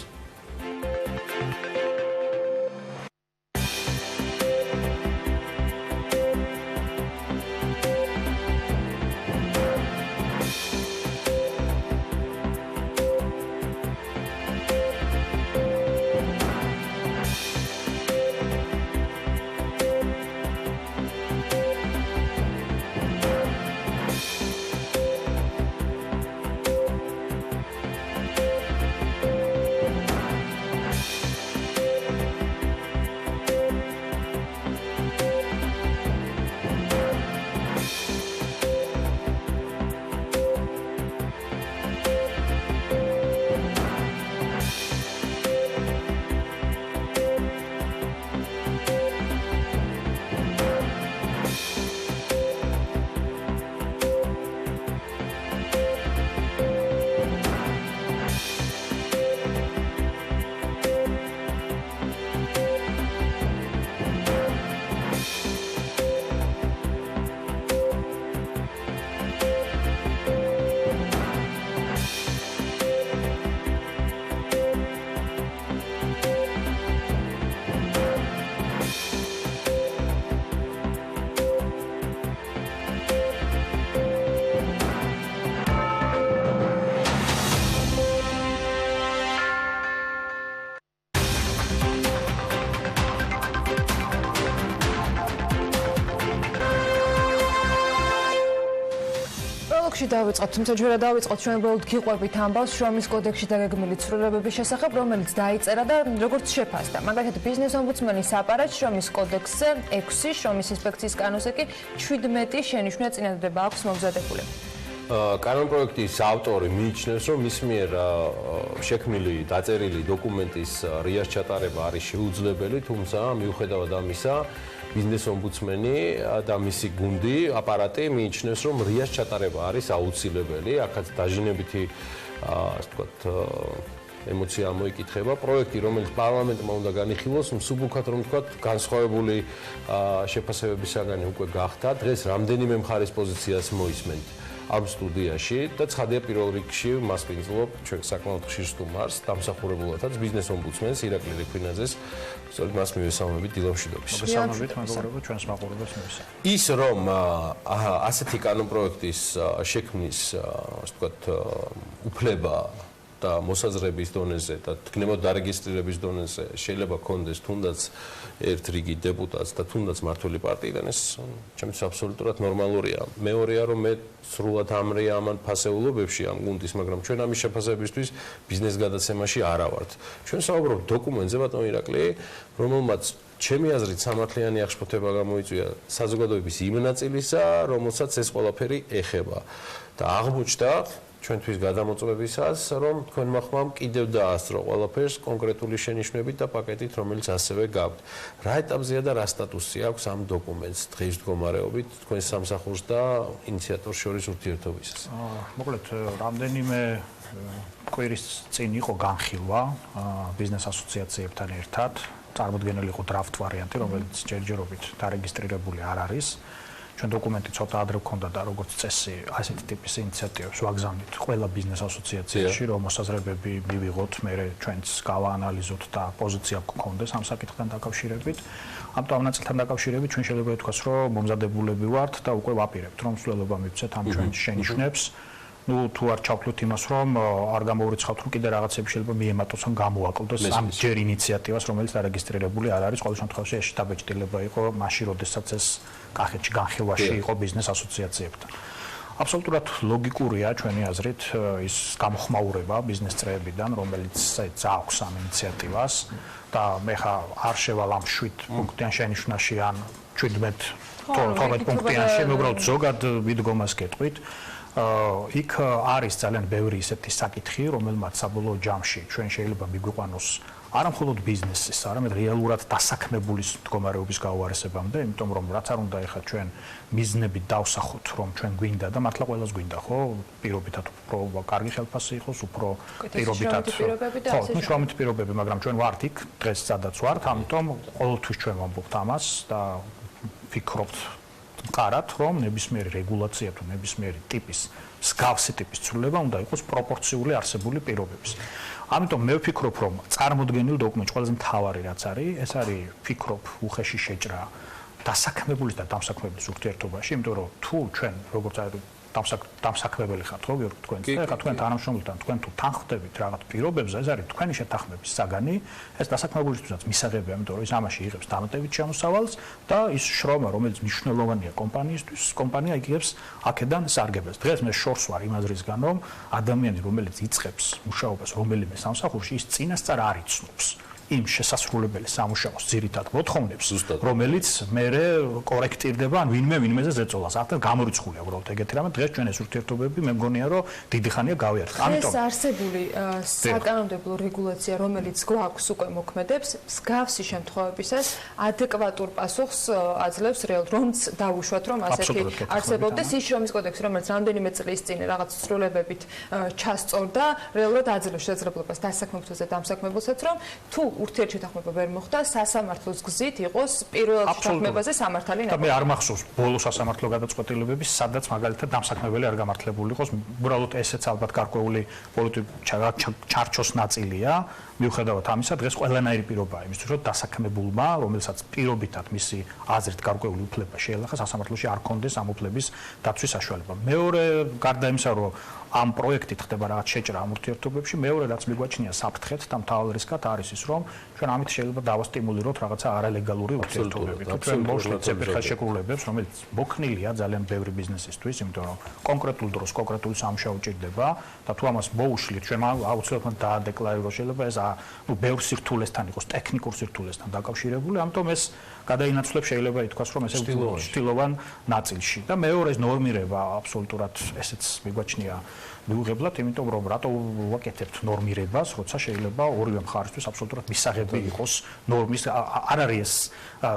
დავიწყოთ, თუმცა ჩვენ რა დავიწყოთ, ჩვენ უბრალოდ გიყვებით ამბავს შრომის კოდექსში დაგეგმილი ცვლილებების შესახებ, რომელიც დაიწერა და როგორც შეფასდა. მაგალითად, ბიზნეს ომბუდსმენის აპარატს შრომის კოდექსზე 6 შრომის ინსპექციის კანონზე კი 17 შენიშვნა წინადადება აქვს მომზადებული. კანონპროექტის ავტორი მიიჩნევს, რომ მის მიერ შექმნილი დაწერილი დოკუმენტის რიას ჩატარება არის შეუძლებელი, თუმცა მიუხედავად ამისა ბიზნეს ომბუდსმენი და მისი გუნდი, აპარატი მიიჩნევს, რომ რიას ჩატარება არის აუცილებელი. აქაც დაჟინებითი, ასე ვთქვათ, ემოცია მოიკითხება. პროექტი, რომელიც პარლამენტმა უნდა განიხილოს, მსუბუქად რომ ვთქვათ, განსხვავებული შეფასებების საგანი უკვე გახდა. დღეს რამდენიმე მხარის პოზიციას მოისმენთ ამ სტუდიაში და ცხადია პირველ რიგში მასპინძლობ ჩვენ საკმაოდ ხშირ სტუმარს, დამსახურებულადაც ბიზნეს ომბუდსმენს ირაკლი რიქვინაძეს. სწორედ მას მივესალმებით დილამშვიდობის. მოგესალმებით, მეგობრებო, ჩვენს მაყურებელს მივესალმებით. ის რომ ასეთი კანონპროექტის შექმნის, ასე ვთქვათ, უფლება და მოსაზრების დონეზე და თქმებოდ დარეგისტრირების დონეზე შეიძლება კონდეს თუნდაც ერთ რიგი დეპუტატს და თუნდაც მართველი პარტიიდან ეს ჩემთვის აბსოლუტურად ნორმალურია. მეორეა რომ მე სრულად ამრია ამან ფასეულობებში ამ გუნდის, მაგრამ ჩვენ ამის შეფასებისთვის ბიზნეს გადაცემაში არა ვართ. ჩვენ საუბრობთ დოკუმენტზე ბატონო ირაკლი, რომელმაც ჩემი აზრით სამართლიანი აღშფოთება გამოიწვია საზოგადოების იმ ნაწილისა, რომელსაც ეს ყველაფერი ეხება და აღმოჩნდა ჩვენთვის გადამოწმებისას, რომ თქვენმა ხმამ კიდევ დაასწრო ყველაფერს კონკრეტული შენიშვნებით და პაკეტით, რომელიც ასევე გაქვთ. რა ეტაპზეა და რა სტატუსი აქვს ამ დოკუმენტს დღის მდგომარეობით თქვენ სამსახურს და ინიციატორს შორის ურთიერთობისას? მოკლედ, რამდენიმე კვირის წინ იყო განხილვა ბიზნეს ასოციაციებთან ერთად. წარმოდგენილი იყო დრაფტ ვარიანტი, რომელიც ჯერჯერობით დარეგისტრირებული არ არის. ჩვენ დოკუმენტი ცოტა ადრე გვქონდა და როგორც წესი, ასეთი ტიპის ინიციატივებს ვაგზავნით ყველა ბიზნეს ასოციაციაში, რომ მოსაზრებები მივიღოთ, მერე ჩვენც გავაანალიზოთ და პოზიცია გქონდეს ამ საკითხთან დაკავშირებით. ამ ნაწილთან დაკავშირებით ჩვენ შეიძლება ვთქვას, რომ მომზადებულები ვართ და უკვე ვაპირებთ, რომ ცვლილება მივცეთ ამ ჩვენ შენიშვნებს. თუ არ ჩავთვლით იმას, რომ არ გამოვრიცხავთ, რომ კიდე რაღაცები შეიძლება მიემატოს, რომ გამოვაკლდეს ამ ჯერ ინიციატივას, რომელიც დარეგისტრირებული არ არის. ყოველ შემთხვევაში ეს დაბეჭდილება იყო მაშინ, როდესაც ეს კახეთში განხილვაში იყო ბიზნეს ასოციაციებთან. აბსოლუტურად ლოგიკურია ჩვენი აზრით ის გამოხმაურება ბიზნეს წრეებიდან, რომელიც აქვს ამ ინიციატივას და მე ხა არ შევალ ამ 7 პუნქტიან შენიშვნაში ან 17 პუნქტიანში, მე უბრალოდ ზოგად მიდგომას გეტყვით. იქ არის ძალიან ბევრი ისეთი საკითხი, რომელმაც საბოლოო ჯამში ჩვენ შეიძლება მიგვიყვანოს არა მხოლოდ ბიზნესის, არამედ რეალურად დასაქმებულის მდგომარეობის გაუარესებამდე, იმიტომ რომ რაც არ უნდა ეხლა ჩვენ მიზნებით დავსახოთ, რომ ჩვენ გვინდა და მართლა ყველას გვინდა, ხო? პირობითად უფრო კარგი ხელფასი იყოს, უფრო პირობითად ხო, შრომით პირობები, მაგრამ ჩვენ ვართ იქ, დღეს სადაც ვართ, ამიტომ ყოველთვის ჩვენ ვამბობთ ამას და ვფიქრობთ კარად, რომ ნებისმიერი რეგულაცია თუ ნებისმიერი ტიპის მსგავსი ტიპის ცვლილება უნდა იყოს პროპორციული არსებული პირობების. ამიტომ მე ვფიქრობ, რომ წარმოდგენილ დოკუმენტში ყველაზე მთავარი რაც არის, ეს არის ვფიქრობ უხეში შეჭრა დასაქმებულის და დამსაქმებლის ურთიერთობაში, იმიტომ რომ თუ ჩვენ როგორც არის დამსაქმებელი ხართ, ხო, გიორგი, თქვენ ეხლა თქვენ თანამშრომელთან თქვენ თუ თანხმდებით რაღაც პირობებზე, ეს არის თქვენი შეთანხმების საგანი, ეს დასაქმებულისთვისაც მისაღებია, იმიტომ რომ ის ამაში იღებს დამატებით შემოსავალს და ის შრომა, რომელიც მნიშვნელოვანია კომპანიისთვის, კომპანია იღებს აქედან სარგებელს. დღეს მე შორს ვარ იმ აზრისგან, რომ ადამიანი, რომელიც იწყებს მუშაობას რომელიმე სამსახურში, ის წინასწარ არ იცნობს იმ შესასრულებელი სამუშაოს ძირითად მოთხოვნებს, რომელიც მერე კორექტირდება ან ვინმეზე ზეწოლას. ახლა გამორიცხულია უბრალოდ ეგეთი რამე. დღეს ჩვენ ეს ურთიერთობები მე მგონია, რომ დიდი ხანია გავიარეთ. ამიტომ ეს არსებული საკანონმდებლო რეგულაცია, რომელიც გვაქვს უკვე მოქმედებს, მსგავსი შემთხვევებისას ადეკვატურ პასუხს აძლევს რეალურად, რომც დავუშვათ, რომ ასეთი არსებობდეს ის შრომის კოდექსი, რომელიც რამდენიმე წლის წინ რაღაც ცვლილებებით ჩასწორდა, რეალურად აძლევს შესაძლებლობას დასაქმებულს და დამსაქმებულსაც, რომ თუ ურთიერთშეთანხმება ვერ მოხდა, სასამართლოს გზით იყოს პირველ შეთანხმებაზე სამართალი ნაკლებია. და მე არ მახსოვს ბოლო სასამართლო გადაწყვეტილებები, სადაც მაგალითად დამსაქმებელი არ გამართლებული იყოს. უბრალოდ ესეც ალბათ გარკვეული პოლიტიკური ჩარჩოს ნაწილია. მიუხედავად ამისა, დღეს ყველანაირი პირობაა იმისთვის, რომ დასაქმებულმა, რომელსაც პირობითად მისი აზრით გარკვეული უფლება შეელახა, სასამართლოში არ კონდეს ამ უფლების დაცვის საშუალება. მეორე, გარდა იმისა, რომ ამ პროექტით ხდება რაღაც შეჭრა ამ ურთიერთობებში, მეორე რაც მიგვაჩნია საფრთხეთ და მთავარ რისკად არის ის, რომ ჩვენ ამით შეიძლება დავასტიმულიროთ რაღაცა არალეგალური ურთიერთობები. თუ ჩვენ მოვშლით ცეპირხალშეკრულებებს, რომელიც მოქნილია ძალიან ბევრი ბიზნესისთვის, იმიტომ რომ კონკრეტულ დროს კონკრეტული სამუშაო ჭირდება და თუ ამას მოუშლით, ჩვენ აუცილებლად დაადეკლარიროს შეიძლება ეს ბევრ სირთულესთან იყოს, ტექნიკურ სირთულესთან დაკავშირებული, ამიტომ ეს გადაინაცვლებს შეიძლება ითქვას, რომ ესე ცდილოვან ნაწილში. და მეორე ეს ნორმირება აბსოლუტურად ესეც მიგვაჩნია მიუღებლად, იმიტომ რომ რატო ვაკეთებთ ნორმირებას, როცა შეიძლება ორივე მხარისთვის აბსოლუტურად მისაღები იყოს ნორმის, არ არის ეს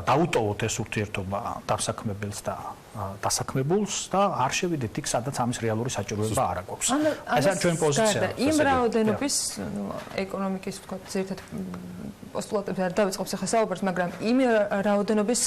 დაუტოვოთ ეს ურთიერთობა დამსაქმებელს და დასაქმებულს და არ შევიდეთ იქ, სადაც ამის რეალური საჭიროება არ აქვს. ეს არის ჩვენი პოზიცია. იმ რაოდენობის ეკონომიკის თქვა ზედმეტ პოსტულატებს არ დავიწყებს ახლა საუბარს, მაგრამ იმ რაოდენობის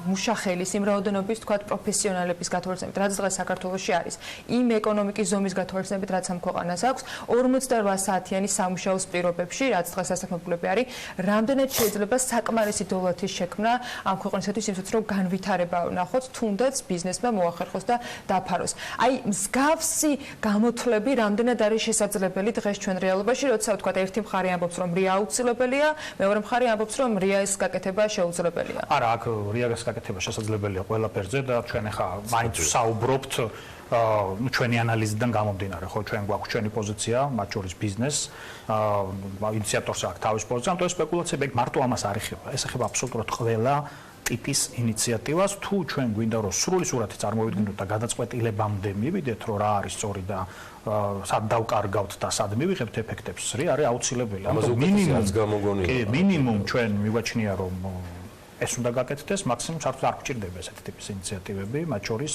მუშახელის, იმ რაოდენობის თქვა პროფესიონალების გათვალისწინებით, რაც დღეს საქართველოში არის, იმ ეკონომიკის ზომის გათვალისწინებით, რაც ამ ქვეყანას აქვს, 48 საათიანი სამუშაოს პირობებში, რაც დღეს დასაქმებულები არის, რამდენად შეიძლება საკმარისი დოლათის შექმნა ამ ქვეყნისათვის, იმისათვის რომ განვითარება ვნახოთ, თუნდაც თუნდაც ბიზნესმა მოახერხოს და დაფაროს. აი მსგავსი გამოთვლები რამდენად არის შესაძლებელი დღეს ჩვენ რეალობაში, როცა ვთქვათ, ერთი მხარე ამბობს, რომ RIA აუცილებელია, მეორე მხარე ამბობს, რომ RIA-ის გაკეთება შეუძლებელია. არა, აქ RIA-ის გაკეთება შესაძლებელია ყველაფერზე და ჩვენ ახლა მაინც საუბრობთ ჩვენი ანალიზიდან გამომდინარე, ხო, ჩვენ გვაქვს ჩვენი პოზიცია, მათ შორის ბიზნეს, ინიციატორს აქვს თავის პოზიცია, ამიტომ სპეკულაციები მარტო ამას არ ეხება. ეს ეხება აბსოლუტურად ყველა ტიპის ინიციატივას, თუ ჩვენ გვინდა რომ სრული სურათი წარმოვიდგინოთ და გადაწყვეტილებამდე მივიდეთ, რომ რა არის სწორი და სად დავკარგავთ და სად მივიღებთ ეფექტებს, არის აუცილებელი. ამიტომ მინიმუმ ჩვენ მივაჩნია რომ ეს უნდა გაკეთდეს, მაქსიმუმ საერთოდ არ გვჭირდება ესეთი ტიპის ინიციატივები, მათ შორის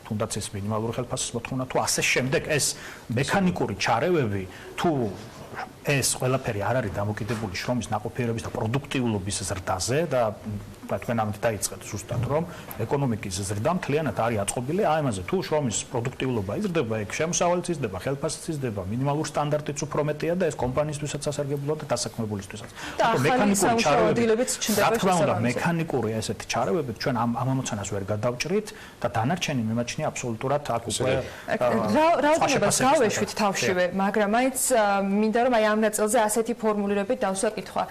თუნდაც ეს მინიმალური ხელფასის მოთხოვნა თუ ასე შემდეგ ეს მექანიკური ჩარევები თუ ეს ყველაფერი არ არის დამოკიდებული შრომის ნაყოფიერების და პროდუქტიულობის ზრდაზე და თქვენ ამით დაიწყეთ ზუსტად რომ ეკონომიკის ზრდა მთლიანად არის აწყობილი აი ამაზე თუ შრომის პროდუქტიულობა იზრდება ეგ შემოსავალიც იზრდება ხელფასიც იზრდება მინიმალური სტანდარტიც უფრო მეტია და ეს კომპანიისთვისაც სასარგებლოა და დასაქმებულისთვისაც მექანიკური ჩარევებით რა თქმა უნდა მექანიკური ესეთი ჩარევებით ჩვენ ამ ამოცანას ვერ გადავჭრით და დანარჩენი მიმაჩნია აბსოლუტურად აქ უკვე რაოდენობას გავეშვით თავშივე მაგრამ მაინც მინდა რომ აი ამ ნაწილზე ასეთი ფორმულირებით დავსვა კითხვა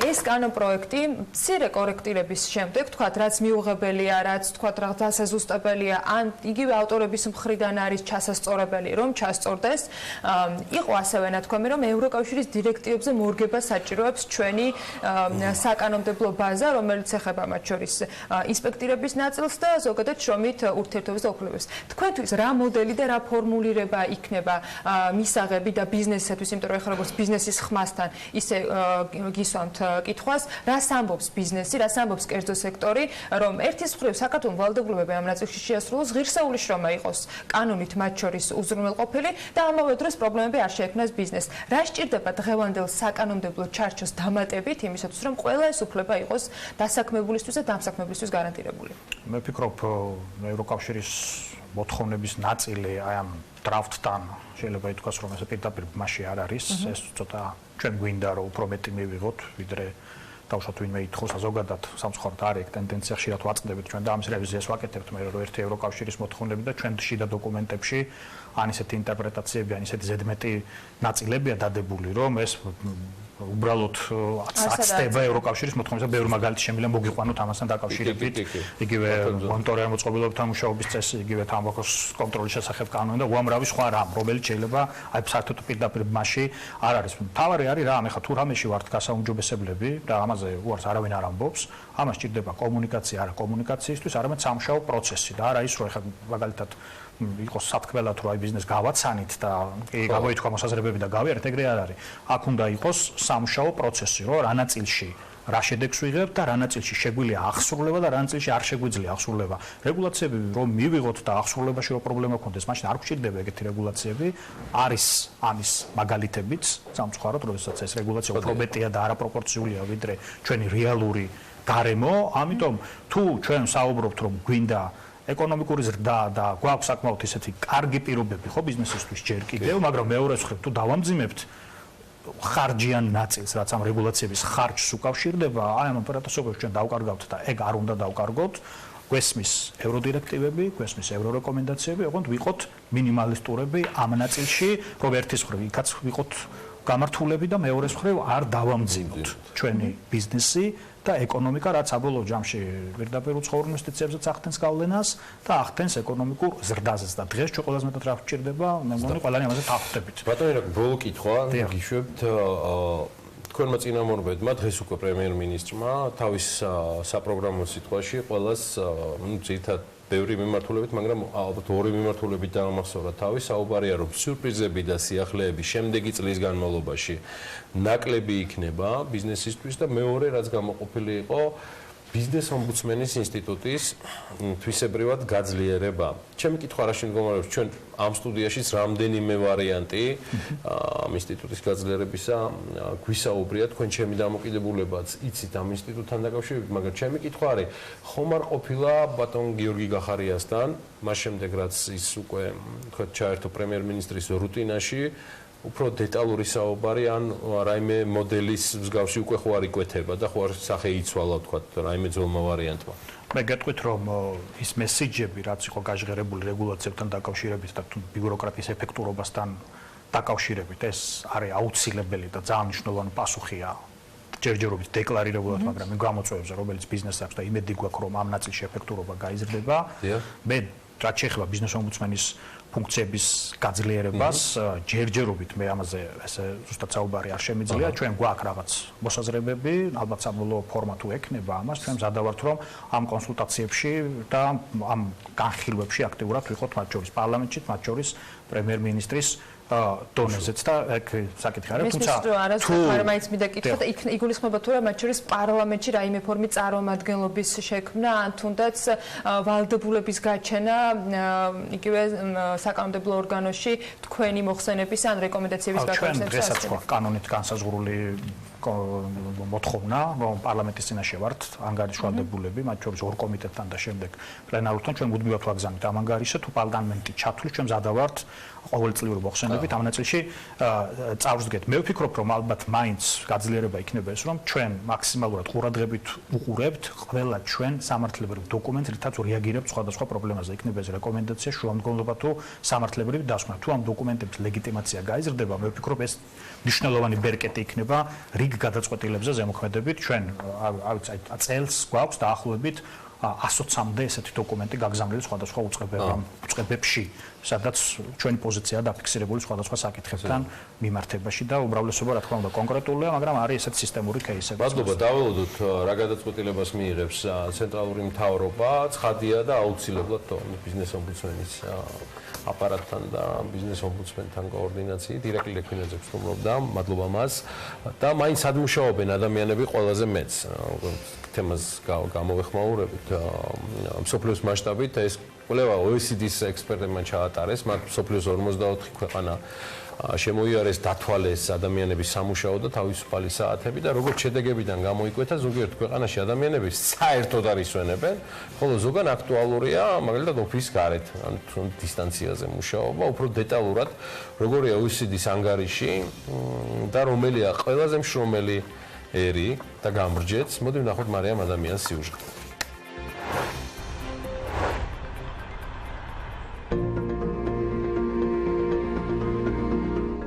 ეს კანონპროექტი მცირე კორექტირების შემდეგ თქვათ რაც მიუღებელია რაც თქვათ რაღაც დასაზუსტებელია ან იგივე ავტორების მხრიდან არის ჩასასწორებელი რომ ჩასწორდეს იყო ასევე ნათქვამი რომ ევროკავშირის დირექტივებზე მორგება საჭიროებს ჩვენი საკანონმდებლო ბაზა რომელიც ეხება მათ შორის ინსპექტირების ნაწილს და ზოგადად შრომით ურთიერთობის და უფლებებს თქვენთვის რა მოდელი და რა ფორმულირება იქნება მისაღები და ბიზნესისთვის იმიტომ რომ ეხლა როგორც ბიზნესის ხმასთან ისე გისვამთ კითხვას რას ამბობს ბიზნესი რას ამბობს კერძო სექტორი რომ ერთის მხრივ საქართველოს ვალდებულებები ამ ნაწილში შეასრულოს ღირსეული შრომა იყოს კანონით მათ შორის უზრუნველყოფილი და ამავე დროს პრობლემები არ შეექმნას ბიზნესს რა სჭირდება დღევანდელ საკანონმდებლო ჩარჩოს დამატებით იმისათვის რომ ყველა ეს უფლება იყოს დასაქმებულისთვის და დამსაქმებლისთვის გარანტირებული მე ვფიქრობ ევროკავშირის მოთხოვნების ნაწილი აი ამ დრაფტთან შეიძლება ითქვას რომ ეს პირდაპირ მასში არ არის ეს ცოტა ჩვენ გვინდა რომ უფრო მეტი მივიღოთ ვიდრე დავუშვათ ვინმე ითხოვს ზოგადად სამწუხაროდ არის ტენდენცია ხშირად ვაწყდებით ჩვენ და ამის რევიზიას ვაკეთებთ მე რომ ერთი ევროკავშირის მოთხოვნები და ჩვენ შიდა დოკუმენტებში ან ისეთი ინტერპრეტაციები ან ისეთი ზედმეტი ნაწილებია დადებული რომ ეს უბრალოდ აცდება ევროკავშირის მოთხოვნებს და ბევრი მაგალითი შემიძლია მოგიყვანოთ ამასთან დაკავშირებით იგივე მონიტორინგ მოწყობილობებთან მუშაობის წესი იგივე თამბაქოს კონტროლის შესახებ კანონი და უამრავი სხვა რამ რომელიც შეიძლება აი საერთოდ პირდაპირ მასში არ არის თავარი არის რა ეხლა თუ რამეში ვართ გასაუმჯობესებლები და ამაზე უარს არავინ არ ამბობს ამას სჭირდება კომუნიკაცია არა კომუნიკაციისთვის არამედ სამუშაო პროცესი და არა ის რომ ეხლა მაგალითად იყოს სათქმელად რომ აი ბიზნეს გავაცანით და გამოითქვა მოსაზრებები და გავიარეთ ეგრე არ არის აქ უნდა იყოს სამუშაო პროცესი რომ რა ნაწილში რა შედეგს ვიღებთ და რა ნაწილში შეგვიძლია აღსრულება და რა ნაწილში არ შეგვიძლია აღსრულება რეგულაციები რომ მივიღოთ და აღსრულებაში რო პრობლემა გქონდეს მაშინ არ გვჭირდება ეგეთი რეგულაციები არის ამის მაგალითებიც სამწუხაროდ როდესაც ეს რეგულაცია უფრო მეტია და არაპროპორციულია ვიდრე ჩვენი რეალური გარემო ამიტომ თუ ჩვენ საუბრობთ რომ გვინდა ეკონომიკური ზრდა და გვაქვს საკმაოდ ისეთი კარგი პირობები ხო ბიზნესისთვის ჯერ კიდევ მაგრამ მეორე მხრივ თუ დავამძიმებთ ხარჯიან ნაწილს რაც ამ რეგულაციების ხარჯს უკავშირდება აი ამ ოპერატორებს ჩვენ დავკარგავთ და ეგ არ უნდა დავკარგოთ გვესმის ევროდირექტივები გვესმის ევრორეკომენდაციები ოღონდ ვიყოთ მინიმალისტურები ამ ნაწილში რომ ერთის მხრივ იქაც ვიყოთ გამართულები და მეორეს მხრივ არ დავამძიმოთ ჩვენი ბიზნესი და ეკონომიკა რაც საბოლოო ჯამში პირდაპირ უცხოურ ინვესტიციებზეც ახდენს გავლენას და ახდენს ეკონომიკურ ზრდაზეც და დღეს ჩვენ ყველაზე მეტად რა გვჭირდება მე მგონი ყველანი ამაზე დავხვდებით ბატონო რა ბოლო კითხვა გიშვებთ თქვენმა წინამორბედმა დღეს უკვე პრემიერ-მინისტრმა თავის საპროგრამო სიტყვაში ყველას ძირითადად ბევრი მიმართულებით, მაგრამ ალბათ ორი მიმართულებით დაამახსოვრა თავის საუბარია რომ სიურპრიზები და სიახლეები შემდეგი წლის განმავლობაში ნაკლები იქნება ბიზნესისთვის და მეორე რაც გამოყოფილი იყო ბიზნეს ომბუდსმენის ინსტიტუტის თვისებრივად გაძლიერება. ჩემი კითხვა რა შემდგომარეობს ჩვენ ამ სტუდიაშიც რამდენიმე ვარიანტი ამ ინსტიტუტის გაძლიერებისა გვისაუბრია თქვენ ჩემი დამოკიდებულებაც იცით ამ ინსტიტუტთან დაკავშირებით, მაგრამ ჩემი კითხვა არის ხომ არ ყოფილა ბატონ გიორგი გახარიასთან მას შემდეგ რაც ის უკვე თქვა ჩაერთო პრემიერ-მინისტრის რუტინაში უფრო დეტალური საუბარი ან რაიმე მოდელის მსგავსი უკვე ხო არ იკვეთება და ხო არ სახე იცვალა თქვა რაიმე ძველმა ვარიანტმა. მე გეტყვით რომ ის მესიჯები რაც იყო გაჟღერებული რეგულაციებთან დაკავშირებით და ბიუროკრატიის ეფექტურობასთან დაკავშირებით ეს არის აუცილებელი და ძალიან მნიშვნელოვანი პასუხია ჯერჯერობით დეკლარირებულად, მაგრამ იმ გამოწვევებზე, რომელიც ბიზნესს აქვს და იმედი გვაქვს, რომ ამ ნაწილში ეფექტურობა გაიზრდება. მე რაც შეეხება ბიზნეს ომბუდსმენის ფუნქციების გაძლიერებას, ჯერჯერობით მე ამაზე ესე ზუსტად საუბარი არ შემიძლია. ჩვენ გვაქვს რაღაც მოსაზრებები, ალბათ საბოლოო ფორმა თუ ექნება ამას, ჩვენ მზადავართ რომ ამ კონსულტაციებში და ამ განხილვებში აქტიურად ვიყოთ მათ შორის პარლამენტში, მათ შორის პრემიერ-მინისტრის დონეზეც და ეგ საკითხი არის, თუმცა თუ მაინც მინდა კითხოთ, იგულისხმება თუ რა მათ შორის პარლამენტში რაიმე ფორმის წარმომადგენლობის შექმნა, ან თუნდაც ვალდებულების გაჩენა იგივე საკანონმდებლო ორგანოში თქვენი მოხსენების ან რეკომენდაციების გაკეთების ჩვენ დღესაც გვაქვს კანონით განსაზღვრული მოთხოვნა, რომ პარლამენტის წინაშე ვართ ანგარიშვალდებულები, მათ შორის ორ კომიტეტთან და შემდეგ პლენარულთან ჩვენ მუდმივად ვაგზავნით ამ ანგარიშს, თუ პარლამენტი ჩათვლის, ჩვენ მზადავართ ყოველწლიური მოხსენებით ამ ნაწილში წავსდგეთ. მე ვფიქრობ, რომ ალბათ მაინც გაძლიერება იქნება ეს, რომ ჩვენ მაქსიმალურად ყურადღებით უყურებთ ყველა ჩვენ სამართლებრივ დოკუმენტს, რითაც რეაგირებთ სხვადასხვა პრობლემაზე. იქნება ეს რეკომენდაცია, შუამდგომლობა თუ სამართლებრივი დასკვნა. თუ ამ დოკუმენტების ლეგიტიმაცია გაიზრდება, მე ვფიქრობ, ეს მნიშვნელოვანი ბერკეტი იქნება რიგ გადაწყვეტილებზე ზემოქმედებით. ჩვენ წელს გვაქვს დაახლოებით 120-მდე ესეთი დოკუმენტი გაგზავნილი სხვადასხვა უწყებებში, სადაც ჩვენი პოზიციაა დაფიქსირებული სხვადასხვა საკითხებთან მიმართებაში და უმრავლესობა რა თქმა უნდა კონკრეტულია, მაგრამ არის ესეთი სისტემური кейსები. მადლობა, დაველოდოთ რა გადაწყვეტილებას მიიღებს ცენტრალური მთავრობა, ცხადია და აუცილებლად ბიზნეს ომბუდსმენის აპარატთან და ბიზნეს ომბუდსმენთან კოორდინაციით ირაკლი ლექვინაძე ვსტუმრობდა, მადლობა მას და მაინც ადმუშაობენ ადამიანები ყველაზე მეც. თემას გამოვეხმაურებით მსოფლიოს მასშტაბით ეს კვლევა OECD-ის ექსპერტებმა ჩაატარეს, მათ მსოფლიოს 44 ქვეყანა შემოიარეს, დათვალეს ადამიანების სამუშაო და თავისუფალი საათები და როგორც შედეგებიდან გამოიკვეთა, ზოგიერთ ქვეყანაში ადამიანები საერთოდ არ ისვენებენ, ხოლო ზოგან აქტუალურია, მაგალითად ოფისის გარეთ, ან დისტანციაზე მუშაობა, უფრო დეტალურად, როგორია OECD-ის ანგარიში და რომელია ყველაზე მშრომელი ერი და გამრჯეც. მოდი ვნახოთ მარიამ ადამიანის სიუჟეტი.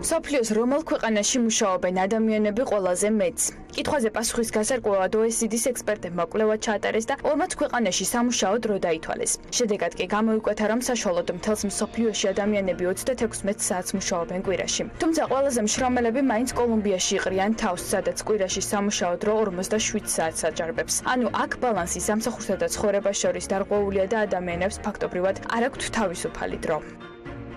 მსოფლიოს რომელ ქვეყანაში მუშაობენ ადამიანები ყველაზე მეც? კითხვაზე პასუხის გასარკვევად OECD-ის ექსპერტებმა კვლევა ჩაატარეს და 40 ქვეყანაში სამუშაო დრო დაითვალეს. შედეგად კი გამოიკვეთა, რომ საშუალოდ მთელს მსოფლიოში ადამიანები 36 საათს მუშაობენ კვირაში. თუმცა ყველაზე მშრომელები მაინც კოლუმბიაში იყრიან თავს, სადაც კვირაში სამუშაო დრო 47 საათს აჭარბებს. ანუ აქ ბალანსი სამსახურსა და ცხოვრებას შორის დარღვეულია და ადამიანებს ფაქტობრივად არ აქვთ თავისუფალი დრო.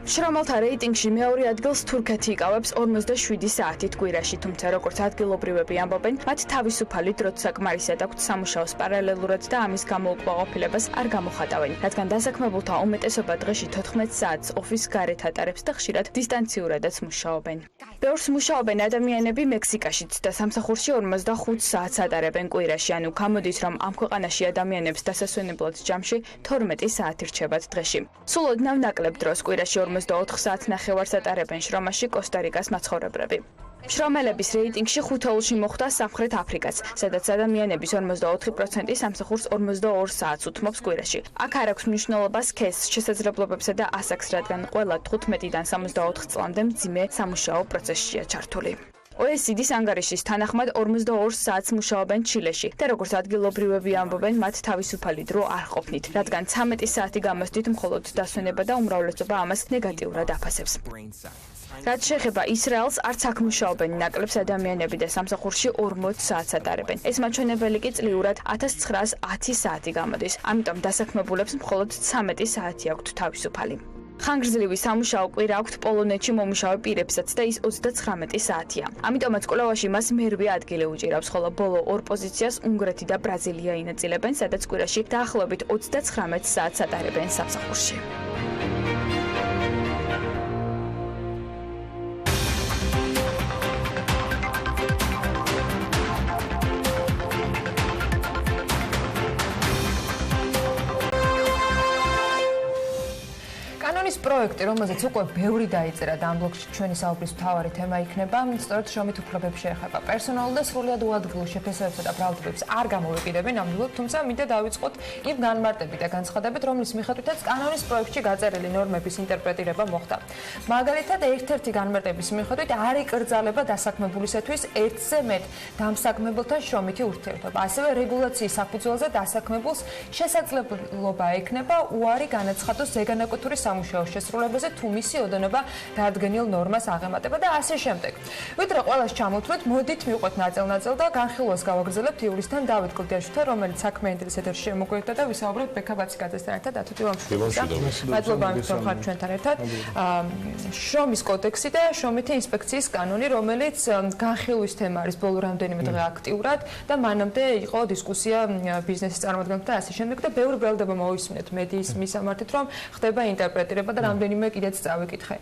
შრომელთა რეიტინგში მეორე ადგილს თურქეთი იკავებს 47 საათით კვირაში, თუმცა როგორც ადგილობრივები ამბობენ, მათ თავისუფალი დროც საკმარისად აქვთ სამუშაოს პარალელურად და ამის გამოუკმაყოფილებას არ გამოხატავენ, რადგან დასაქმებულთა უმეტესობა დღეში 14 საათს ოფისის გარეთ ატარებს და ხშირად დისტანციურადაც მუშაობენ. ბევრს მუშაობენ ადამიანები მექსიკაშიც და სამსახურში 45 საათს ატარებენ კვირაში, ანუ გამოდის, რომ ამ ქვეყანაში ადამიანებს დასასვენებლად ჯამში 12 საათი რჩებათ დღეში. სულ ოდნავ ნაკლებ დროს კვირაში 24 საათს ნახევარს ატარებენ შრომაში კოსტა-რიკას მაცხოვრებლები. შრომელების რეიტინგში 5-ში მოხვდა სამხრეთ აფრიკაც, სადაც ადამიანების 44% სამსახურს 42 საათს უთმობს კვირაში. აქ არ აქვს მნიშვნელობა სქესს, შესაძლებლობებსა და ასაკს, რადგან ყველა 15-დან 64 წლამდე მძიმე სამუშაო პროცესშია ჩართული. OECD-ის ანგარიშის თანახმად 42 საათს მუშაობენ ჩილეში და როგორც ადგილობრივები ამბობენ, მათ თავისუფალი დრო არ ყოფნით, რადგან 13 საათი გამოსდით მხოლოდ დასვენება და უმრავლესობა ამას ნეგატიურად აფასებს. რაც შეეხება ისრაელს, არც აქ მუშაობენ ნაკლებს ადამიანები და სამსახურში 40 საათს ატარებენ. ეს მაჩვენებელი კი წლიურად 1910 საათი გამოდის, ამიტომ დასაქმებულებს მხოლოდ 13 საათი აქვთ თავისუფალი. ხანგრძლივი სამუშაო კვირა აქვთ პოლონეთში მომუშავე პირებსაც და ის 39 საათია. ამიტომაც კვლევაში მას მერვე ადგილი უჭირავს, ხოლო ბოლო ორ პოზიციას უნგრეთი და ბრაზილია ინაწილებენ, სადაც კვირაში დაახლოებით 39 საათს ატარებენ სამსახურში. პროექტი, რომელზეც უკვე ბევრი დაიწერა და ამ ბლოკში ჩვენი საუბრის მთავარი თემა იქნება, სწორედ შრომით უფლებებს შეეხება. პერსონალურ და სრულად უადგილო შეფასებებსა და ბრალდებებს არ გამოვეკიდებენ ნამდვილად, თუმცა მინდა დავიწყოთ იმ განმარტებით და განცხადებით, რომლის მიხედვითაც კანონის პროექტში გაწერილი ნორმების ინტერპრეტირება მოხდა. მაგალითად, ერთ-ერთი განმარტების მიხედვით არ იკრძალება დასაქმებულისათვის ერთზე მეტ დამსაქმებელთან შრომითი ურთიერთობა. ასევე რეგულაციის საფუძველზე დასაქმებულს შესაძლებლობა ექნება უარი განაცხადოს ზეგანაკვთური სამუშაოს შესრულებაზე თუ მისი ოდენობა დადგენილ ნორმას აღემატება და ასე შემდეგ. ვიდრე ყველას ჩამოთვლით, მოდით მივყვეთ ნაწილ-ნაწილ და განხილვას გავაგრძელებთ იურისტთან დავით კლდიაშვილთან, რომელიც საქმიანი დილის ეთერში შემოგვიერთდა და ვისაუბრებთ ბექაბაციკაძესთან ერთად ათუთილამშვიდობისა. მადლობა ამით რომ ხართ ჩვენთან ერთად. შრომის კოდექსი და შრომითი ინსპექციის კანონი, რომელიც განხილვის თემა არის ბოლო რამდენიმე დღე აქტიურად და მანამდე იყო დისკუსია ბიზნესის წარმომადგენლებთან და ასე შემდეგ და ბევრი ბრალდება მოვისმინეთ მედიის მისამართით, რომ ხდება ინტერპრეტირება და რამდენიმე კიდეც წავიკითხე.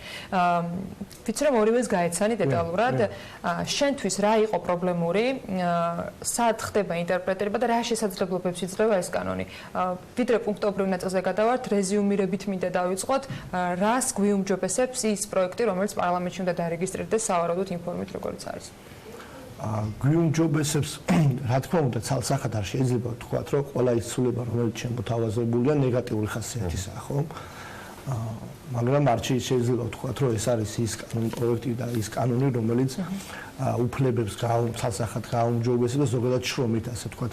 ვიცი რომ ორივეს გაეცანი დეტალურად. შენთვის რა იყო პრობლემური? სად ხდება ინტერპრეტირება და რა შესაძლებლობებს იძლევა ეს კანონი? ვიდრე პუნქტობრივ ნაწილზე გადავართ, რეზიუმირებით მინდა დავიწყოთ, რას გვიუმჯობესებს ის პროექტი, რომელიც პარლამენტში უნდა დარეგისტრირდეს სავარაუდოდ ინფორმით როგორც არის. გვიუმჯობესებს, რა თქმა უნდა, ცალსახად არ შეიძლება ვთქვათ, რომ ყველა ის ცვლილება, რომელიც შემოთავაზებულია, ნეგატიური ხასიათისაა, ხო? მაგრამ არ შეიძლება ვთქვათ, რომ ეს არის ის კანონის პროექტი და ის კანონი, რომელიც უფლებებს ცალსახად გააუმჯობესებს და ზოგადად შრომით, ასე ვთქვათ,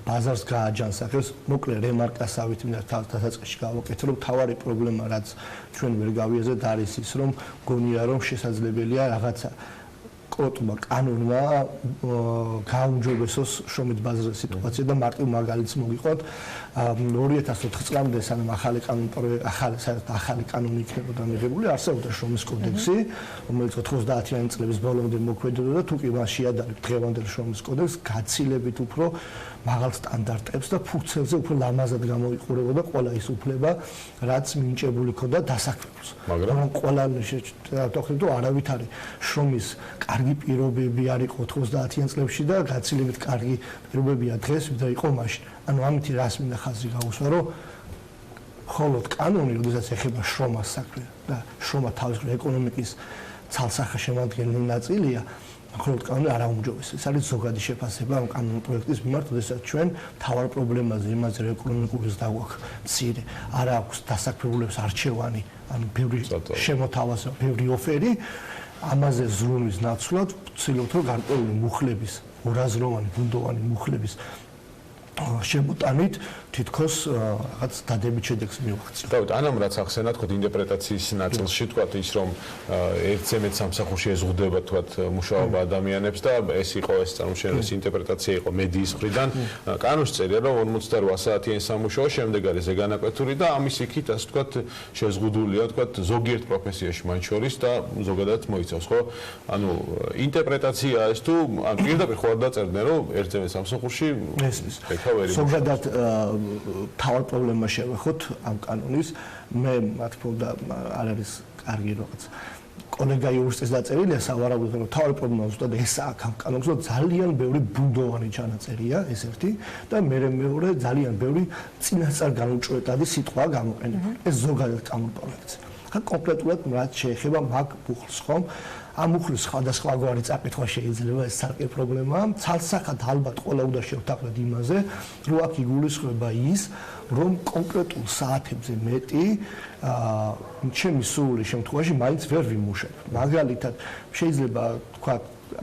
ბაზარს გააჯანსაღებს. მოკლე რემარკასავით მინდა დასაწყისში გავაკეთო, რომ თავარი პრობლემა, რაც ჩვენ ვერ გავიაზრეთ, არის ის, რომ გონია, რომ შესაძლებელია რაღაცა კოტმა კანონმა გააუმჯობესოს შრომით ბაზრის სიტუაცია და მარტივ მაგალითს მოგიყვანთ 2004 წლამდე სანამ ახალი კანონი იქნებოდა მიღებული არსებობდა შრომის კოდექსი რომელიც 90-იანი წლების ბოლომდე მოქმედებდა და თუ კი მას შეადარებთ დღევანდელ შრომის კოდექსს გაცილებით უფრო მაღალ სტანდარტებს და ფურცელზე უფრო ლამაზად გამოიყურებოდა ყველა ის უფლება რაც მინიჭებული ქონდა დასაქმებულს მაგრამ ყველა შეთანხმებით არავით არის შრომის კარგი პირობები არ იყო 90-იან წლებში და გაცილებით კარგი პირობებია დღეს ვიდრე იყო მაშინ. ანუ ამით რას მინდა ხაზი გაუსვა, რომ მხოლოდ კანონი, როდესაც ეხება შრომას საქმე და შრომა თავისუფლად ეკონომიკის ცალსახა შემადგენელი ნაწილია, მხოლოდ კანონი არ აუმჯობესებს. ეს არის ზოგადი შეფასება ამ კანონის პროექტის მიმართ, როდესაც ჩვენ თავარ პრობლემაზე, იმაზე რომ ეკონომიკურის დაგვაქვს მცირე, არ აქვს დასაქმებულებს არჩევანი, ანუ ბევრი შემოთავაზება, ბევრი ოფერი ამაზე ზრუნვის ნაცვლად ვცდილობთ რომ გარკვეული მუხლების, ორაზროვანი, ბუნდოვანი მუხლების შემოტანით თითქოს რაღაც დადებით შედეგს მივაღწევთ. დავით, ანამ რაც ახსენა თქვა ინტერპრეტაციის ნაწილში თქვა ის რომ ერთზე მეტ სამსახურში ეზღუდება თქვა მუშაობა ადამიანებს და ეს იყო ეს წარმოშენილი ინტერპრეტაცია იყო მედიის მხრიდან. კანონში წერია რომ 48 საათიანი სამუშაო შემდეგ არის ზეგანაკვეთური და ამის იქით ასე თქვა შეზღუდულია თქვა ზოგიერთ პროფესიაში მათ შორის და ზოგადად მოიცავს ხო? ანუ ინტერპრეტაცია ეს თუ ან პირდაპირ ხო არ დაწერდნენ რომ ერთზე მეტ სამსახურში ესმის. ზოგადად თავარ პრობლემა შევეხოთ ამ კანონის მე მათ თქმა არ არის კარგი რაღაც კოლეგა იურისტის დაწერილია სავარაუდოდ რომ თავარი პრობლემა ზუსტად ესაა ამ კანონს რომ ძალიან ბევრი ბუნდოვანი ჩანაწერია ეს ერთი და მეორე ძალიან ბევრი წინასწარ განუჭვეტადი სიტყვა გამოყენებული ეს ზოგადად კანონ პროექტზე ხან კონკრეტულად რაც შეეხება მაგ მუხლს ხომ ამ მუხლის სხვადასხვაგვარი წაკითხვა შეიძლება ეს სარკე პრობლემაა ცალსახად ალბათ ყველა უნდა შევთანხმდეთ იმაზე რომ აქ იგულისხმება ის რომ კონკრეტულ საათებზე მეტი ჩემი სრული შემთხვევაში მაინც ვერ ვიმუშავებ მაგალითად შეიძლება თქვა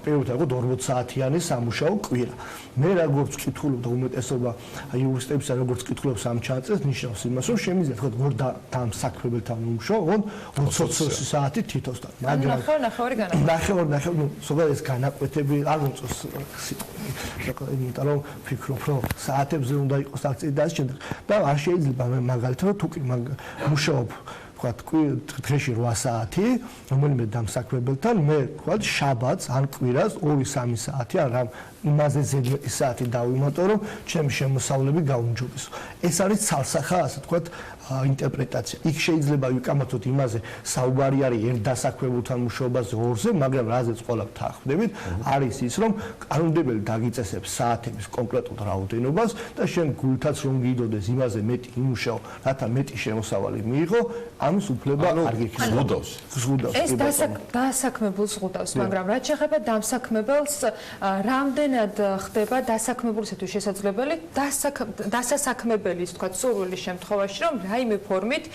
პირველად იყო 40 საათიანი სამუშაო კვირა. მე როგორც ვკითხულობ და უმეტესობა იურისტებისა როგორც ვკითხულობს ამ ჩანაწერს ნიშნავს იმას რომ შემიძლია თქვა გორ დამსაქმებელთან უმუშაო 20 საათი თითოსთან. მაგრამ ნახევარი ნუ ზოგადად ეს განაკვეთები არ მომწონს სიტყვა. იმიტომ რომ ფიქრობ რომ საათებზე უნდა იყოს აქცია და ამ შემდეგ და არ შეიძლება მე მაგალითად თუ კი მუშაობ თქვა დღეში 8 საათი, რომელიმე დამსაქმებელთან მე თქვა შაბათს ან კვირას 2-3 საათი ან იმაზე ზედმეტი საათი დავიმატო, რომ ჩემი შემოსავლები გაუმჯობესო. ეს არის ცალსახა, ასე თქვა ინტერპრეტაცია. იქ შეიძლება ვიკამათოთ იმაზე საუბარი არის ერთ დასაქმებულთან მუშაობაზე ორზე, მაგრამ რაზეც ყველა თანხმდებით, არის ის, რომ კანონმდებელი დაგიწესებს საათების კონკრეტულ რაოდენობას და შენ გულთაც რომ გიდოდეს იმაზე მეტი იმუშაო, რათა მეტი შემოსავალი მიიღო, ამის უფლება არ გექნება. ზღუდავს. ეს დასაქმებულს ზღუდავს, მაგრამ რაც შეეხება დამსაქმებელს, რამდენად ხდება დასაქმებულისათვის შესაძლებელი დასასაქმებელის, თქვა, სურვილის შემთხვევაში, რომ რაიმე ფორმით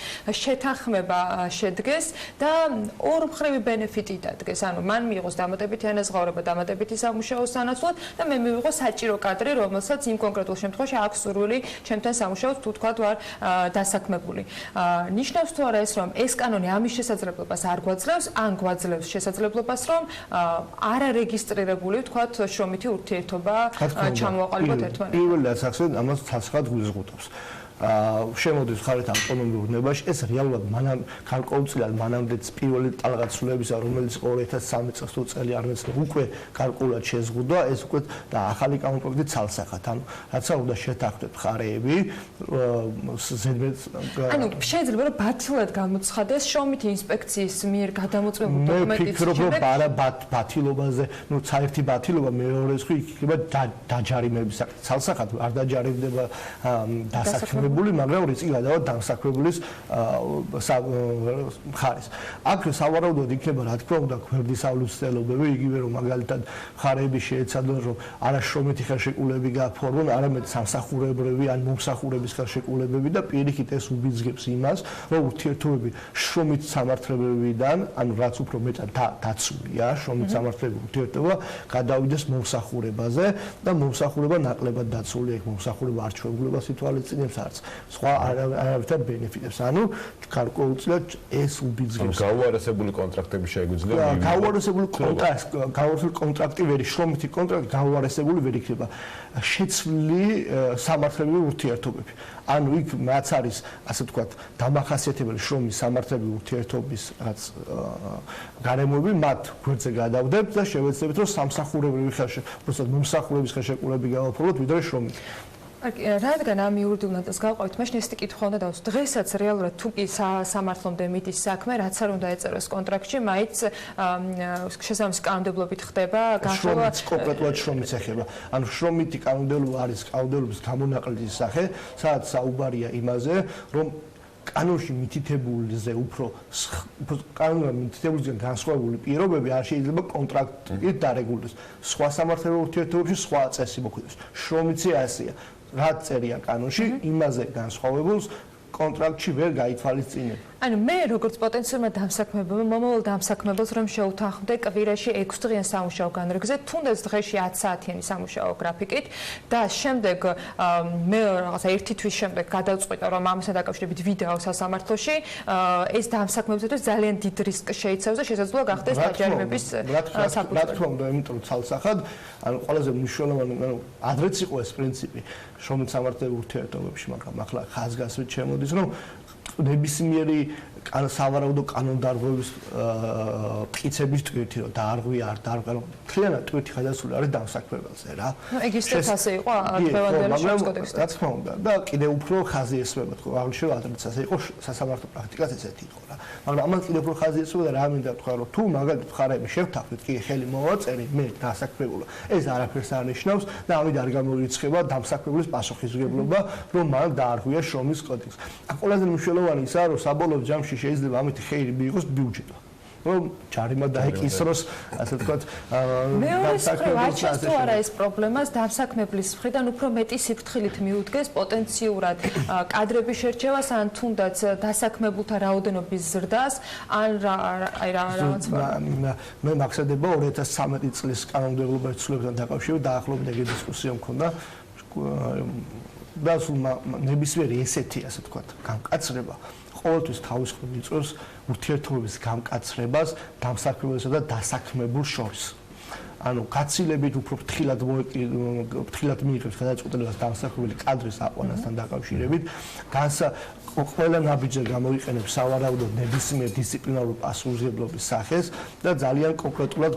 შეთანხმება შედგეს და ორმხრივი ბენეფიტი დადგეს. ანუ მან მიიღოს დამატებითი ანაზღაურება, დამატებითი სამუშაო სანაცვლოდ და მე მივიღო საჭირო კადრი, რომელსაც იმ კონკრეტულ შემთხვევაში აქვს სურვილი ჩემთან სამუშაოდ თუ თქვა არ დასაქმებული. ნიშნავს თუ არა ეს, რომ ეს კანონი ამის შესაძლებლობას არ გვაძლევს, ან გვაძლევს შესაძლებლობას, რომ არარეგისტრირებული, თქვა, შრომითი ურთიერთობა ჩამოაყალიბოთ ერთმანეთთან. პირველი ასახსენ ამას ცალსახად გვიზღუდავს. შემოდის ხარეთ ავტონომიურ ნებაში, ეს რეალურად გარკვეულწილად მანამდეც პირველი ტალღაცვლებისა, რომელიც 2003 წელს თუ წელი არ მეცნო, უკვე გარკვეულად შეზღუდვა, ეს უკვე და ახალი კანონპროექტი ცალსახად. ანუ რაც უნდა შეთანხმდეთ მხარეები, ანუ შეიძლება რომ ბათილად გამოცხადეს შრომითი ინსპექციის მიერ გადამოწმებულ დოკუმენტის მე ვფიქრობ, რომ არა ბათილობაზე, ну, საერთი ბათილობა მეორე ხრი იქნება დაჯარიმების ცალსახად არ დაჯარიმდება დასაქმებული, მაგრამ რიცი გადავა დამსაქმებულის მხარეს. აქ სავარაუდოდ იქნება, რა თქმა უნდა, გვერდის აუცილებლობები, იგივე რომ მაგალითად მხარეები შეეცადონ, რომ არა შრომითი ხელშეკრულებები გააფორმონ, არამედ სამსახურებრივი ან მომსახურების ხელშეკრულებები და პირიქით ეს უბიძგებს იმას, რომ ურთიერთობები შრომით სამართლებრივიდან, ანუ რაც უფრო მეტად დაცულია, შრომით სამართლებრივი ურთიერთობა გადავიდეს მომსახურებაზე და მომსახურება ნაკლებად დაცული აქვს, მომსახურება არ ჩვეულებას ითვალისწინებს არც სხვა არავითარ ბენეფიტებს. ანუ გარკვეულწილად ეს უბიძგებს. გაუარესებული კონტრაქტები შეგვიძლია გაუარესებული კონტრაქტი ვერი შრომითი კონტრაქტი გაუარესებული ვერ იქნება. შეცვლილი სამართლებრივი ურთიერთობები. ანუ იქ რაც არის, ასე ვთქვათ, დამახასიათებელი შრომის სამართლებრივი ურთიერთობის რაც გარემოები მათ გვერდზე გადავდებთ და შევეცდებით, რომ სამსახურებრივი მომსახურების ხელშეკრულებები გავაფორმოთ, ვიდრე შრომითი. რადგან ამ იურიდიულ ნაწილს გავყავით, მაშინ ეს კითხვა უნდა დავუშვათ. დღესაც რეალურად თუ კი სამართლომდე მიდის საქმე, რაც არ უნდა ეწეროს კონტრაქტში, მაინც შესაბამისი კანონმდებლობით ხდება განხილვა. კონკრეტულად შრომის ეხება. ანუ შრომითი კანონმდებლობა არის კანონმდებლობის გამონაკლისის სახე, სადაც საუბარია იმაზე, რომ კანონში მითითებულზე უფრო კანონში მითითებულზეა განსხვავებული პირობები არ შეიძლება კონტრაქტით დარეგულირდეს. სხვა სამართლებრივ ურთიერთობებში სხვა წესი მოქმედებს. შრომითი ასეა. რაც წერია კანონში, იმაზე განსხვავებულს კონტრაქტში ვერ გაითვალისწინებ. ანუ მე როგორც პოტენციალურად დამსაქმებელმა მომავალ დამსაქმებელს რომ შევთანხმდე კვირაში 6 დღიან სამუშაო განრიგზე, თუნდაც დღეში 10 საათიანი სამუშაო გრაფიკით და შემდეგ მე რაღაცა 1 თვის შემდეგ გადავწყვიტა რომ ამასთან დაკავშირებით ვიდეო სასამართლოში, ეს დამსაქმებელთვის ძალიან დიდ რისკს შეიცავს და შესაძლოა გახდეს დაჯარიმების საფუძველი. რა თქმა უნდა, იმიტომ რომ ცალსახად, ანუ ყველაზე მნიშვნელოვანი, ანუ ადრეც იყო ეს პრინციპი შრომით სამართლებრივ ურთიერთობებში, მაგრამ ახლა ხაზგასმით შემოდის, რომ ნებისმიერი სავარაუდო კანონდარღვევის მტკიცების ტვირთი, რომ დაარღვია არ დაარღვია, მთლიანად ტვირთი გადასული არის დამსაქმებელზე რა. ნუ ეგ ისეთ ასე იყო დღევანდელი შრომის კოდექსში. რა თქმა უნდა, და კიდევ უფრო ხაზი ესმება, თქო, აღნიშნულ ადრეც ასე იყო სასამართლო პრაქტიკაც ესეთი იყო რა. მაგრამ ამან კიდევ უფრო ხაზი ესმება და რა მინდა თქვა, რომ თუ მაგალითად მხარეები შევთანხმდით, კი ხელი მოვაწერი, მე დასაქმებულა, ეს არაფერს არ ნიშნავს და ამით არ გამოირიცხება დამსაქმებლის პასუხისმგებლობა, რომ მან დაარღვია შრომის კოდექსი. აქ ყველაზე მნიშვნელოვანი ისაა, რომ საბოლოო ჯამში შეიძლება ამით ხეირი მიიღოს ბიუჯეტმა. რომ ჯარიმა დაეკისროს, ასე ვთქვათ, მეორე მხრივ აჩვენს თუ არა ეს პრობლემას დამსაქმებლის მხრიდან უფრო მეტი სიფრთხილით მიუდგეს პოტენციურად კადრების შერჩევას ან თუნდაც დასაქმებულთა რაოდენობის ზრდას ან რაღაც მე მაგსადება 2013 წლის კანონმდებლობის ცვლილებებთან დაკავშირებით დაახლოებით ეგ დისკუსია მქონდა და ნებისმიერი ესეთი, ასე ვთქვათ, გამკაცრება ყოველთვის თავისუფლად იწვევს ურთიერთობების გამკაცრებას დამსაქმებელსა და დასაქმებულ შორის. ანუ გაცილებით უფრო ფრთხილად მიიღებს გადაწყვეტილებას დამსახურებელი კადრის აყვანასთან დაკავშირებით, ყველა ნაბიჯზე გამოიყენებს სავარაუდოდ ნებისმიერ დისციპლინარულ პასუხისმგებლობის სახეს და ძალიან კონკრეტულად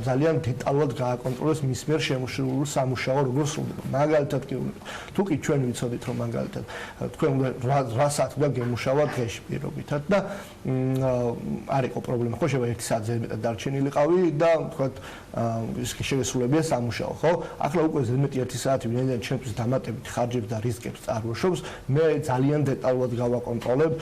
ძალიან დეტალურად გააკონტროლებს მის მიერ შემუშავებული სამუშაო როგორ სრულდება. მაგალითად კი თუ კი ჩვენ ვიცოდით რომ მაგალითად თქვენ უნდა 8 საათი უნდა გემუშავა დღეში პირობითად და არ იყო პრობლემა ხო შეიძლება 1 საათზე მეტად დარჩენილიყავი და თქვათ ის შეგესრულებია სამუშაო ხო? ახლა უკვე ზედმეტი 1 საათი ვინაიდან ჩემთვის დამატებით ხარჯებს და რისკებს წარმოშობს მე ძალიან დეტალურად გავაკონტროლებ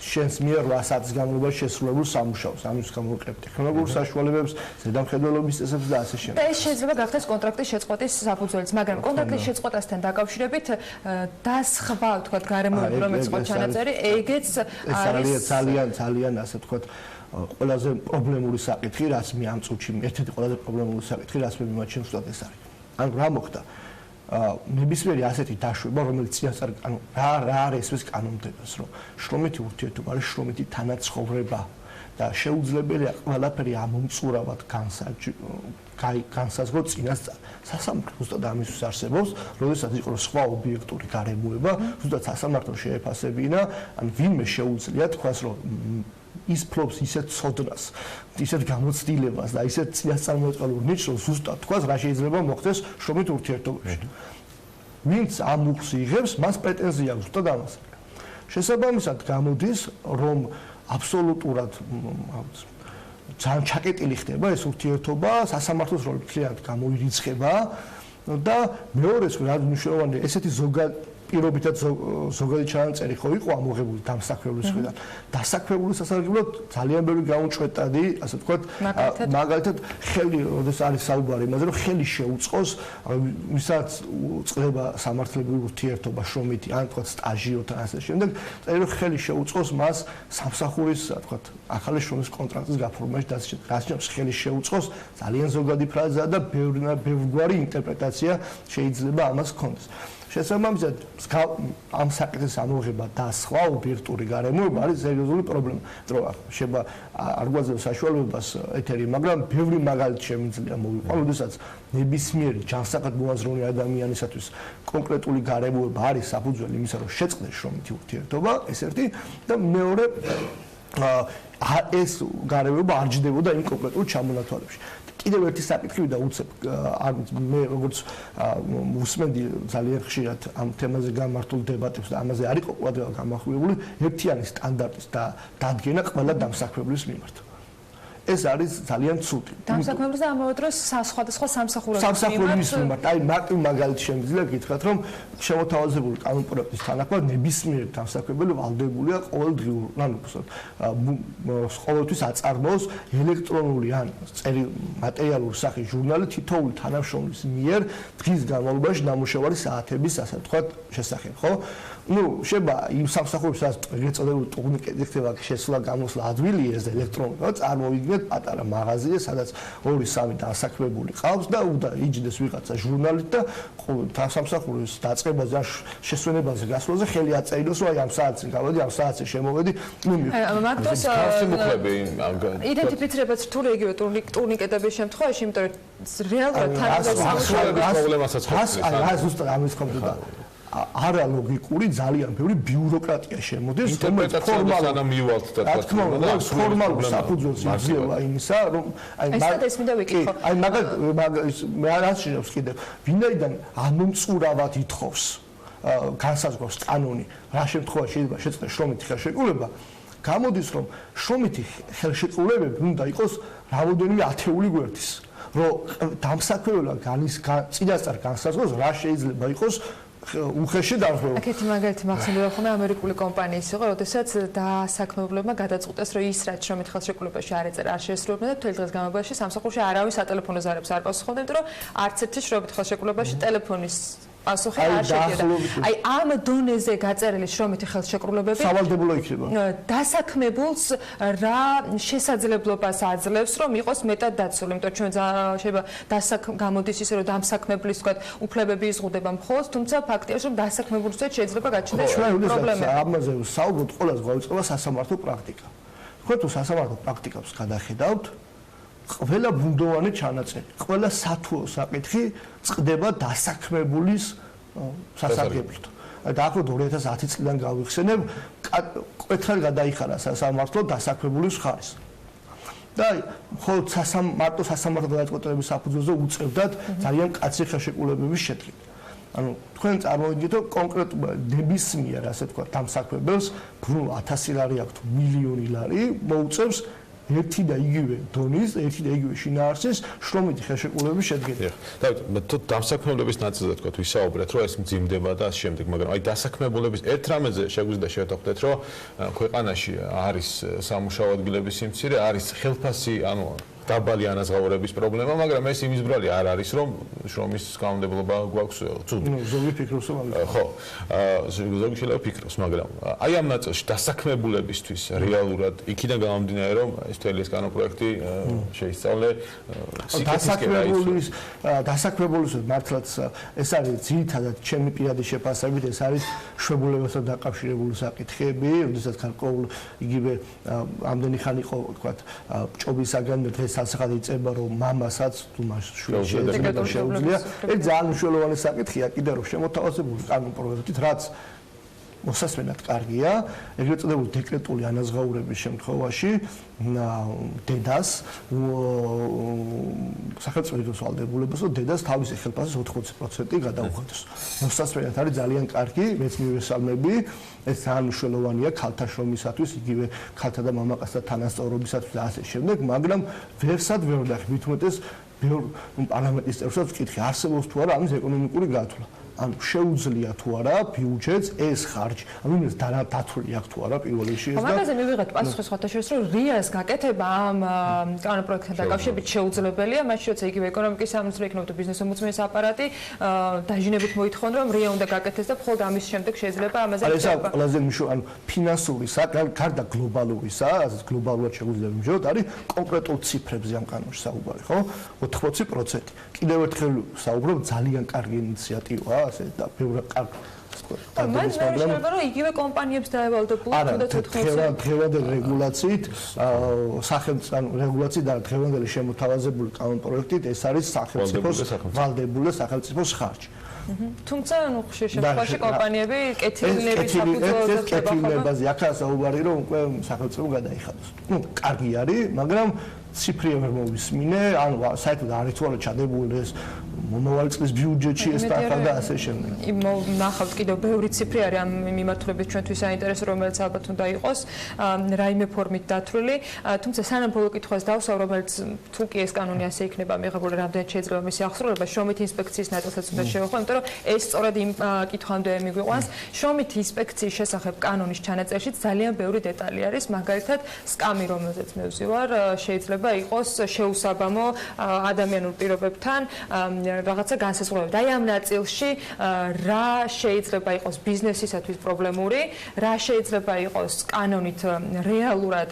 შენს მიერ 8 საათის განმავლობაში შესრულებულ სამუშაოს. ამის გამო ვიყენებ ტექნოლოგიურ საშუალებებს, ზედამხედველობის წესებს და ასე შემდეგ. ეს შეიძლება გახდეს კონტრაქტის შეწყვეტის საფუძველიც, მაგრამ კონტრაქტის შეწყვეტასთან დაკავშირებით და სხვა თქვათ გარემოები რომელიც იყო ჩანაწერი, ეგეც არის ძალიან ასე თქვათ ყველაზე პრობლემური საკითხი, რაც მე ამ წუთში ერთ-ერთი ყველაზე პრობლემური საკითხი, რაც მე მიმაჩნევს ვთქვათ ეს არის. ანუ რა მოხდა? ნებისმიერი ასეთი დაშვება, რომელიც წინასწარ ანუ რა არის ეს კანონმდებლობას, რომ შრომითი ურთიერთობა არის შრომითი თანაცხოვრება და შეუძლებელია ყველაფერი ამომწურავად განსაზღვროს წინასწარ. სასამართლო ზუსტად ამისთვის არსებობს, როდესაც იყოს სხვა ობიექტური გარემოება, ზუსტად სასამართლო შეეფასებინა, ან ვინმე შეუძლია თქვას, რომ ის ფლობს ისეთ ცოდნას, ისეთ გამოცდილებას და ისეთ წინასწარმეტყველურ ნიჭს, რომ ზუსტად თქვას, რა შეიძლება მოხდეს შრომით ურთიერთობაში. ვინც ამ უხს იღებს, მას პრეტენზია აქვს ზუსტად ამაზე. შესაბამისად გამოდის, რომ აბსოლუტურად ძალიან ჩაკეტილი ხდება ეს ურთიერთობა, სასამართლოს როლი მთლიანად გამოირიცხება და მეორეს რა მნიშვნელოვანია, ესეთი პირობითად ზოგადი ჩანაწერი ხო იყო ამოღებული დამსაქმებლის მხრიდან. დასაქმებულის სასარგებლოდ ძალიან ბევრი გაუჭვეტადი, ასე ვთქვათ, მაგალითად ხელი, როდესაც არის საუბარი იმაზე, რომ ხელი შეუწყოს, ვისაც წყდება სამართლებელი ურთიერთობა შრომითი, ან ვთქვათ სტაჟიოთან ასე შემდეგ, წერილი რომ ხელი შეუწყოს მას სამსახურის, ვთქვათ, ახალი შრომის კონტრაქტის გაფორმებაში და ასე შემდეგ. რაც ნიშნავს ხელი შეუწყოს, ძალიან ზოგადი ფრაზაა და ბევრგვარი ინტერპრეტაცია შეიძლება ამას ჰქონდეს. შესაბამისად, ამ საკითხის ამოღება და სხვა ობიექტური გარემოება არის სერიოზული პრობლემა. რომ შეიძლება არ გვაძლევს საშუალებას ეთერი, მაგრამ ბევრი მაგალითი შემიძლია მოვიყვანო, როდესაც ნებისმიერი ჯანსაღად მოაზროვნე ადამიანისათვის კონკრეტული გარემოება არის საფუძველი იმისა, რომ შეწყდეს შრომითი ურთიერთობა, ეს ერთი და მეორე ეს გარემოება არ ჯდებოდა იმ კონკრეტულ ჩამონათვალებში. კიდევ ერთი საკითხი და უცებ მე როგორც უსმენდი ძალიან ხშირად ამ თემაზე გამართულ დებატებს და ამაზე არ იყო ყურადღება გამახვილებული ერთიანი სტანდარტის და დადგენა ყველა დამსაქმებლის მიმართ. ეს არის ძალიან ცუდი. დამსაქმებლის და ამავე დროს სხვადასხვა სამსახურების მიმართ. აი მარტივ მაგალითი შემიძლია გითხრათ, რომ შემოთავაზებული კანონპროექტის თანახმად ნებისმიერი დამსაქმებელი ვალდებულია ყოველდღიურ, ანუ ყოველთვის აწარმოოს ელექტრონული ან მატერიალური სახის ჟურნალი თითოეული თანამშრომლის მიერ დღის განმავლობაში ნამუშევარი საათების, ასე ვთქვათ, შესახებ, ხო? შეიძლება იმ სამსახურებს რაც ეწოდებული ტურნიკეტი ხდება შესვლა გამოსვლა ადვილიეს და ელექტრონულად წარმოვიდგინეთ პატარა მაღაზია სადაც 2-3 დასაქმებული ყავს და იჯდეს ვიღაცა ჟურნალით და სამსახურის დაწყებაზე ან შესვენებაზე გასვლაზე ხელი აწერილოს რომ აი ამ საათზე გავედი ამ საათზე შემოვედი მაგდროს იდენტიფიცირებაც რთული იგივე ტურნიკეტების შემთხვევაში იმიტომ რომ რეალურად პრობლემასაც ხდება ზუსტად ამის კომპიუტერი არალოგიკური ძალიან ბევრი ბიუროკრატია შემოდის რომელიც ფორმალურ საფუძველს იძლევა იმისა რომ აი მაგას შეიძლება კიდევ ვინაიდან ამომწურავად ითხოვს განსაზღვრავს კანონი რა შემთხვევაში შეიძლება შეწყდეს შრომითი ხელშეკრულება გამოდის რომ შრომითი ხელშეკრულებები უნდა იყოს რამოდენიმე ათეული გვერდის რომ დამსაქმებელმა წინასწარ განსაზღვროს რა შეიძლება იყოს უხეში დარღვევა. აქეთი მაგალითი მახსენდება ხოლმე ამერიკული კომპანიის იყო, როდესაც დასაქმებლებმა გადაწყვიტეს, რომ ის რაც შრომით ხელშეკრულებაში არ ეწერა, არ შეესრულებდა და მთელი დღის განმავლობაში სამსახურში არავის სატელეფონო ზარებს არ პასუხობდა, იმიტომ რომ არც ერთი შრომით ხელშეკრულებაში ტელეფონის პასუხი არ შედიოდა. აი ამ დონეზე გაწერილი შრომითი ხელშეკრულებები სავალდებულო იქნება. დასაქმებულს რა შესაძლებლობას აძლევს, რომ იყოს მეტად დაცული, იმიტომ ჩვენ შეიძლება გამოდის ისე, რომ დამსაქმებლის თქვა უფლებები იზღუდება მხოლოდ, თუმცა ფაქტია, რომ დასაქმებულსაც შეიძლება გაჩნდეს პრობლემები. ამაზე საუბრობთ, ყველას გვაუწყდება სასამართლო პრაქტიკა. თქვენ თუ სასამართლო პრაქტიკას გადახედავთ, ყველა ბუნდოვანი ჩანაწერი, ყველა სათუო საკითხი წყდება დასაქმებულის სასარგებლოდ. დაახლოებით 2010 წლიდან გავიხსენებ, კეთილი გადაიხარა სასამართლო დასაქმებულის ხარისხს. და მხოლოდ მარტო სასამართლო გადაწყვეტილების საფუძველზე უწევდათ ძალიან კაცი ხელშეკრულებების შედგენა. ანუ თქვენ წარმოვიდგინეთ, რომ კონკრეტულად ნებისმიერ, ასე ვთქვათ, დამსაქმებელს ბრუნ 1000 ლარი აქვს თუ მილიონი ლარი მოუწევს ერთი და იგივე დონის, ერთი და იგივე შინაარსის შრომითი ხელშეკრულების შედგენა. დავით, დამსაქმებლების ნაწილზე თქვა ვისაუბრეთ, რომ ეს მძიმდება და ამ შემდეგ, მაგრამ აი დასაქმებულების ერთ რამეზე შეგვიძლია შევეთანხმდეთ, რომ ქვეყანაში არის სამუშაო ადგილების სიმცირე, არის ხელფასი, ანუ დაბალი ანაზღაურების პრობლემა, მაგრამ ეს იმის ბრალი არ არის, რომ შრომის კანონმდებლობა გვაქვს ცუდი. ზოგი ფიქრობს, რომ ხო, ზოგი შეიძლება ფიქრობს, მაგრამ აი ამ ნაწილში დასაქმებულებისთვის რეალურად იქიდან გამომდინარე, რომ ეს მთელი ეს კანონპროექტი შეისწავლე დასაქმებულის მართლაც ეს არის ძირითადად ჩემი პირადი შეფასებით, ეს არის შვებულებასთან დაკავშირებული საკითხები, როდესაც გარკვეულ იგივე ამდენი ხანი იყო, თქვათ, ჭობისაგან დღეს ასახად იწება, რომ მამასაც თუ მას შვილი შეუძლია. ეს ძალიან მნიშვნელოვანი საკითხია, კიდევ რომ შემოთავაზებული კანონპროექტით, რაც მოსასმენად კარგია, ეგრეთ წოდებული დეკრეტული ანაზღაურების შემთხვევაში დედას სახელმწიფოს ვალდებულებას, რომ დედას თავისი ხელფასის 80% გადაუხადოს. მოსასმენად არის ძალიან კარგი, მეც მივესალმები, ეს ძალიან მნიშვნელოვანია ქალთა შრომისათვის, იგივე ქალთა და მამაკაცთა თანასწორობისათვის და ასე შემდეგ, მაგრამ ვერსად ვერ ვნახე, მით უმეტეს პარლამენტის წევრსაც ვკითხე, არსებობს თუ არა ამის ეკონომიკური გათვლა. ანუ შეუძლია თუ არა ბიუჯეტს ეს ხარჯი, ანუ იმის დათვლილი აქვს თუ არა პირველ რიგში ეს და მაგაზე მივიღეთ პასუხი სხვათა შორის, რომ რიას გაკეთება ამ კანონპროექტთან დაკავშირებით შეუძლებელია, მაშინ როცა იგივე ეკონომიკის სამინისტრო იქნებოდა ბიზნეს ომბუდსმენის აპარატი, დაჟინებით მოითხოვნა, რომ რია უნდა გაკეთდეს და მხოლოდ ამის შემდეგ შეიძლება ამაზე ეს ყველაზე მნიშვნელოვანი, ანუ ფინანსურისა, გარდა გლობალურისა, ასეთ გლობალურად შეგვიძლია ვიმჯეროთ, არის კონკრეტულ ციფრებზე ამ კანონში საუბარი, ხო? 80%. კიდევ ერთხელ საუბრობ, ძალიან კარგი ინიციატივაა, ასე და ბევრი კარგი მაგრამ რომ იგივე კომპანიებს დაევალდებოდა თუნდაც 80%. დღევანდელი რეგულაციით, სახელმწიფო რეგულაციით და დღევანდელი შემოთავაზებული კანონპროექტით ეს არის სახელმწიფოს ვალდებული სახელმწიფოს ხარჯი. თუმცა ნუ ხშირ შემთხვევაში კომპანიები კეთილნების საფუძველზე კეთილნებაზე აქაა საუბარი, რომ უკვე სახელმწიფო გადაიხადოს. ნუ კარგი არის, მაგრამ ციფრი ვერ მოვისმინე, ანუ საერთოდ არ იცვალა ჩადებული ეს მომავალი წლის ბიუჯეტში ეს ტახა და ასე შემდეგ. ნახავთ კიდევ ბევრი ციფრი არის ამ მიმართულებით ჩვენთვის საინტერესო, რომელიც ალბათ უნდა იყოს რაიმე ფორმით დათვლილი. თუმცა სანამ ბოლო კითხვას დავსვავ, რომელიც თუ კი ეს კანონი ასე იქნება მიღებული, რამდენად შეიძლება მისი აღსრულება, შრომითი ინსპექციის ნაწილსაც უნდა შევეხო, იმიტომ რომ ეს სწორედ იმ კითხვამდე მიგვიყვანს. შრომითი ინსპექციის შესახებ კანონის ჩანაწერშიც ძალიან ბევრი დეტალი არის, მაგალითად, სკამი, რომელზეც მე ვზივარ, შეიძლება იყოს შეუსაბამო ადამიანურ პირობებთან რაღაცა განსაზღვრავება. და ამ ნაწილში რა შეიძლება იყოს ბიზნესისათვის პრობლემური, რა შეიძლება იყოს კანონით რეალურად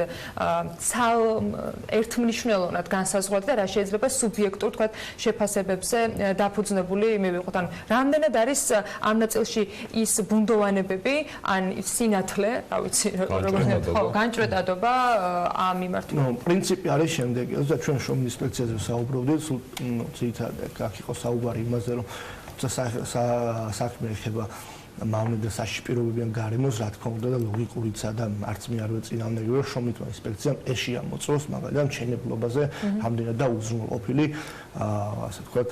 ერთმნიშვნელოვნად განსაზღვრული და რა შეიძლება სუბიექტურ, თქვათ, შეფასებებზე დაფუძნებული მივიღოთ. ანუ რამდენად არის ამ ნაწილში ის ბუნდოვანებები, ან სინათლე, რა ვიცი, როგორ განჭრეტადობა ამ მიმართულებით. პრინციპი არის შემდეგი, და ჩვენ შრომის ინსპექციაზე საუბრობდით, ძირითადად აქ იყო საუბარი იმაზე, რომ საქმე ეხება მავნე და საშიში პირობებიან გარემოს, რა თქმა უნდა და ლოგიკურიცა და არც მე არ ვეწინააღმდეგე, რომ შრომითმა ინსპექციამ ეს შეამოწმოს, მაგალითად მშენებლობაზე რამდენად და უზრუნველყოფილი, ასე ვთქვათ,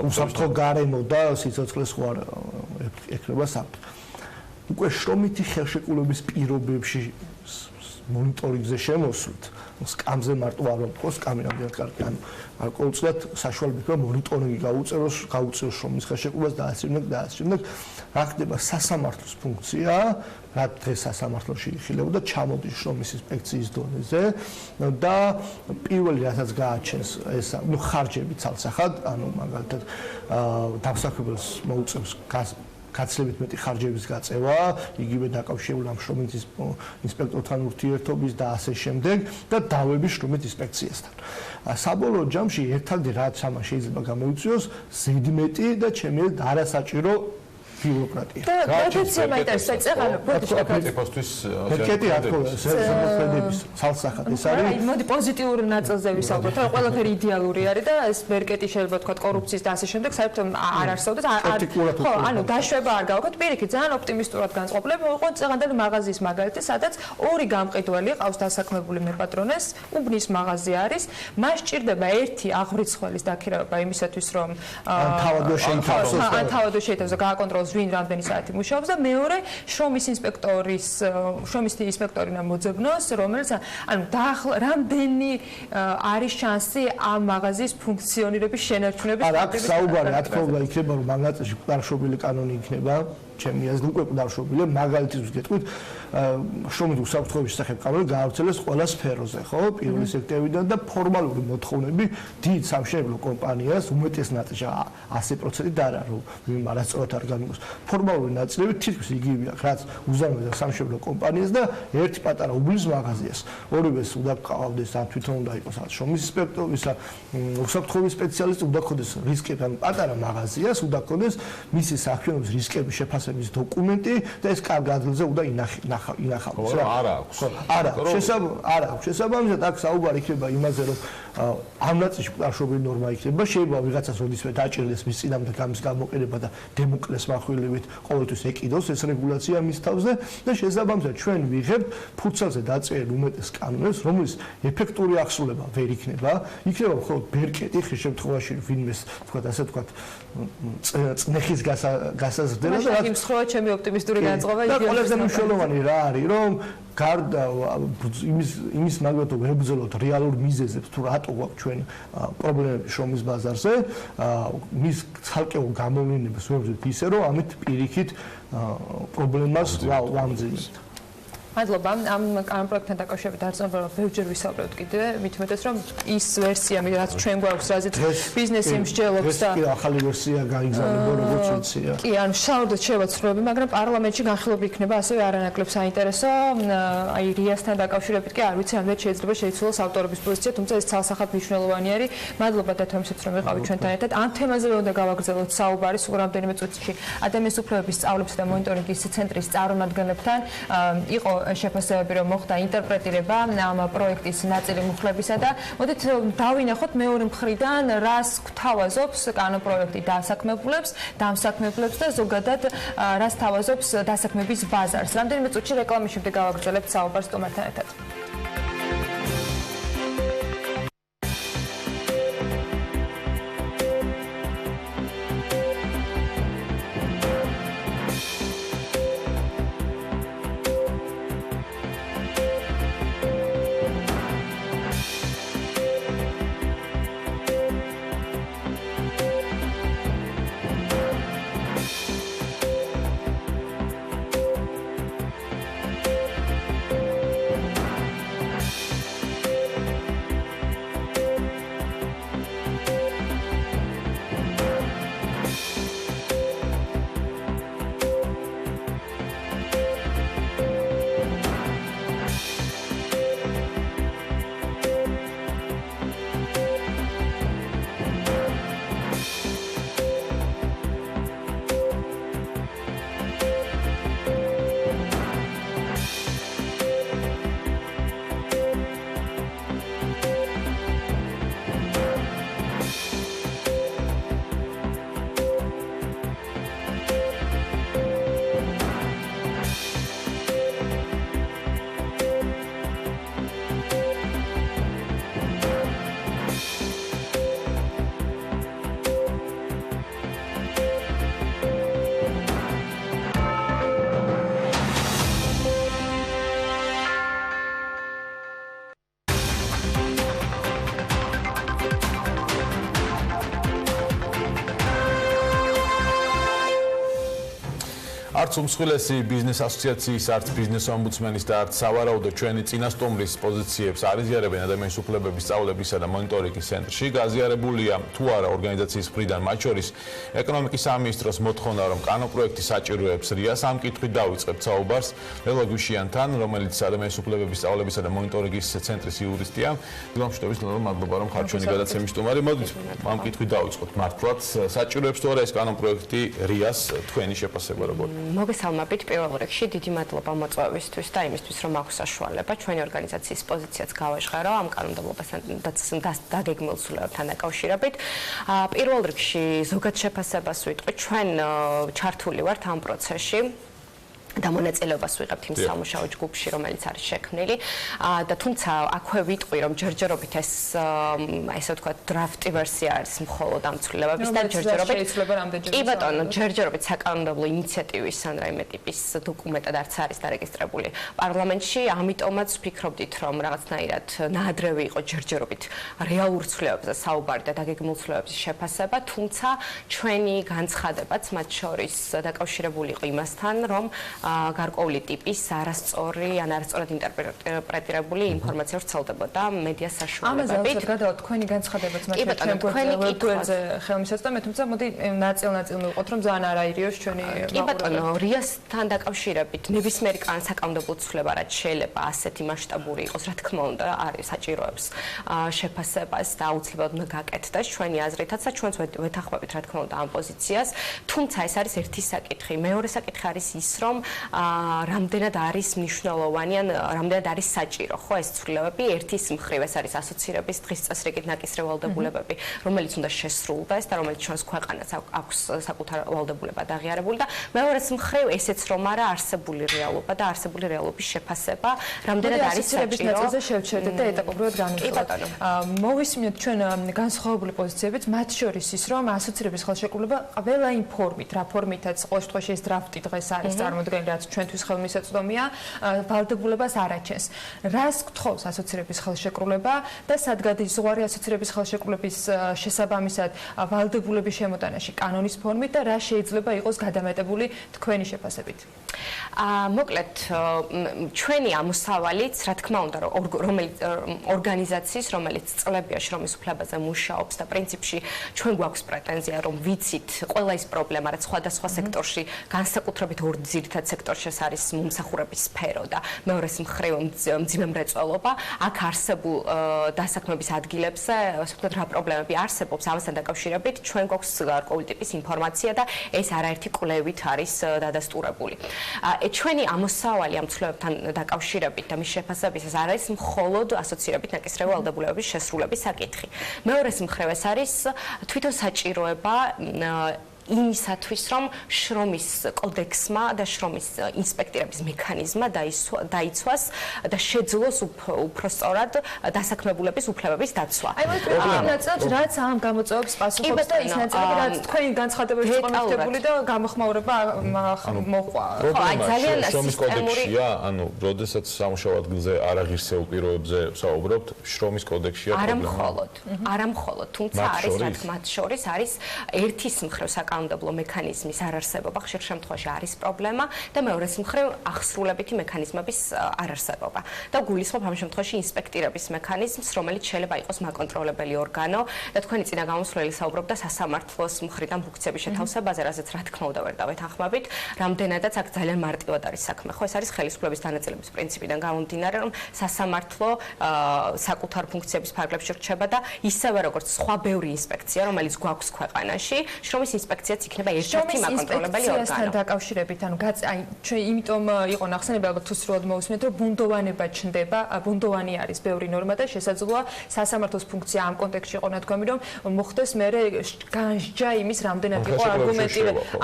უსაფრთხო გარემო და სიცოცხლე სხვა ეკრება საფრთხე. უკვე შრომითი ხელშეკრულების პირობებში მონიტორინგზე შემოსვლით, სკამზე მარტო არ ვთქვა, სკამი რამდენად კარგი, ანუ ყოველწლიურად საშუალებით რომ მონიტორინგი გაუწევს შრომის ხელშეკრულებას და ასე შემდეგ, რა ხდება სასამართლოს ფუნქცია, რა დღეს სასამართლოში იხილებოდა, ჩამოდის შრომის ინსპექციის დონეზე და პირველი რასაც გააჩენს ეს, ნუ ხარჯები ცალსახად, ანუ მაგალითად დამსაქმებელს მოუწევს გაცილებით მეტი ხარჯების გაწევა, იგივე დაკავშირებული ამ შრომის ინსპექტორთან ურთიერთობის და ასე შემდეგ და დავების შრომის ინსპექციასთან. საბოლოო ჯამში ერთადერთი რაც ამას შეიძლება გამოვიწვიოს, ზედმეტი და ჩემი არასაჭირო ბიუროკრატია. და პროფესია მაინტერესებს, წეგანო პროფესიისთვის კეტი რა თქმა უნდა, ზემოქმედების სალსახად ეს არის. აი, მოდი პოზიტიურ ნაწილზე ვისაუბროთ. რა ყველაფერი იდეალური არის და ეს მერკეტი შეიძლება თქვა კორუფციის და ასე შემდეგ, საერთოდ არ არსებობს. ხო, ანუ დაშვება არ გავაკეთოთ, პირიქით ძალიან ოპტიმისტურად განწყობილებ, მოიყვანთ წეგანდელი მაღაზიის მაგალითი, სადაც ორი გამყიდველი ყავს დასაქმებული მეპატრონეს, უბნის მაღაზია არის, მას ჭირდება ერთი აღვრიცხველის დაქირავება იმისათვის, რომ თავადო შეითავსოს და გააკონტროლოს ვინ რამდენი საათი მუშაობს და მეორე შრომის ინსპექტორი მოძებნოს, რომელიც ანუ რამდენი არის შანსი ამ მაღაზიის ფუნქციონირების შენარჩუნების აქ საუბარი რა თქმა უნდა იქნება რომ მაგ ნაწილში კდარშობილი კანონი იქნება ჩემი აზრით უკვე კდარშობილია მაგალითისთვის გეტყვით შრომის უსაფრთხოების შესახებ კანონი გაავრცელეს ყველა სფეროზე ხო პირველი სექტორიდან და ფორმალური მოთხოვნები დიდ სამშენებლო კომპანიას უმეტეს ნაწილში 100% და არა რომ მარასწორად არ გამიგოს ფორმალური ნაწილები თითქმის იგივეა რაც უზარმაზარ სამშენებლო კომპანიას და ერთი პატარა უბნის მაღაზიას ორივეს უნდა ყავდეს ან თვითონ უნდა იყოს შრომის ინსპექტორი ისა უსაფრთხოების სპეციალისტი უნდა ქონდეს რისკები ან პატარა მაღაზიას უნდა ქონდეს მისი საქმიანობის რისკების შეფასების დოკუმენტი და ეს კარგ ადგილზე უნდა ინახავდეს არა აქვს არა აქვს შესაბამისად აქ საუბარი იქნება იმაზე რომ ამ ნაწილში კდარშობილი ნორმა იქნება შეიძლება ვიღაცას როდისმე დაჭირდეს მის წინამდე გამის გამოყენება და დემოკლეს מחვილებით ყოველთვის ეკიდოს ეს რეგულაცია მის თავზე და შესაბამისად ჩვენ ვიღებთ ფურცელზე დაწერილ უმეტეს კანონებს რომლის ეფექტური აღსრულება ვერ იქნება მხოლოდ ბერკეტი ხშირ შემთხვევაში ვინმეს თქვა ასე თქვა წნეხის გასაზრდელა და იმ სხვა ჩემი ოპტიმისტური განწყობა და ყველაზე მნიშვნელოვანი რა არის რომ გარდა იმის მაგათ რომ ვებრძოლოთ რეალურ მიზეზებს თუ რატო გვაქვს ჩვენ პრობლემები შრომის ბაზარზე მის ცალკეულ გამოვლენებას ვებრძოლოთ ისე რომ ამით პირიქით პრობლემას ვამძიმებთ მადლობა ამ პროექტთან დაკავშირებით არწმუნებაა ბევრჯერ ვისაუბრებთ კიდე მithumetes რომ ის ვერსია რაც ჩვენ გვაქვს რაზეც ბიზნესი მსჯელობს და ახალი ვერსია გაიგზავნება როგორც ვიცია კი ანუ შაურდეთ შევა ცვლილებები მაგრამ პარლამენტში განხილვები იქნება ასევე არანაკლებ საინტერესო აი რიასთან დაკავშირებით კი არ ვიცი ამდენ შეიძლება შეიცვალოს ავტორების პოზიცია თუმცა ეს ცალსახად მნიშვნელოვანი არის მადლობა დათომისეთ რომ ვიყავით ჩვენთან ერთად ამ თემაზე უნდა გავაგრძელოთ საუბარი სულ რამდენიმე წუთში ადამიანის უფლებების სწავლებისა და მონიტორინგის ცენტრის წარმომადგენლებთან იყო შეფასებები რომ მოხდა ინტერპრეტირება ამ პროექტის ნაწილი მუხლებისა და მოდით დავინახოთ მეორე მხრიდან რას გვთავაზობს კანონპროექტი დამსაქმებლებს და ზოგადად რას თავაზობს დასაქმების ბაზარს. რამდენიმე წუთში რეკლამის შემდეგ გავაგრძელებთ საუბარს სტუმართან ერთად. არც უმსხვილესი ბიზნეს ასოციაციის, არც ბიზნესამბუდსმენის და არც სავარაუდო ჩვენი წინასწომრის პოზიციებს არ იზიარებენ ადამიანის უფლებების სწავლებისა და მონიტორინგის ცენტრში. გაზიარებულია თუ არა ორგანიზაციის მხრიდან, მათ შორის ეკონომიკის სამინისტროს მოთხოვნა, რომ კანონპროექტი საჭიროებს რიას. ამ კითხვით დავიწყებთ საუბარს დილა გვიშიანთან, რომელიც ადამიანის უფლებების სწავლებისა და მონიტორინგის ცენტრის იურისტია. დილა მშვიდობის, მადლობა რომ ხარ ჩვენი გადაცემის სტუმარი. მოდით ამ კითხვით დავიწყოთ. მართლაც საჭიროებს თუ არა ეს კანონპროექტი რიას თქვენი შეფასება როგორ? მოგესალმებით პირველ რიგში, დიდი მადლობა მოწვევისთვის და იმისთვის, რომ აქვს საშუალება ჩვენი ორგანიზაციის პოზიციაც გავაჟღარო ამ კანონმდებლობასთან დაგეგმილ ცვლილებებთან დაკავშირებით. პირველ რიგში ზოგად შეფასებას ვიტყვი, ჩვენ ჩართული ვართ ამ პროცესში. და მონაწილეობას ვიღებთ იმ სამუშაო ჯგუფში, რომელიც არის შექმნილი და თუმცა აქვე ვიტყვი, რომ ჯერჯერობით ესე ვთქვათ, დრაფტი ვერსია არის მხოლოდ ამ ცვლილებების და კი ბატონო, ჯერჯერობით საკანონმდებლო ინიციატივის ან რაიმე ტიპის დოკუმენტად არც არის დარეგისტრირებული პარლამენტში, ამიტომაც ვფიქრობდით, რომ რაღაცნაირად ნაადრევი იყო ჯერჯერობით რეალურ ცვლილებებზე საუბარი და დაგეგმილ ცვლილებების შეფასება, თუმცა ჩვენი განცხადებაც მათ შორის დაკავშირებული იყო იმასთან, რომ გარკვეული ტიპის არასწორი ან არასწორად ინტერპრეტირებული ინფორმაცია ვრცელდებოდა მედია საშუალებებით. ამაზე გადავთ თქვენი განცხადებაც მათ ჩვენზე ხელმისაწვდომი, თუმცა მოდი ნაწილ-ნაწილ მივყოთ, რომ ძალიან არაირიოს ჩვენი კი ბატონო, რიასთან დაკავშირებით ნებისმიერი საკანონმდებლო ცვლილება რაც შეიძლება ასეთი მასშტაბური იყოს, რა თქმა უნდა, არის საჭიროებს შეფასებას და აუცილებლად უნდა გაკეთდეს ჩვენი აზრითაც და ჩვენც ვეთანხმებით რა თქმა უნდა ამ პოზიციას, თუმცა ეს არის ერთი საკითხი. მეორე საკითხი არის ის, რომ რამდენად არის მნიშვნელოვანი ან რამდენად არის საჭირო, ხო, ეს ცვლილებები ერთის მხრივ ეს არის ასოცირების დღის წესრიგით ნაკისრი ვალდებულებები, რომელიც უნდა შესრულდეს და რომელიც ჩვენს ქვეყანას აქვს საკუთარ ვალდებულებად აღიარებული და მეორეს მხრივ ესეც რომ არა არსებული რეალობა და არსებული რეალობის შეფასება, რამდენად არის საჭირო. ნაწილზე შევჩერდეთ და ეტაპობრივად განვიხილოთ. მოვისმინოთ ჩვენ განსხვავებული პოზიციებიც, მათ შორის ის, რომ ასოცირების ხელშეკრულება ყველა იმ ფორმით, რა ფორმითაც ყოველ შემთხვევაში ეს დრაფტი დღეს არის წარმოდგენილი, რაც ჩვენთვის ხელმისაწვდომია, ვალდებულებას არ აჩენს. რას გთხოვს ასოცირების ხელშეკრულება და სად გადის ზღვარი ასოცირების ხელშეკრულების შესაბამისად ვალდებულების შემოტანაში კანონის ფორმით და რა შეიძლება იყოს გადამეტებული თქვენი შეფასებით? მოკლედ, ჩვენი ამოსავალიც, რა თქმა უნდა, რომელიც ორგანიზაციის, რომელიც წლებია შრომის უფლებაზე მუშაობს და პრინციპში ჩვენ გვაქვს პრეტენზია, რომ ვიცით ყველა ის პრობლემა, რაც სხვადასხვა სექტორში განსაკუთრებით ორ ძირითად სექტორში არის მომსახურების სფერო და მეორეს მხრივ მძიმე მრეწველობა, აქ არსებულ დასაქმების ადგილებზე, ასე ვთქვათ, რა პრობლემები არსებობს, ამასთან დაკავშირებით ჩვენ გვაქვს გარკვეული ტიპის ინფორმაცია და ეს არაერთი კვლევით არის დადასტურებული. ჩვენი ამოსავალი ამ ცვლილებებთან დაკავშირებით და მის შეფასებისას არ არის მხოლოდ ასოცირებით ნაკისრევი ვალდებულებების შესრულების საკითხი. მეორეს მხრივ ეს არის თვითონ საჭიროება იმისათვის, რომ შრომის კოდექსმა და შრომის ინსპექტირების მექანიზმმა დაიცვას და შეძლოს უფრო სწორად დასაქმებულების უფლებების დაცვა. აი, ამ ნაწილს რაც ამ გამოწვევებს პასუხობს და ის ნაწილები, რაც თქვენი განცხადებაში იყო მიღებული და გამოხმაურება მოყვა. ხო, აი ძალიან შრომის კოდექსშია, ანუ როდესაც სამუშაო ადგილზე არაღირსეულ პირობებზე საუბრობთ, შრომის კოდექსშია პრობლემა. არა მხოლოდ, თუმცა არის რა თქმა უნდა შორის არის ერთის მხრივ საკანონმდებლო მექანიზმის არარსებობა, ხშირ შემთხვევაში არის პრობლემა და მეორეს მხრივ ახსრულებითი მექანიზმების არარსებობა. და გულისხმობ ამ შემთხვევაში ინსპექტირების მექანიზმს, რომელიც შეიძლება იყოს მაკონტროლებელი ორგანო და თქვენი წინა გამოსვლელი საუბრობდა სასამართლოს მხრიდან ფუნქციების შეთავსებაზე, რაზეც რა თქმა უნდა ვერ დავეთანხმებით, რამდენადაც აქ ძალიან მარტივად არის საქმე. ხო, ეს არის ხელისუფლების დანაწილების პრინციპიდან გამომდინარე, რომ სასამართლო საკუთარ ფუნქციების ფარგლებში რჩება და ისევე როგორც სხვა ბევრი ინსპექცია, რომელიც გვაქვს ქვეყანაში, შრომის ინსპექციაც იქნება ერთ-ერთი მაკონტროლებელი ორგანო. შრომის დაკავშირებით, ანუ აი ჩვენ იმიტომ იყო ნახსენები, ალბათ თუ სრულად მოვისმენთ, რომ ბუნდოვანება ჩნდება, ბუნდოვანი არის ბევრი ნორმა და შესაძლოა სასამართლოს ფუნქცია ამ კონტექსტში იყო ნათქვამი, რომ მოხდეს მერე განსჯა იმის რამდენად იყო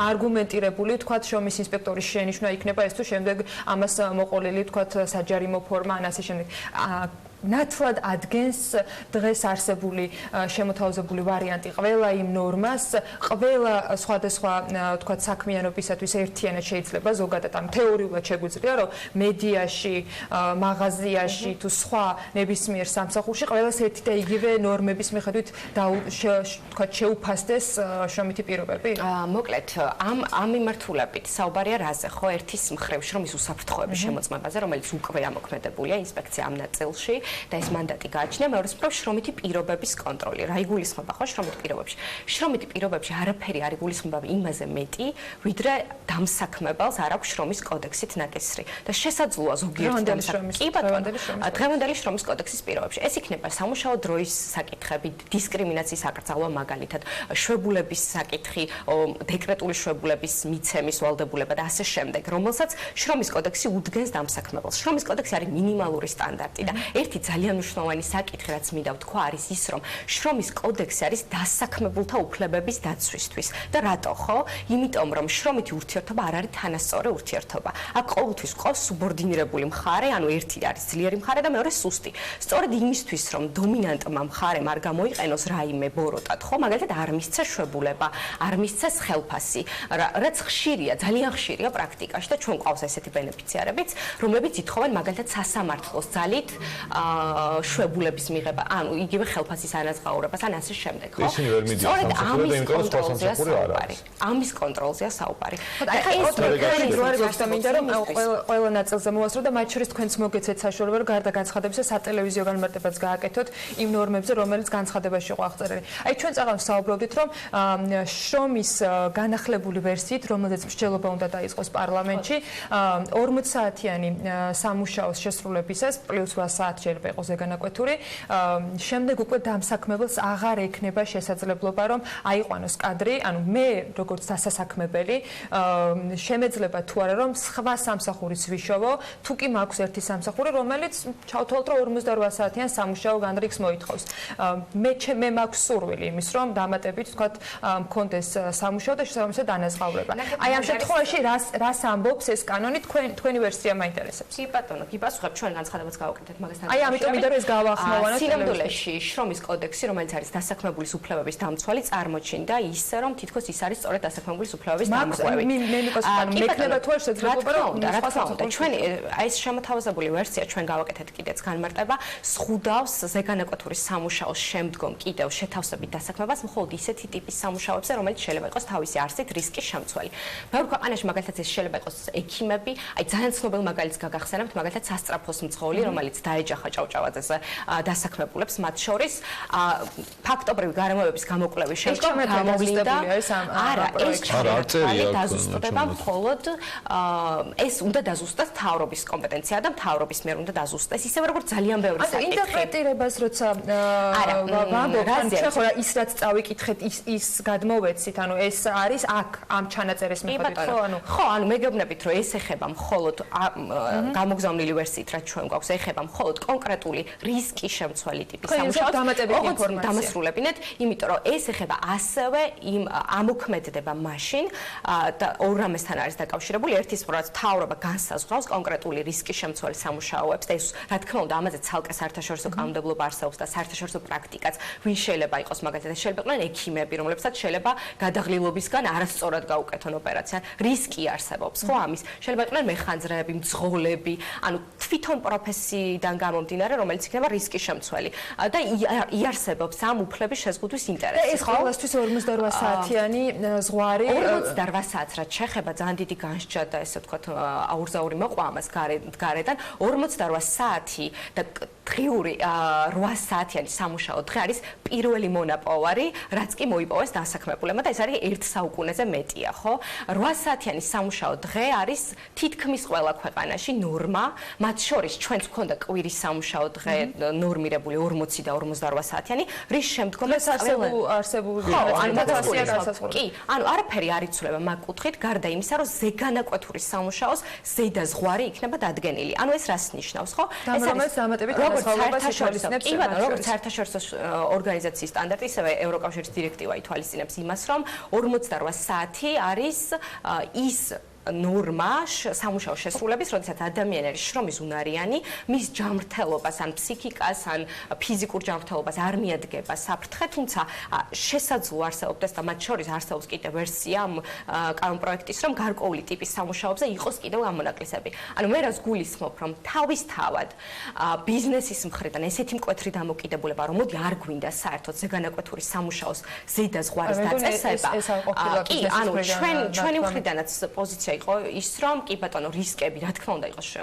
არგუმენტირებული, თქვათ შრომის ინსპექტორის შენიშვნა იქნება ეს თუ შემდეგ ამას მოყოლილი თქვათ საჯარიმო ფორმა ან ასე შემდეგ. ნათლად ადგენს დღეს არსებული შემოთავაზებული ვარიანტი ყველა იმ ნორმას, ყველა სხვადასხვა თქვა საქმიანობისათვის ერთიანად შეიძლება ზოგადად ამ თეორიულად შეგვიძლია რომ მედიაში, მაღაზიაში თუ სხვა ნებისმიერ სამსახურში ყველას ერთი და იგივე ნორმების მიხედვით თქვა შეუფასდეს შრომითი პირობები? მოკლედ ამ მიმართულებით საუბარია რაზე ხო? ერთის მხრივ შრომის უსაფრთხოების შემოწმებაზე, რომელიც უკვე ამოქმედებულია ინსპექცია ამ ნაწილში და ეს მანდატი გააჩნია, მეორეს მხრივ შრომითი პირობების კონტროლი. რა იგულისხმება ხო შრომით პირობებში? შრომით პირობებში არაფერი არ იგულისხმება იმაზე მეტი, ვიდრე დამსაქმებელს არ აქვს შრომის კოდექსით ნაკისრი. და შესაძლოა ზოგიერთი დღევანდელი შრომის კოდექსის პირობებში. ეს იქნება სამუშაო დროის საკითხები, დისკრიმინაციის აკრძალვა მაგალითად, შვებულების საკითხი, დეკრეტული შვებულების მიცემის ვალდებულება და ასე შემდეგ, რომელსაც შრომის კოდექსი უდგენს დამსაქმებელს. შრომის კოდექსი არის მინიმალური სტანდარტი და ერთი ძალიან მნიშვნელოვანი საკითხი, რაც მინდა ვთქვა, არის ის, რომ შრომის კოდექსი არის დასაქმებულთა უფლებების დაცვისთვის. და რატო ხო? იმიტომ რომ შრომითი ურთიერთობა არ არის თანასწორი ურთიერთობა. აქ ყოველთვის ყავს სუბორდინირებული მხარე, ანუ ერთი არის ძლიერი მხარე და მეორე სუსტი. სწორედ იმისთვის, რომ დომინანტმა მხარემ არ გამოიყენოს რაიმე ბოროტად, ხო, მაგალითად არ მისცეს შვებულება, არ მისცეს ხელფასი, რაც ხშირია, ძალიან ხშირია პრაქტიკაში და ჩვენ ყავს ესეთი ბენეფიციარებიც, რომლებიც ითხოვენ მაგალითად სასამართლოს ძალით შვებულების მიღება, ანუ იგივე ხელფასის ანაზღაურებას, ან ასე შემდეგ, ხო? სწორედ ამის კონტროლზეა საუბარი. ახლა ეს როარ მინდა რომ ყველა ნაწილზე მოვასწრო და მათ შორის თქვენც მოგეცეთ საშუალება რომ გარდა განცხადებისა სატელევიზიო განმარტებაც გააკეთოთ იმ ნორმებზე, რომელიც განცხადებაში იყო აღწერილი. აი ჩვენ წაღამს საუბრობდით რომ შრომის განახლებული ვერსიით, რომელზეც მსჯელობა უნდა დაიწყოს პარლამენტში, 40 საათიანი სამუშაოს შესრულებისას პლუს 8 საათი შეიძლება იყოს ზეგანაკვეთური, შემდეგ უკვე დამსაქმებელს აღარ ექნება შესაძლებლობა რომ აიყვანოს კადრი, ანუ მე როგორც დასასაქმებელი შემეძლება თუ არა რომ სხვა სამსახურიც ვიშოვო, თუ კი მაქვს ერთი სამსახური, რომელიც ჩავთვალოთ რომ 48 საათიან სამუშაო განრიგს მოითხოვს. მე მაქვს სურვილი იმის რომ დამატებით თქვათ მქონდეს სამუშაო და შესაბამისად დანაზღაურება. აი ამ შემთხვევაში რას ამბობს ეს კანონი, თქვენი ვერსია მაინტერესებს. კი ბატონო, კი პასუხებ, ჩვენ განცხადებაც გავაკეთეთ მაგასთან. აი ამიტომ მინდა რომ ეს გავახმოვანოთ. სინამდვილეში შრომის კოდექსი, რომელიც არის დასაქმებულის უფლებების დამცვალი, წარმოჩინდა ისე, რომ თითქოს ის არის სწორედ დასაქმებულის უფლებების დამცველი. მექნება თუ არ შეძლება რომ რა თქმა უნდა, ჩვენ აი ეს შემოთავაზებული ვერსია ჩვენ გავაკეთეთ კიდეც განმარტება, სხუდავს ზეგანაკვეთური სამუშაოს შემდგომ კიდევ შეთავსებით დასაქმებას მხოლოდ ისეთი ტიპის სამუშაოებზე, რომელიც შეიძლება იყოს თავისი არსით რისკის შემცველი. ბევრ ქვეყანაში მაგალითად ეს შეიძლება იყოს ექიმები, აი ძალიან ცნობილ მაგალითს გაგახსენებთ, მაგალითად სასწრაფოს მძღოლი, რომელიც დაეჯახა ჭავჭავაძეს დასაქმებულებს, მათ შორის ფაქტობრივი გარემოებების გამოკვლევის შემდგომ გამოვლინდა არა, ეს დაზუსტდება მხოლოდ ეს უნდა დაზუსტოს მთავრობის კომპეტენცია და მთავრობის მიერ უნდა დაზუსტოს, ისევე როგორც ძალიან ბევრი საკითხი. ინტერპრეტირებას როცა ვამბობთ, ჩვენ ხო ის რაც წავიკითხეთ, ის გადმოვეცით, ანუ ეს არის აქ ამ ჩანაწერის მიხედვით, ხო, ანუ ხო, ანუ მეგეუბნებით, რომ ეს ეხება მხოლოდ გამოგზავნილი ვერსიით, რაც ჩვენ გვაქვს, ეხება მხოლოდ კონკრეტული რისკის შემცველი ტიპის სამუშაოს დამასრულებინეთ, იმიტომ რომ ეს ეხება ასევე იმ ამოქმედება მაშინ და ორ რამესთან არის დაკავშირებული. ერთის მხრივ მთავრობა განსაზღვრავს კონკრეტული რისკის შემცველი სამუშაოებს და ეს რა თქმა უნდა ამაზე ცალკე საერთაშორისო კანონმდებლობა არსებობს და საერთაშორისო პრაქტიკაც ვინ შეიძლება იყოს მაგალითად შეიძლება იყვნენ ექიმები, რომლებსაც შეიძლება გადაღლილობისგან არასწორად გაუკეთონ ოპერაცია. რისკი არსებობს, ხო ამის. შეიძლება იყვნენ მეხანძრეები, მძღოლები, ანუ თვითონ პროფესიიდან გამომდინარე, რომელიც იქნება რისკის შემცველი და იარსებობს ამ უფლების შეზღუდვის ინტერესი. ეს ყოველთვის 48 საათიანი ზღვარი 48 საათს რაც შეხება ძალიან დიდი განსჯა და ესე ვთქვათ აურზაური მოყვა ამას გარედან 48 საათი და დღიური 8 საათიანი სამუშაო დღე არის პირველი მონაპოვარი, რაც კი მოიპოვეს დასაქმებულებმა და ეს არის 1 საუკუნეზე მეტია, ხო? 8 საათიანი სამუშაო დღე არის თითქმის ყველა ქვეყანაში ნორმა, მათ შორის ჩვენც გვქონდა კვირის სამუშაო დღე ნორმირებული 40 და 48 საათიანი, რის შემდგომაც არსებული კი, ანუ არაფერი არ იცვლება მაგ კუთხით, გარდა იმისა, რომ ზეგანაკვეთური სამუშაოს ზედა ზღვარი იქნება დადგენილი. ანუ ეს რას ნიშნავს, ხო? ეს არის დამატებით როგორც საერთაშორისო ორგანიზაციის სტანდარტი, ისევე ევროკავშირის დირექტივა ითვალისწინებს იმას, რომ 48 საათი არის ის ნორმა სამუშაო შესრულების, როდესაც ადამიანი არის შრომის უნარიანი, მის ჯანმრთელობას, ან ფსიქიკას, ან ფიზიკურ ჯანმრთელობას არ მიადგება საფრთხე, თუმცა შესაძლოა არსებობდეს და მათ შორის არსებობს კიდევ ვერსია კანონპროექტის, რომ გარკვეული ტიპის სამუშაოებზე იყოს კიდევ გამონაკლისები. ანუ მე რას გულისხმობ, რომ თავისთავად ბიზნესის მხრიდან ესეთი მკვეთრი დამოკიდებულება, რომ მოდი არ გვინდა საერთოდ ზეგანაკვეთური სამუშაოს ზედა ზღვარის დაწესება. კი, ანუ ჩვენი მხრიდანაც პოზიცია იყო ის, რომ კი ბატონო, რისკები, რა თქმა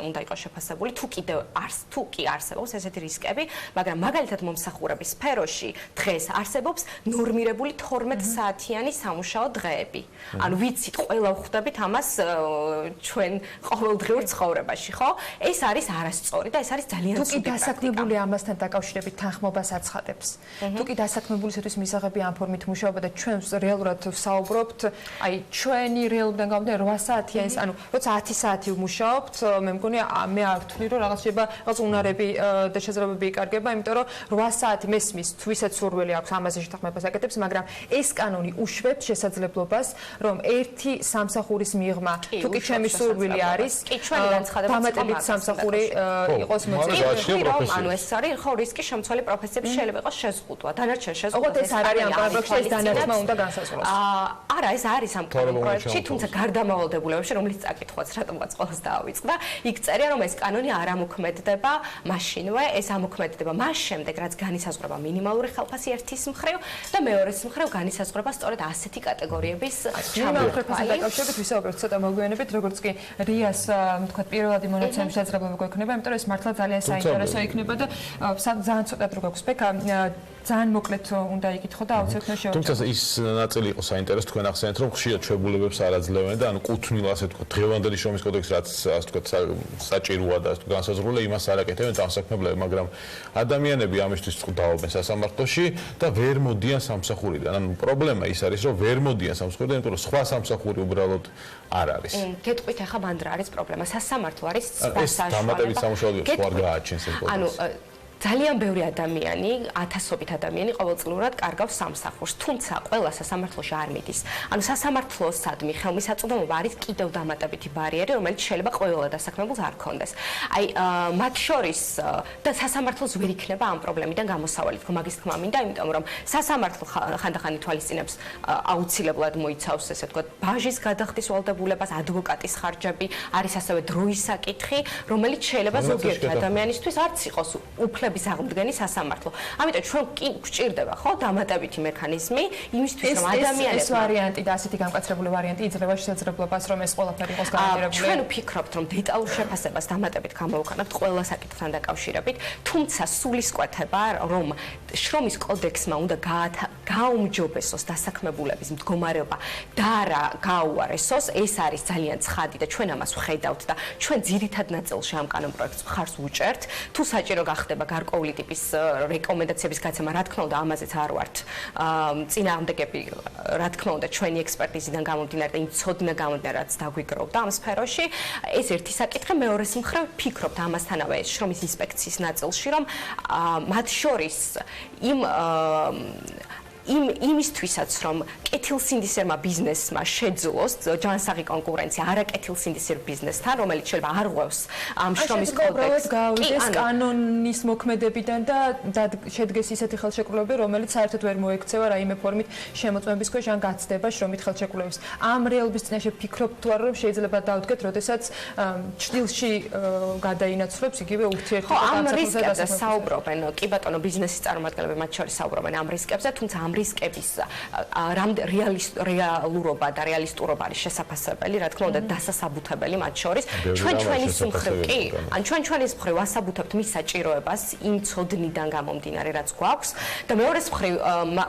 უნდა იყოს შეფასებული, თუ კი არსებობს ესეთი რისკები, მაგრამ მაგალითად მომსახურების სფეროში დღეს არსებობს ნორმირებული 12 საათიანი სამუშაო დღეები. ანუ ვიცით, ყველა ვხვდებით ამას ჩვენ ყოველდღიურ ცხოვრებაში, ხო? ეს არის არასწორი და ეს არის ძალიან ცუდი პრაქტიკა. თუ კი დასაქმებული ამასთან დაკავშირებით თანხმობას აცხადებს. თუ კი დასაქმებულისათვის მისაღები ამ ფორმით მუშაობა და ჩვენ რეალურად ვსაუბრობთ, აი ჩვენი რეალობიდან გამომდინარე 8 საათიანი, ანუ როცა 10 საათი ვმუშაობთ, მე მგონი მე არ ვთვლი, რომ რაღაც შეიძლება რაღაც უნარები და შესაძლებლობები იკარგება, იმიტომ რომ 8 საათი მესმის, თუ ვისაც სურვილი აქვს ამაზე შეთანხმებას აკეთებს, მაგრამ ეს კანონი უშვებს შესაძლებლობას, რომ ერთი სამსახურის მიღმა, თუ კი ჩემი სურვილი არის, დამატებით სამსახური იყოს მოწესრიგებული. ანუ ეს არის ხო რისკი შემცველი პროფესიების შეიძლება იყოს შეზღუდვა. დანარჩენ შეზღუდვა. ოღონდ ეს არ არის ამ კანონში, ეს დანარჩმა უნდა განსაზღვროს. არა, ეს არის ამ კანონპროექტში, თუმცა გარდამავალდებულებებში, რომლის წაკითხვაც რატომაც ყოველს დაავიწყდა, იქ წერია, რომ ეს კანონი არ ამოქმედდება მაშინვე, ეს ამოქმედდება მას შემდეგ, რაც განისაზღვრება მინიმალური ხელფასი ერთის მხრივ და მეორეს მხრივ განისაზღვრება სწორედ ასეთი კატეგორიების მინიმალური ხელფასთან დაკავშირებით ვისაუბრებთ ცოტა მოგვიანებით, როგორც კი რიას, თქვა პირველადი მონაცემის შესაძლებლობა გვექნება, იმიტომ რომ ეს მართლა ძალიან საინტერესო იქნება და ძალიან ცოტა დრო გვაქვს ბექა ძალიან მოკლედ უნდა იკითხო და აუცილებლად შევეცდო. თუმცა ის ნაწილი იყო საინტერესო, თქვენ ახსენეთ, რომ ხშირად ჩვეულებებს არ აძლევენ და ანუ კუთვნილ ასე თქვა დღევანდელი შრომის კოდექსი რაც ასე თქვა საჭიროა და ასე განსაზღვრულია, იმას არ აკეთებენ დასაქმებლები, მაგრამ ადამიანები ამისთვის წვდაობენ სასამართლოში და ვერ მოდიან სამსახურიდან. ანუ პრობლემა ის არის, რომ ვერ მოდიან სამსახურიდან, იმიტომ რომ სხვა სამსახური უბრალოდ არ არის. გეტყვით ახლა მან რა არის პრობლემა? სასამართლო არის სხვა საშუალება. ეს დამატებით სამუშაოები ხო არ გააჩენს ეს პრობლემა. ანუ ძალიან ბევრი ადამიანი, ათასობით ადამიანი ყოველწლიურად კარგავს სამსახურს, თუმცა ყველა სასამართლოში არ მიდის. ანუ სასამართლოსადმი ხელმისაწვდომობა არის კიდევ დამატებითი ბარიერი, რომელიც შეიძლება ყველა დასაქმებულს არ ქონდეს. აი, მათ შორის და სასამართლოს ვერ იქნება ამ პრობლემიდან გამოსავალი, თქო მაგის თქმა მინდა, იმიტომ რომ სასამართლო ხანდახან ითვალისწინებს აუცილებლად მოიცავს, ესე ვთქვათ, ბაჟის გადახდის ვალდებულებას, ადვოკატის ხარჯები, არის ასევე დროის საკითხი, რომელიც შეიძლება ზოგიერთი ადამიანისთვის არც იყოს უფლება აღდგენი სასამართლო. ამიტომ ჩვენ კი გვჭირდება ხო დამატებითი მექანიზმი იმისთვის რომ ადამიანებს ეს ვარიანტი და ასეთი გამკაცრებული ვარიანტი იძლევა შესაძლებლობას რომ ეს ყველაფერი იყოს განმარტებული. ჩვენ ვფიქრობთ რომ დეტალურ შეფასებას დამატებით გამოვხანებთ ყველა საკითხთან დაკავშირებით, თუმცა სულისკვეთება რომ შრომის კოდექსმა უნდა გააუმჯობესოს დასაქმებულების მდგომარეობა და არა გაუარესოს, ეს არის ძალიან ცხადი და ჩვენ ამას ვხედავთ და ჩვენ ძირითად ნაწილში ამ კანონპროექტს მხარს ვუჭერთ. თუ საჭირო გახდება გარკვეული ტიპის რეკომენდაციების გაცემა, რა თქმა უნდა, ამაზეც არ ვართ წინააღმდეგები, რა თქმა უნდა, ჩვენი ექსპერტიზიდან გამომდინარე და იმ ცოდნა გამომდინარე, რაც დაგვიგროვდა ამ სფეროში. ეს ერთი საკითხი, მეორეს მხრივ ვფიქრობთ ამასთანავე შრომის ინსპექციის ნაწილში, რომ მათ შორის იმისთვისაც რომ კეთილსინდისერმა ბიზნესმა შეძლოს ჯანსაღი კონკურენცია არაკეთილსინდისერ ბიზნესთან, რომელიც შეიძლება არ ღვევს ამ შრომის კოდექსს, გავიდეს კანონის მოქმედებიდან და შედგეს ისეთი ხელშეკრულებები, რომელიც საერთოდ ვერ მოექცევა რაიმე ფორმით შემოწმების ქვეშ ან გაცდება შრომით ხელშეკრულების. ამ რეალობის წინაშე ფიქრობთ თუ არა, რომ შეიძლება დავდგეთ, როდესაც ჭრილში გადაინაცვლებს იგივე ურთიერთობა ამ რისკებზე საუბრობენ, კი ბატონო, ბიზნესის წარმომადგენლები მათ შორის საუბრობენ ამ რისკებზე, თუმცა ამ რისკების რეალურობა და რეალისტურობა არის შესაძლებელი, რა თქმა უნდა, დასასაბუთებელი მათ შორის. ჩვენის მხრივ კი, ან ჩვენის მხრივ ვასაბუთებთ მის საჭიროებას იმ ცოდნიდან გამომდინარე, რაც გვაქვს და მეორეს მხრივ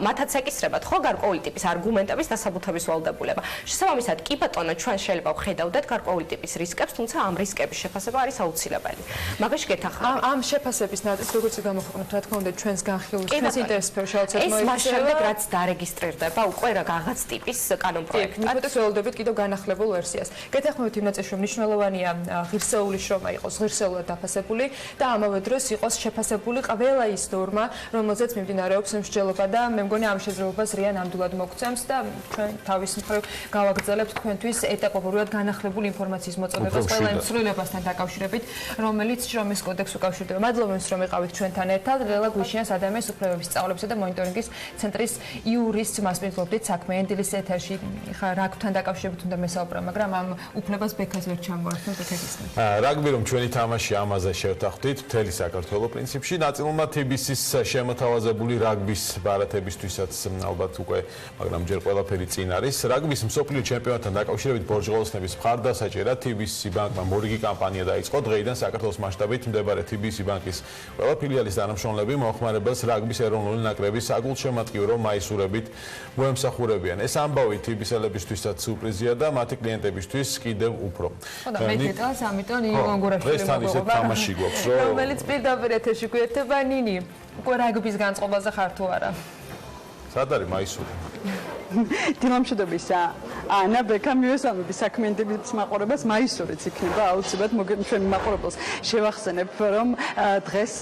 მათაც ეკისრებათ ხო გარკვეული ტიპის არგუმენტების დასაბუთების ვალდებულება. შესაბამისად, კი ბატონო, ჩვენ შეიძლება ვხედავდეთ გარკვეული ტიპის რისკებს, თუმცა ამ რისკების შეფასება არის აუცილებელი. მაგაში გეთანხმებით. ამ შეფასების ნაწილს როგორც გამოხმობთ, რა თქმა უნდა, ჩვენს განხილვის, ჩვენს ინტერესს სფეროში აუცილებლად მოიცავს. რაც დარეგისტრირდება უკვე რაღაც ტიპის კანონპროექტად. მიხოთ ველოდებით კიდევ განახლებულ ვერსიას. გეთანხმებით იმ ნაწილში, რომ მნიშვნელოვანია ღირსეული შრომა იყოს ღირსეულად დაფასებული და ამავე დროს იყოს შეფასებული ყველა ის ნორმა, რომელზეც მიმდინარეობს მსჯელობა და მე მგონი ამ შესაძლებლობას რია ნამდვილად მოგცემს და ჩვენ თავის მხრივ გავაგრძელებთ თქვენთვის ეტაპობრივად განახლებული ინფორმაციის მოწოდებას ყველა იმ ცვლილებასთან დაკავშირებით, რომელიც შრომის კოდექსს უკავშირდება. მადლობა იმის, რომ იყავით ჩვენთან ერთად. დილა გვიშინას ადამიანის უფლებების სწავლებისა და მონიტორინგის ცენტრის იურისტს მასპინძლობდით საქმიანი დილის ეთერში. ხა რაგბთან დაკავშირებით უნდა მესაუბრა, მაგრამ ამ უფლებას ბექას ვერ ჩამოართმევ ბექასისგან. რაგბი რომ ჩვენი თამაში ამაზე შევთანხმდით, მთელი საქართველოს პრინციპში ნაწილმა TBC-ის შემოთავაზებული რაგბის ბარათებისთვისაც ალბათ უკვე, მაგრამ ჯერ ყველაფერი წინ არის. რაგბის მსოფლიო ჩემპიონატთან დაკავშირებით ბორჯღოლოსნების მხარდასაჭერად TBC ბანკმა მორიგი კამპანია დაიწყო. დღეიდან საქართველოს მასშტაბით მდებარე TBC ბანკის ყველა ფილიალის თანამშრომლები მომხმარებელს რაგბის ეროვნული ნაკრების საგულშემატკივრო მაისურებით მოემსახურებიან. ეს ამბავი TBC-ელებისთვისაც სიურპრიზია და მათი კლიენტებისთვის კიდევ უფრო. ხო და მე დეტალს ამიტომ იგონგურაშვილი მოგობა, რომელიც პირდაპირ ეთერში გვერდება. ნინი, უკვე რაგბის განწყობაზე ხარ თუ არა? სად არის მაისური? დილამშვიდობისა. ანა ბექა მივესალმები საქმიანობის მაყურებელს მაისურიც იქნება აუცილებლად ჩვენ მაყურებელს შევახსენებ რომ დღეს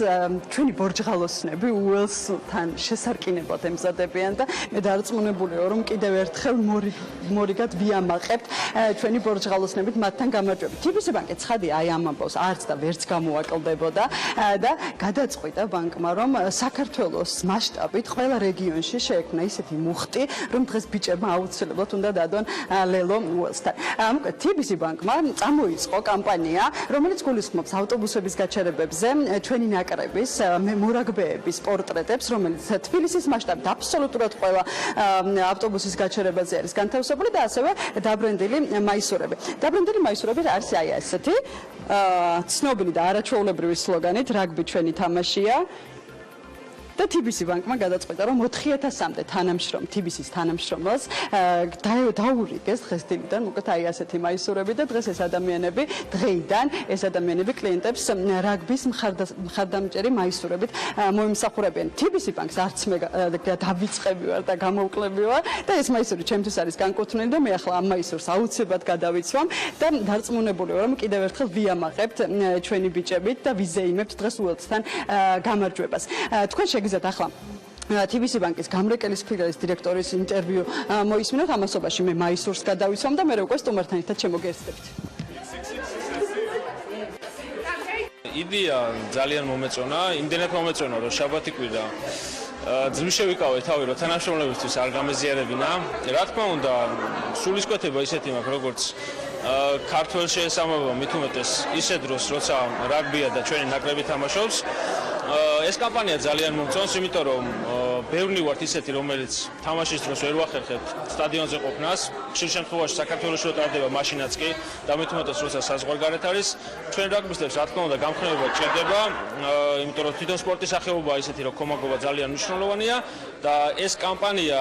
ჩვენი ბორჯღალოსნები უელსთან შესარკინებლად ემზადებიან და მე დარწმუნებულია რომ კიდევ ერთხელ მორიგად ვიამაყებთ ჩვენი ბორჯღალოსნებით მათთან გამარჯვებით. TBC ბანკი ცხადია აი ამ ამბავს არც და ვერც გამოაკლდებოდა და გადაწყვიტა ბანკმა რომ საქართველოს მასშტაბით ყველა რეგიონში შეექმნა ისეთი მუხტი რომ დღეს ბიჭებმა აუცილებლად უნდა დადონ ლელო უელსთან. მოკლედ TBC ბანკმა წამოიწყო კამპანია, რომელიც გულისხმობს ავტობუსების გაჩერებებზე ჩვენი ნაკრების მორაგბეების პორტრეტებს, რომელიც თბილისის მასშტაბით აბსოლუტურად ყველა ავტობუსის გაჩერებაზე არის განთავსებული და ასევე დაბრენდილი მაისურები. დაბრენდილი მაისურები არის აი ასეთი ცნობილი და არაჩვეულებრივი სლოგანით რაგბი ჩვენი თამაშია. და TBC ბანკმა გადაწყვიტა რომ 4000-მდე თანამშრომ TBC-ის თანამშრომელს დაურიგეს დღეს დილიდან უკეთ აი ასეთი მაისურები და დღეს ეს ადამიანები კლიენტებს რაგბის მხარდამჭერი მაისურებით მოემსახურებიან. TBC ბანკს არც მე დავიწყები ვარ და გამოვკლები ვარ და ეს მაისური ჩემთვის არის განკუთვნილი და მე ახლა ამ მაისურს აუცილებლად გადავიცვამ და დარწმუნებული ვარ რომ კიდევ ერთხელ ვიამაყებთ ჩვენი ბიჭებით და ვიზეიმებთ დღეს უელსთან გამარჯვებას. თქვენ შეგიძლიათ ახლა TBC ბანკის გამრეკელის ფილიალის დირექტორის ინტერვიუ მოისმინოთ. ამასობაში მე მაისურს გადავიცვამ და მე უკვე სტუმართან ერთად შემოგერწდებით. იდეა ძალიან მომეწონა, იმდენად მომეწონა რომ შაბათი კვირა ძმის შევიკავე თავი რომ თანამშრომლებისთვის არ გამეზიარებინა. რა თქმა უნდა, სულისკვეთება ისეთი მაქვს როგორც ქართველ შეესაბამება მით უმეტეს ისე დროს როცა რაგბია და ჩვენი ნაკრები თამაშობს. ეს კამპანია ძალიან მომწონს, იმიტომ რომ ბევრი ვართ ისეთი, რომელიც თამაშის დროს ვერ ვახერხებთ სტადიონზე ყოფნას. ხშირ შემთხვევაში საქართველოში ვტარდება მაშინაც კი და მით უმეტეს როცა საზღვარგარეთ არის. ჩვენ რაგბისტებს რა თქმა უნდა გამხნევება ჭირდება, იმიტომ რომ თვითონ სპორტის სახეობა ისეთი რომ კომაგობა ძალიან მნიშვნელოვანია და ეს კამპანია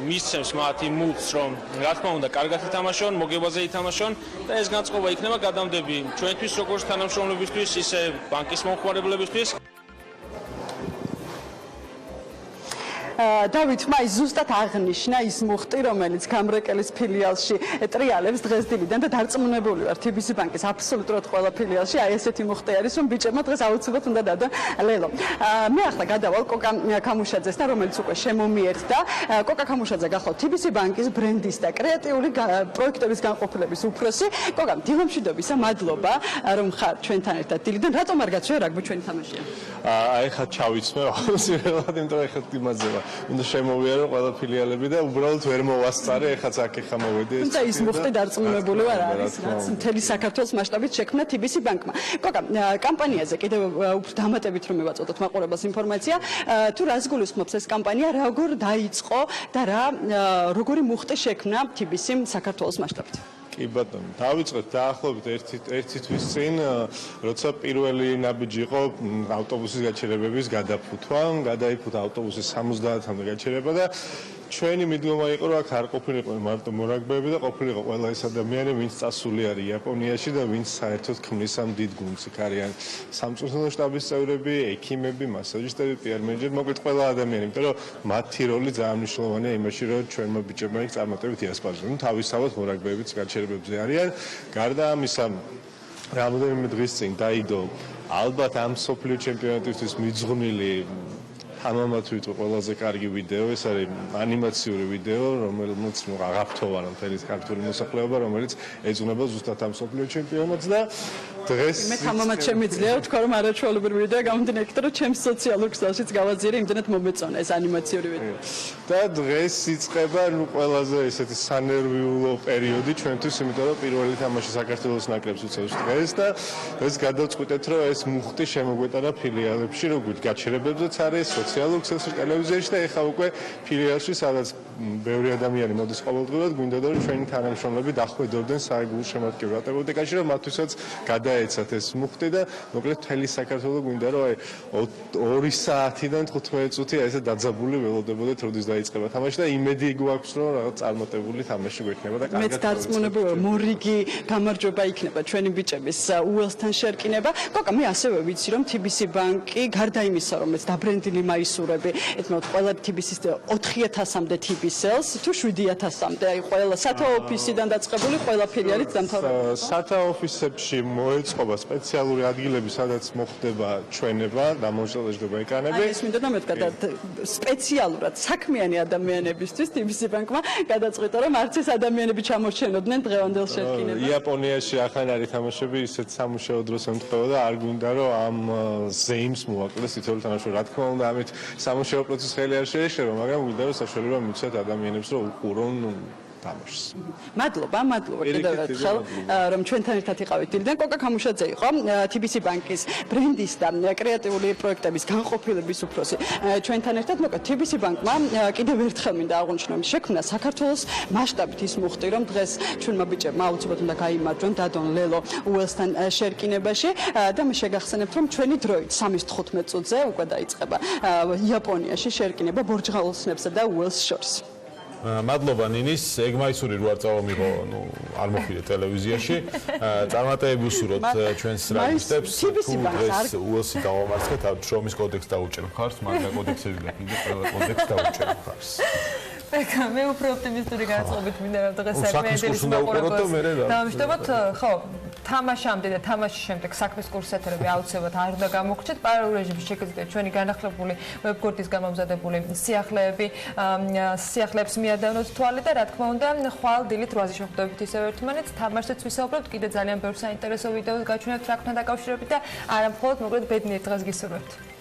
მისცემს მათ იმ მუხტს, რომ რა თქმა უნდა კარგად ითამაშონ, მოგებაზე ითამაშონ და ეს განწყობა იქნება გადამდები ჩვენთვის როგორც თანამშრომლებისთვის, ისე ბანკის მომხმარებლებისთვის. დავითმა ის ზუსტად აღნიშნა ის მუხტი, რომელიც გამრეკელის ფილიალში ტრიალებს დღეს დილიდან და დარწმუნებული ვარ TBC ბანკის აბსოლუტურად ყველა ფილიალში აი ესეთი მუხტი არის, რომ ბიჭებმა დღეს აუცილებლად უნდა დადონ ლელო. მე ახლა გადავალ კოკა ქამუშაძესთან, რომელიც უკვე შემომიერთა. კოკა ქამუშაძე გახლავთ TBC ბანკის ბრენდის და კრეატიული პროექტების განყოფილების უფროსი. კოკა, დილამშვიდობისა, მადლობა რომ ხარ ჩვენთან ერთად დილიდან. რატომ არ გაცვია რაგბი ჩვენი თამაშია? აი ხა ჩავიცმე, აუცილებლად, იმიტომ რომ ეხლა იმაზეა. უნდა შემოვიარო ყველა ფილიალები და უბრალოდ ვერ მოვასწარე, ეხაც აქ ეხა მოვედი. თუმცა ის მუხტი დარწმუნებული ვარ არის, რაც მთელი საქართველოს მასშტაბით შექმნა TBC ბანკმა. კოკა, კამპანიაზე კიდევ უფრო დამატებით რომ მივაწოდოთ მაყურებელს ინფორმაცია, თუ რას გულისხმობს ეს კამპანია, როგორ დაიწყო და როგორი მუხტი შექმნა TBC-მ საქართველოს მასშტაბით? კი ბატონო, დავიწყეთ დაახლოებით ერთი თვის წინ, როცა პირველი ნაბიჯი იყო ავტობუსის გაჩერებების გადაფუთვა, გადაიფუთა ავტობუსის 70-მდე გაჩერება და ჩვენი მიდგომა იყო რომ აქ არ ყოფილიყო მარტო მორაგბეები და ყოფილიყო ყველა ეს ადამიანები ვინც წასული არის იაპონიაში და ვინც საერთოდ ქმნის ამ დიდ გუნდს. იქ არიან სამწვრთნელო შტაბის წევრები, ექიმები, მასაჟისტები, პიარ მენეჯერები, მოკლედ ყველა ადამიანი, იმიტომ რომ მათი როლი ძალიან მნიშვნელოვანია იმაში რომ ჩვენმა ბიჭებმა იქ წარმატებით იასპარეზონ. თავისთავად მორაგბეებიც გაჩერებებზე არიან. გარდა ამისა რამოდენიმე დღის წინ დაიდო ალბათ ამ სოფლიო ჩემპიონატისთვის მიძღვნილი ამამაც ვიტყვი ყველაზე კარგი ვიდეო, ეს არის ანიმაციური ვიდეო, რომელიც აღაფრთოვანა მთელი ქართული მოსახლეობა, რომელიც ეძღვნება ზუსტად ამ სოფლიო ჩემპიონატს და დღეს მე თამამად შემიძლია ვთქვა რომ არაჩვეულებრივი ვიდეო გამომდინარე იქიდან რომ ჩემს სოციალურ ქსელშიც გავაძირი იმდენად მომეწონა ეს ანიმაციური ვიდეო. და დღეს იწყება ყველაზე ესეთი სანერვიულო პერიოდი ჩვენთვის, იმიტომ რომ პირველი თამაში საქართველოს ნაკრებს უწევს დღეს და დღეს გადავწყვიტეთ რომ ეს მუხტი შემოგვეტანა ფილიალებში, როგორც გაჩერებებზეც არის სოციალურ ქსელში, ტელევიზიაში და ეხლა უკვე ფილიალში, სადაც ბევრი ადამიანი მოდის ყოველდღურად, გვინდა რომ ჩვენი თანამშრომლები დახვედრდნენ საერთო შემადგენლ ატებოდეკაში, რომ მათთვისაც გადაეცათ ეს მუხტი და მოკლედ მთელი საქართველო გვინდა რომ აი 2 საათიდან 15 წუთი აი ესე დაძაბული ველოდებოდეთ, როდის დაიწყება თამაში და იმედი გვაქვს რომ რაღაც წარმატებული თამაში გვექნება და კარგად. მეც დარწმუნებული ვარ, მორიგი გამარჯვება იქნება ჩვენი ბიჭების უელსთან შერკინება. კოკა, მე ასევე ვიცი რომ TBC ბანკი გარდა იმისა რომ ეს დაბრენდილი მაისურები, ეთმოთ ყველა TBC-ის 4000-მდე TBC-ს თუ 7000-მდე, აი ყველა სათაო ოფისიდან დაწყებული ყველა ფილიალით დამთავრებული. სათაო ოფისებში მოეწყობა სპეციალური ადგილები, სადაც მოხდება ჩვენება, დამოუკიდებლობა ეკრანები. აი ეს მინდოდა მეთქვა და სპეციალურად საქმიანი ადამიანებისთვის TBC ბანკმა გადაწყვიტა რომ არც ეს ადამიანები ჩამორჩენოდნენ დღევანდელ შერკინებას. იაპონიაში ახალ თამაშები ისეთ სამუშაო დროს ემთხვევა და არ გვინდა რომ ამ ზეიმს მოაკლდეს თითოეული თამაში. რა თქმა უნდა, ამით სამუშაო პროცესი ხელი არ შეეშება, მაგრამ გვინდა რომ საშუალება მიცეთ ადამიანებს რომ უყურონ თამაშს. მადლობა კიდევ ერთხელ რომ ჩვენთან ერთად იყავით დილიდან. კოკა ქამუშაძე იყო TBC ბანკის ბრენდის და კრეატიული პროექტების განყოფილების უფროსი. ჩვენთან ერთად მოკლედ TBC ბანკმა კიდევ ერთხელ მინდა აღვნიშნო იმის შექმნა საქართველოს მასშტაბით ის მუხტი რომ დღეს ჩვენმა ბიჭებმა აუცილებლად უნდა გაიმარჯვონ დადონ ლელო უელსთან შერკინებაში და მე შეგახსენებთ რომ ჩვენი დროით 3:15 წუთზე უკვე დაიწყება იაპონიაში შერკინება ბორჯღაულსნებსა და უელს შორის. მადლობა ნინის, ეგმაისური რო არ წავამიღო, არ მოხვიდე ტელევიზიაში. წარმატებები უსურვოთ ჩვენს რაიმსტებს. თუ დღეს უელსი დავამარცხეთ, შრომის კოდექსს დაუჭერ მხარს, მაგრამ კოდექსები გაქვთ, ყველა კოდექსს დაუჭერ მხარს. მე უფრო ოპტიმისტური განწყობით მინდა რომ დღეს საქმეების მაყურებელს დავამშვიდობოთ, ხო, თამაშამდე და თამაშის შემდეგ საქმის კურსეთერები აუცილებლად არ უნდა გამოგრჩეთ. პარალელურ რეჟიმში შეგიძლიათ ჩვენი განახლებული ვებგვერდის გამომზადებული სიახლეებს მიადევნოთ თვალე და რა თქმა უნდა ხვალ დილით 8-ზე შეხვდებით ისევ ერთმანეთს. თამაშზეც ვისაუბრებთ, კიდე ძალიან ბევრ საინტერესო ვიდეოს გაჩვენებთ რა ქნა დაკავშირებით და არა მხოლოდ მოკლედ ბედნიერ დღეს გისურვებთ.